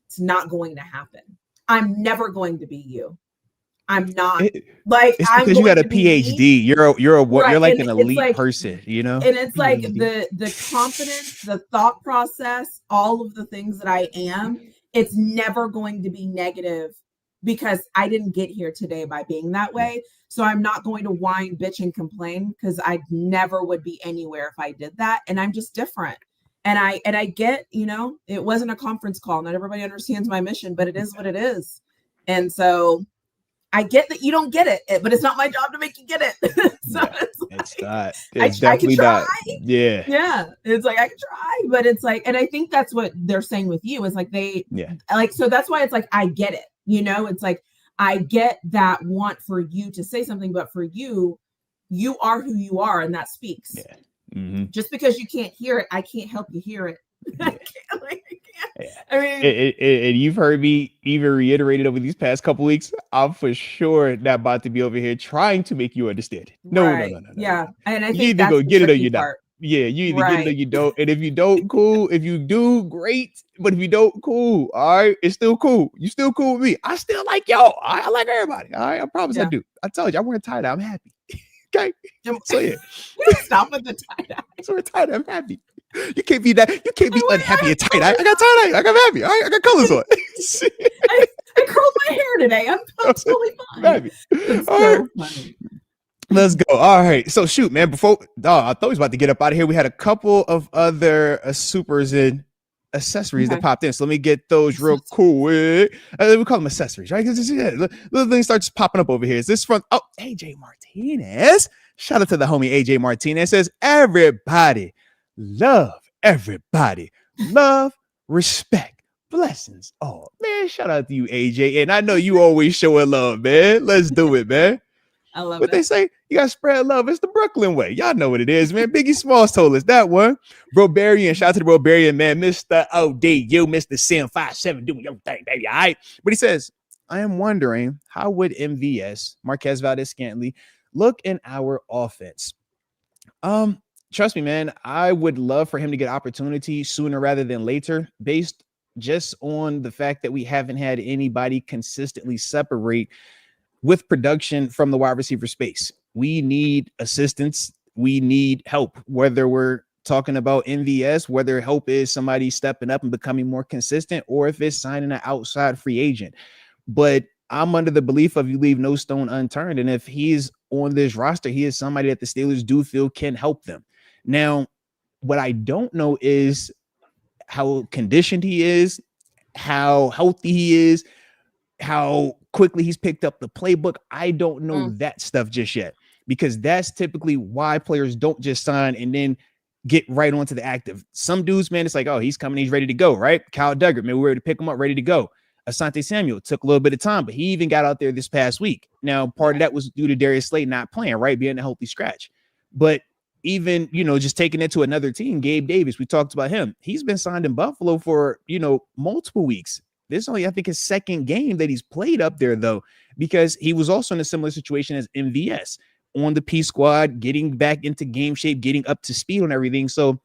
[SPEAKER 3] It's not going to happen. I'm never going to be you. I'm not. It's
[SPEAKER 2] because you got a PhD. You're like an elite person, you know?
[SPEAKER 3] And it's like the confidence, the thought process, all of the things that I am, it's never going to be negative, because I didn't get here today by being that way. So I'm not going to whine, bitch, and complain, because I never would be anywhere if I did that. And I'm just different. And I get, it wasn't a conference call. Not everybody understands my mission, but it is what it is. And so I get that you don't get it, but it's not my job to make you get it. So
[SPEAKER 2] it's not. It's definitely not. Yeah.
[SPEAKER 3] Yeah. It's like, I can try, but it's like, and I think that's what they're saying with you, is like, so that's why it's like, I get it. It's like, I get that want for you to say something, but for you are who you are, and that speaks. Yeah. Just because you can't hear it, I can't help you hear it.
[SPEAKER 2] Yeah.
[SPEAKER 3] I mean,
[SPEAKER 2] and you've heard me even reiterate it over these past couple weeks. I'm for sure not about to be over here trying to make you understand it. No.
[SPEAKER 3] Yeah. And I
[SPEAKER 2] You
[SPEAKER 3] think
[SPEAKER 2] either
[SPEAKER 3] that's
[SPEAKER 2] go
[SPEAKER 3] the
[SPEAKER 2] get it or
[SPEAKER 3] tricky
[SPEAKER 2] you don't.
[SPEAKER 3] part.
[SPEAKER 2] Yeah, you either get it or you don't. And if you don't, cool. If you do, great. But if you don't, cool. All right, it's still cool. You still cool with me. I still like y'all. I like everybody. All right, I promise I do. I told you, I'm wearing tie-dye. I'm happy. Okay. So yeah.
[SPEAKER 3] Stop with the tie-dye.
[SPEAKER 2] So we're tie-dye. I'm happy. You can't be that. You can't be unhappy and tie-dye. I got tie-dye. I got happy. All right, I got colors on.
[SPEAKER 3] I curled my hair today. I'm totally fine.
[SPEAKER 2] Happy.
[SPEAKER 3] It's so funny.
[SPEAKER 2] Let's go. All right. So shoot, man. Before I thought we was about to get up out of here. We had a couple of other supers and accessories that popped in. So let me get those real quick. We call them accessories, right? Because little things start just popping up over here. Is this from AJ Martinez? Shout out to the homie AJ Martinez. Says everybody love everybody. Love, respect, blessings. Oh man, shout out to you, AJ. And I know you always showing love, man. Let's do it, man.
[SPEAKER 3] I love
[SPEAKER 2] what they say. You gotta spread love. It's the Brooklyn way. Y'all know what it is, man. Biggie Smalls told us that one. Brobarian, shout out to the Brobarian, man. Mr. ODU, Mr. Sim 57 doing your thing, baby. All right. But he says, I am wondering how would MVS, Marquez Valdez-Scantling, look in our offense? Trust me, man. I would love for him to get opportunity sooner rather than later, based just on the fact that we haven't had anybody consistently separate with production from the wide receiver space. We need assistance. We need help, whether we're talking about MVS, whether help is somebody stepping up and becoming more consistent, or if it's signing an outside free agent. But I'm under the belief of you leave no stone unturned. And if he's on this roster, he is somebody that the Steelers do feel can help them. Now, what I don't know is how conditioned he is, how healthy he is, how quickly he's picked up the playbook. I don't know that stuff just yet, because that's typically why players don't just sign and then get right onto the active. Some dudes, man, it's like, oh, he's coming, he's ready to go, right? Kyle Duggar, man, we were ready to pick him up, ready to go. Asante Samuel took a little bit of time, but he even got out there this past week. Now, part of that was due to Darius Slade not playing, right? Being a healthy scratch. But even, just taking it to another team, Gabe Davis, we talked about him. He's been signed in Buffalo for, multiple weeks. This is only, I think, his second game that he's played up there, though, because he was also in a similar situation as MVS on the P squad, getting back into game shape, getting up to speed on everything. So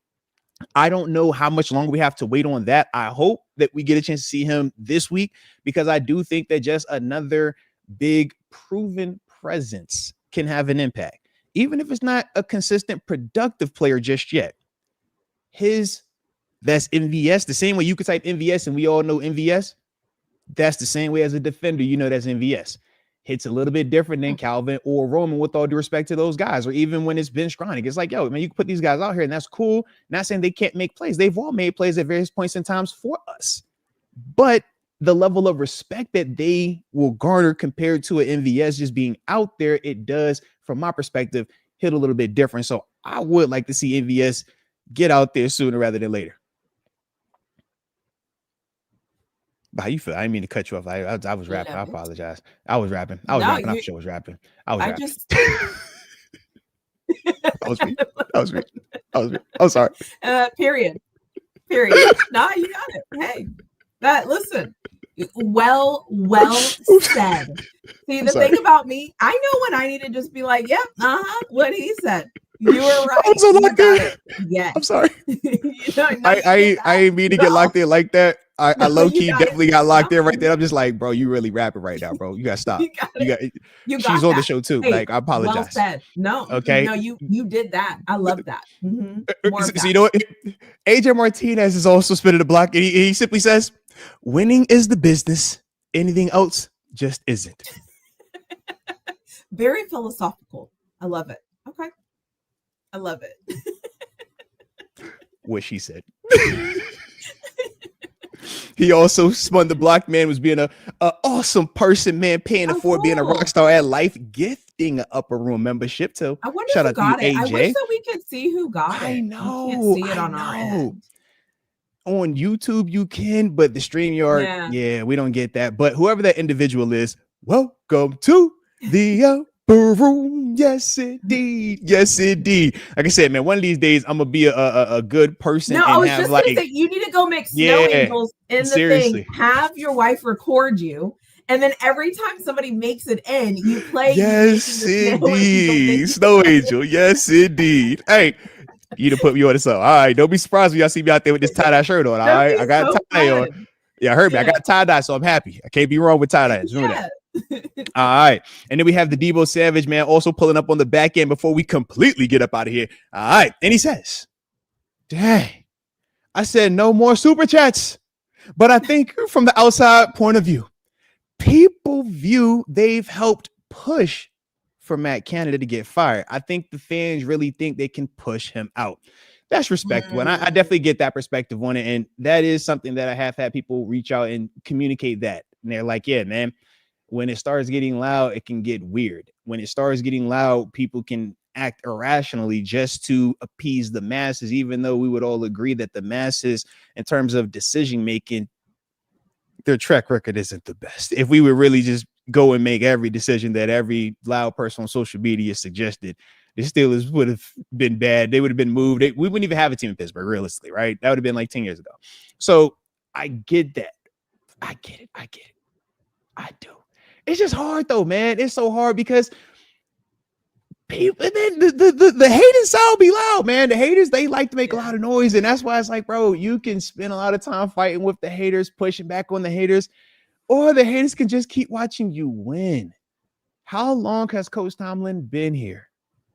[SPEAKER 2] I don't know how much longer we have to wait on that. I hope that we get a chance to see him this week, because I do think that just another big proven presence can have an impact, even if it's not a consistent, productive player just yet. That's MVS. The same way you could type MVS and we all know MVS, that's the same way as a defender, that's MVS. Hits a little bit different than Calvin or Roman, with all due respect to those guys, or even when it's Ben Skronik. It's like, yo, man, you can put these guys out here and that's cool. Not saying they can't make plays. They've all made plays at various points in times for us. But the level of respect that they will garner compared to an MVS just being out there, it does, from my perspective, hit a little bit different. So I would like to see MVS get out there sooner rather than later. How you feel? I didn't mean to cut you off. I was rapping. I apologize. I was rapping. I'm sure I was rapping. That was me. I'm sorry.
[SPEAKER 3] Period. Nah, you got it. Hey, listen. Well said. See, the thing about me, I know when I need to just be like, yep, what he said. You were right.
[SPEAKER 2] I'm so locked in.
[SPEAKER 3] Yeah.
[SPEAKER 2] I'm sorry. I ain't mean to get locked in like that. I low key definitely got locked in right there. I'm just like, bro, you really rapping right now, bro. You gotta stop. She's on the show too. Hey, like, I apologize. Well
[SPEAKER 3] said. No, okay. No, you did that. I love that.
[SPEAKER 2] So you know what? AJ Martinez is also spinning the block, and he simply says, winning is the business. Anything else just isn't.
[SPEAKER 3] Very philosophical. I love it. Okay. I love it.
[SPEAKER 2] What she said. He also spun the block, man, was being a awesome person, man, paying it forward, being a rock star at life, gifting an upper room membership too.
[SPEAKER 3] I wonder who got it. AJ. I wish that we could see who got it.
[SPEAKER 2] I know.
[SPEAKER 3] We can't see it on our end.
[SPEAKER 2] On YouTube, you can, but the StreamYard, we don't get that. But whoever that individual is, welcome to the upper room. Yes, indeed. Yes, indeed. Like I said, man, one of these days I'm gonna be a good person
[SPEAKER 3] No, I
[SPEAKER 2] and
[SPEAKER 3] was
[SPEAKER 2] have
[SPEAKER 3] just gonna
[SPEAKER 2] like,
[SPEAKER 3] say you need to go make snow
[SPEAKER 2] yeah,
[SPEAKER 3] angels in the thing.
[SPEAKER 2] seriously.
[SPEAKER 3] Have your wife record you, and then every time somebody makes it in, you play you making
[SPEAKER 2] Yes,
[SPEAKER 3] the snow angel
[SPEAKER 2] indeed.
[SPEAKER 3] video.
[SPEAKER 2] Snow angel. Yes, indeed. Hey, you to put me on this up. All right. Don't be surprised when y'all see me out there with this tie-dye shirt on. All
[SPEAKER 3] That'd
[SPEAKER 2] right.
[SPEAKER 3] be
[SPEAKER 2] I got
[SPEAKER 3] so
[SPEAKER 2] tie-dye on.
[SPEAKER 3] fun.
[SPEAKER 2] Yeah, heard me. I
[SPEAKER 3] Yeah.
[SPEAKER 2] got tie-dye, so I'm happy. I can't be wrong with tie-dye. Just remember that. All right. And then we have the Debo Savage, man, also pulling up on the back end before we completely get up out of here. All right. And he says, dang, I said no more super chats. But I think from the outside point of view, people view they've helped push for Matt Canada to get fired. I think the fans really think they can push him out. That's respectable. And I definitely get that perspective on it. And that is something that I have had people reach out and communicate that. And they're like, yeah, man, when it starts getting loud, it can get weird. When it starts getting loud, people can act irrationally just to appease the masses, even though we would all agree that the masses, in terms of decision making, their track record isn't the best. If we would really just go and make every decision that every loud person on social media suggested, the Steelers would have been bad. They would have been moved. We wouldn't even have a team in Pittsburgh, realistically, right? That would have been like 10 years ago. So I get that. I get it. I do. It's just hard though, man. It's so hard because people, then the hating sound be loud, man. The haters, they like to make a lot of noise. And that's why it's like, bro, you can spend a lot of time fighting with the haters, pushing back on the haters, or the haters can just keep watching you win. How long has Coach Tomlin been here?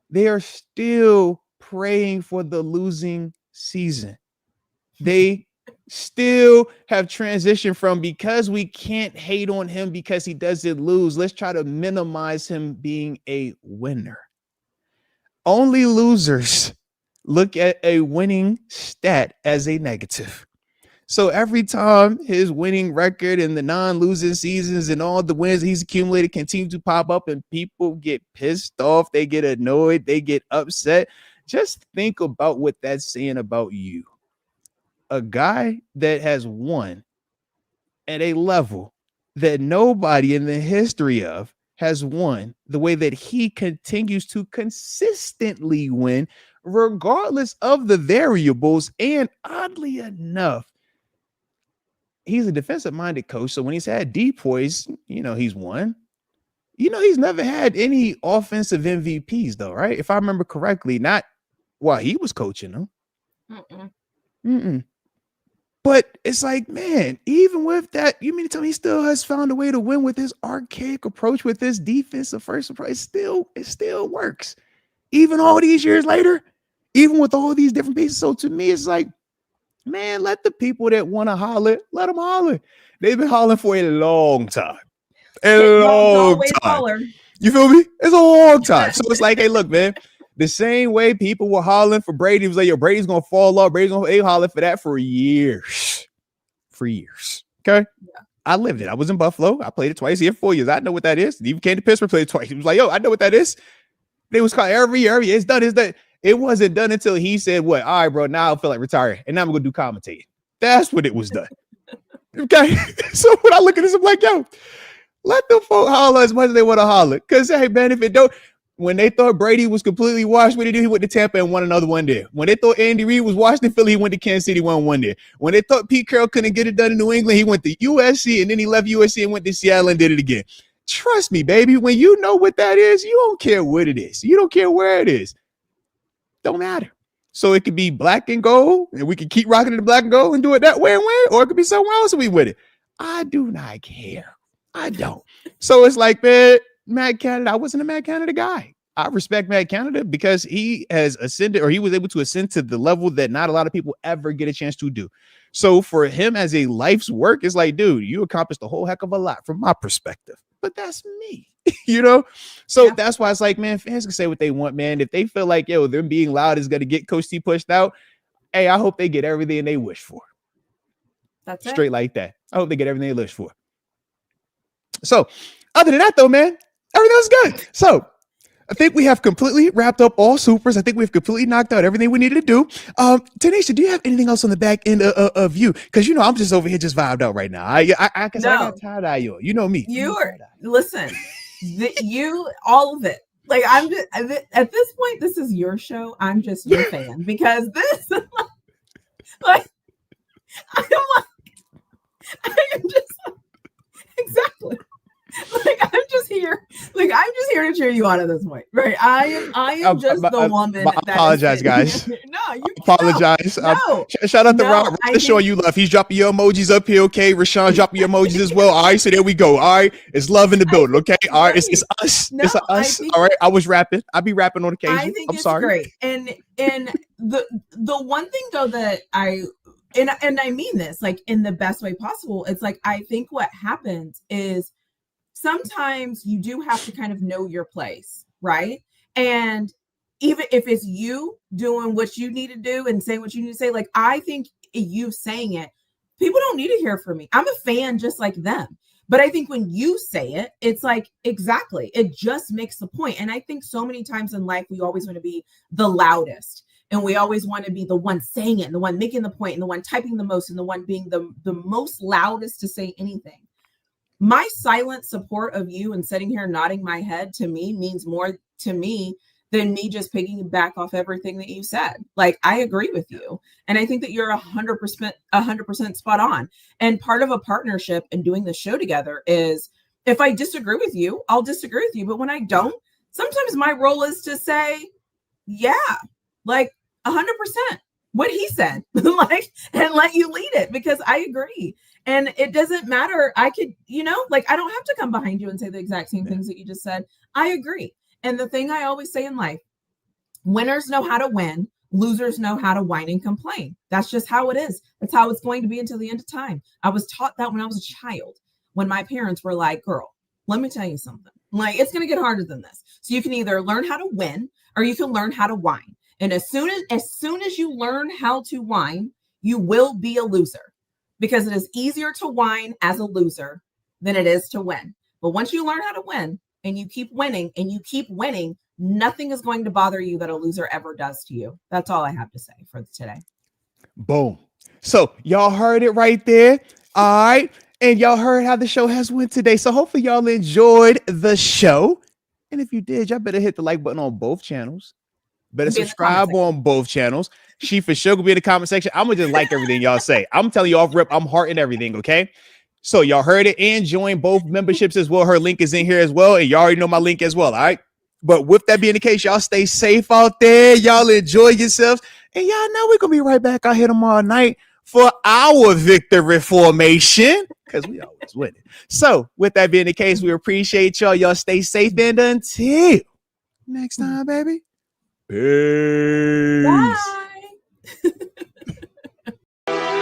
[SPEAKER 2] They are still praying for the losing season. They still have transitioned from, because we can't hate on him because he doesn't lose, let's try to minimize him being a winner. Only losers look at a winning stat as a negative. So every time his winning record and the non-losing seasons and all the wins he's accumulated continue to pop up and people get pissed off, they get annoyed, they get upset, just think about what that's saying about you. A guy that has won at a level that nobody in the history of has won the way that he continues to consistently win, regardless of the variables. And oddly enough, he's a defensive-minded coach. So when he's had depoys, he's won. He's never had any offensive MVPs, though, right? If I remember correctly, not while he was coaching them. But it's like, man, even with that, you mean to tell me he still has found a way to win with his archaic approach, with this defensive first approach? It still works. Even all these years later, even with all these different pieces. So to me, it's like, man, let the people that want to holler, let them holler. They've been hollering for a long time. You feel me? It's a long time. So it's like, hey, look, man, the same way people were hollering for Brady, it was like, yo, Brady's going to fall off. They hollering for that for years. Okay. Yeah. I lived it. I was in Buffalo. I played it twice here, 4 years. I know what that is. Even came to Pittsburgh, played it twice. He was like, yo, I know what that is. They was called every year. It's done. It wasn't done until he said, what? All right, bro, now I feel like retiring. And now I'm going to do commentating. That's when it was done. Okay. So when I look at this, I'm like, yo, let the folk holler as much as they want to holler. Because, hey, man, if it don't, when they thought Brady was completely washed, what did he do? He went to Tampa and won another one there. When they thought Andy Reid was washed in Philly, he went to Kansas City, won one there. When they thought Pete Carroll couldn't get it done in New England, he went to USC, and then he left USC and went to Seattle and did it again. Trust me, baby, when you know what that is, you don't care what it is. You don't care where it is. Don't matter. So it could be black and gold, and we can keep rocking it to black and gold and do it that way and win, or it could be somewhere else and we with it. I do not care. I don't. So it's like, man, Matt Canada, I wasn't a Matt Canada guy. I respect Matt Canada because he has ascended, or he was able to ascend to the level that not a lot of people ever get a chance to do. So for him as a life's work, it's like, dude, you accomplished a whole heck of a lot from my perspective, but that's me, So that's why it's like, man, fans can say what they want, man. If they feel like, yo, them being loud is going to get Coach T pushed out, hey, I hope they get everything they wish for.
[SPEAKER 3] That's
[SPEAKER 2] straight it. Like that. I hope they get everything they wish for. So other than that, though, man, everything's good. So I think we have completely wrapped up all supers. I think we've completely knocked out everything we needed to do. Tanisha, do you have anything else on the back end of you? Because I'm just over here just vibed out right now. I got tie-dye on. You know me.
[SPEAKER 3] Listen, all of it. Like I'm just at this point, this is your show. I'm just your fan because this, like, I'm just exactly. Like I'm just here. Like I'm just here to cheer you on at this point, right? I am just the woman.
[SPEAKER 2] I apologize, guys.
[SPEAKER 3] No, you
[SPEAKER 2] apologize.
[SPEAKER 3] No,
[SPEAKER 2] shout out to Rob. Showing you love. He's dropping your emojis up here. Okay, Rashawn dropping your emojis as well. All right, so there we go. All right, it's love in the building. Okay, all right, it's us. No, it's us. All right, I was rapping. I'll be rapping on occasion.
[SPEAKER 3] I think it's sorry. Great. And the one thing though that I mean this like in the best way possible. It's like I think what happens is sometimes you do have to kind of know your place, right? And even if it's you doing what you need to do and saying what you need to say, like I think you saying it, people don't need to hear from me. I'm a fan just like them. But I think when you say it, it's like, exactly, it just makes the point. And I think so many times in life, we always want to be the loudest. And we always want to be the one saying it and the one making the point and the one typing the most and the one being the most loudest to say anything. My silent support of you and sitting here nodding my head to me means more to me than me just picking back off everything that you said. Like, I agree with you. And I think that you're 100% spot on. And part of a partnership and doing the show together is if I disagree with you, I'll disagree with you. But when I don't, sometimes my role is to say, yeah, like 100% what he said, like, and let you lead it because I agree. And it doesn't matter. I could, like, I don't have to come behind you and say the exact same things that you just said. I agree. And the thing I always say in life, winners know how to win. Losers know how to whine and complain. That's just how it is. That's how it's going to be until the end of time. I was taught that when I was a child, when my parents were like, girl, let me tell you something. Like, it's going to get harder than this. So you can either learn how to win or you can learn how to whine. And as soon as you learn how to whine, you will be a loser. Because it is easier to whine as a loser than it is to win. But once you learn how to win and you keep winning and you keep winning, nothing is going to bother you that a loser ever does to you. That's all I have to say for today.
[SPEAKER 2] Boom. So y'all heard it right there. All right. And y'all heard how the show has went today. So hopefully y'all enjoyed the show. And if you did, y'all better hit the like button on both channels. Better subscribe on both channels. She for sure will be in the comment section. I'm gonna just like everything y'all say. I'm telling you off rip, I'm hearting everything, okay? So y'all heard it and join both memberships as well. Her link is in here as well. And y'all already know my link as well, all right? But with that being the case, y'all stay safe out there. Y'all enjoy yourselves. And y'all know we're gonna be right back out here tomorrow night for our victory formation. Because we always win it. So with that being the case, we appreciate y'all. Y'all stay safe and until next time, baby. Peace.
[SPEAKER 3] Bye.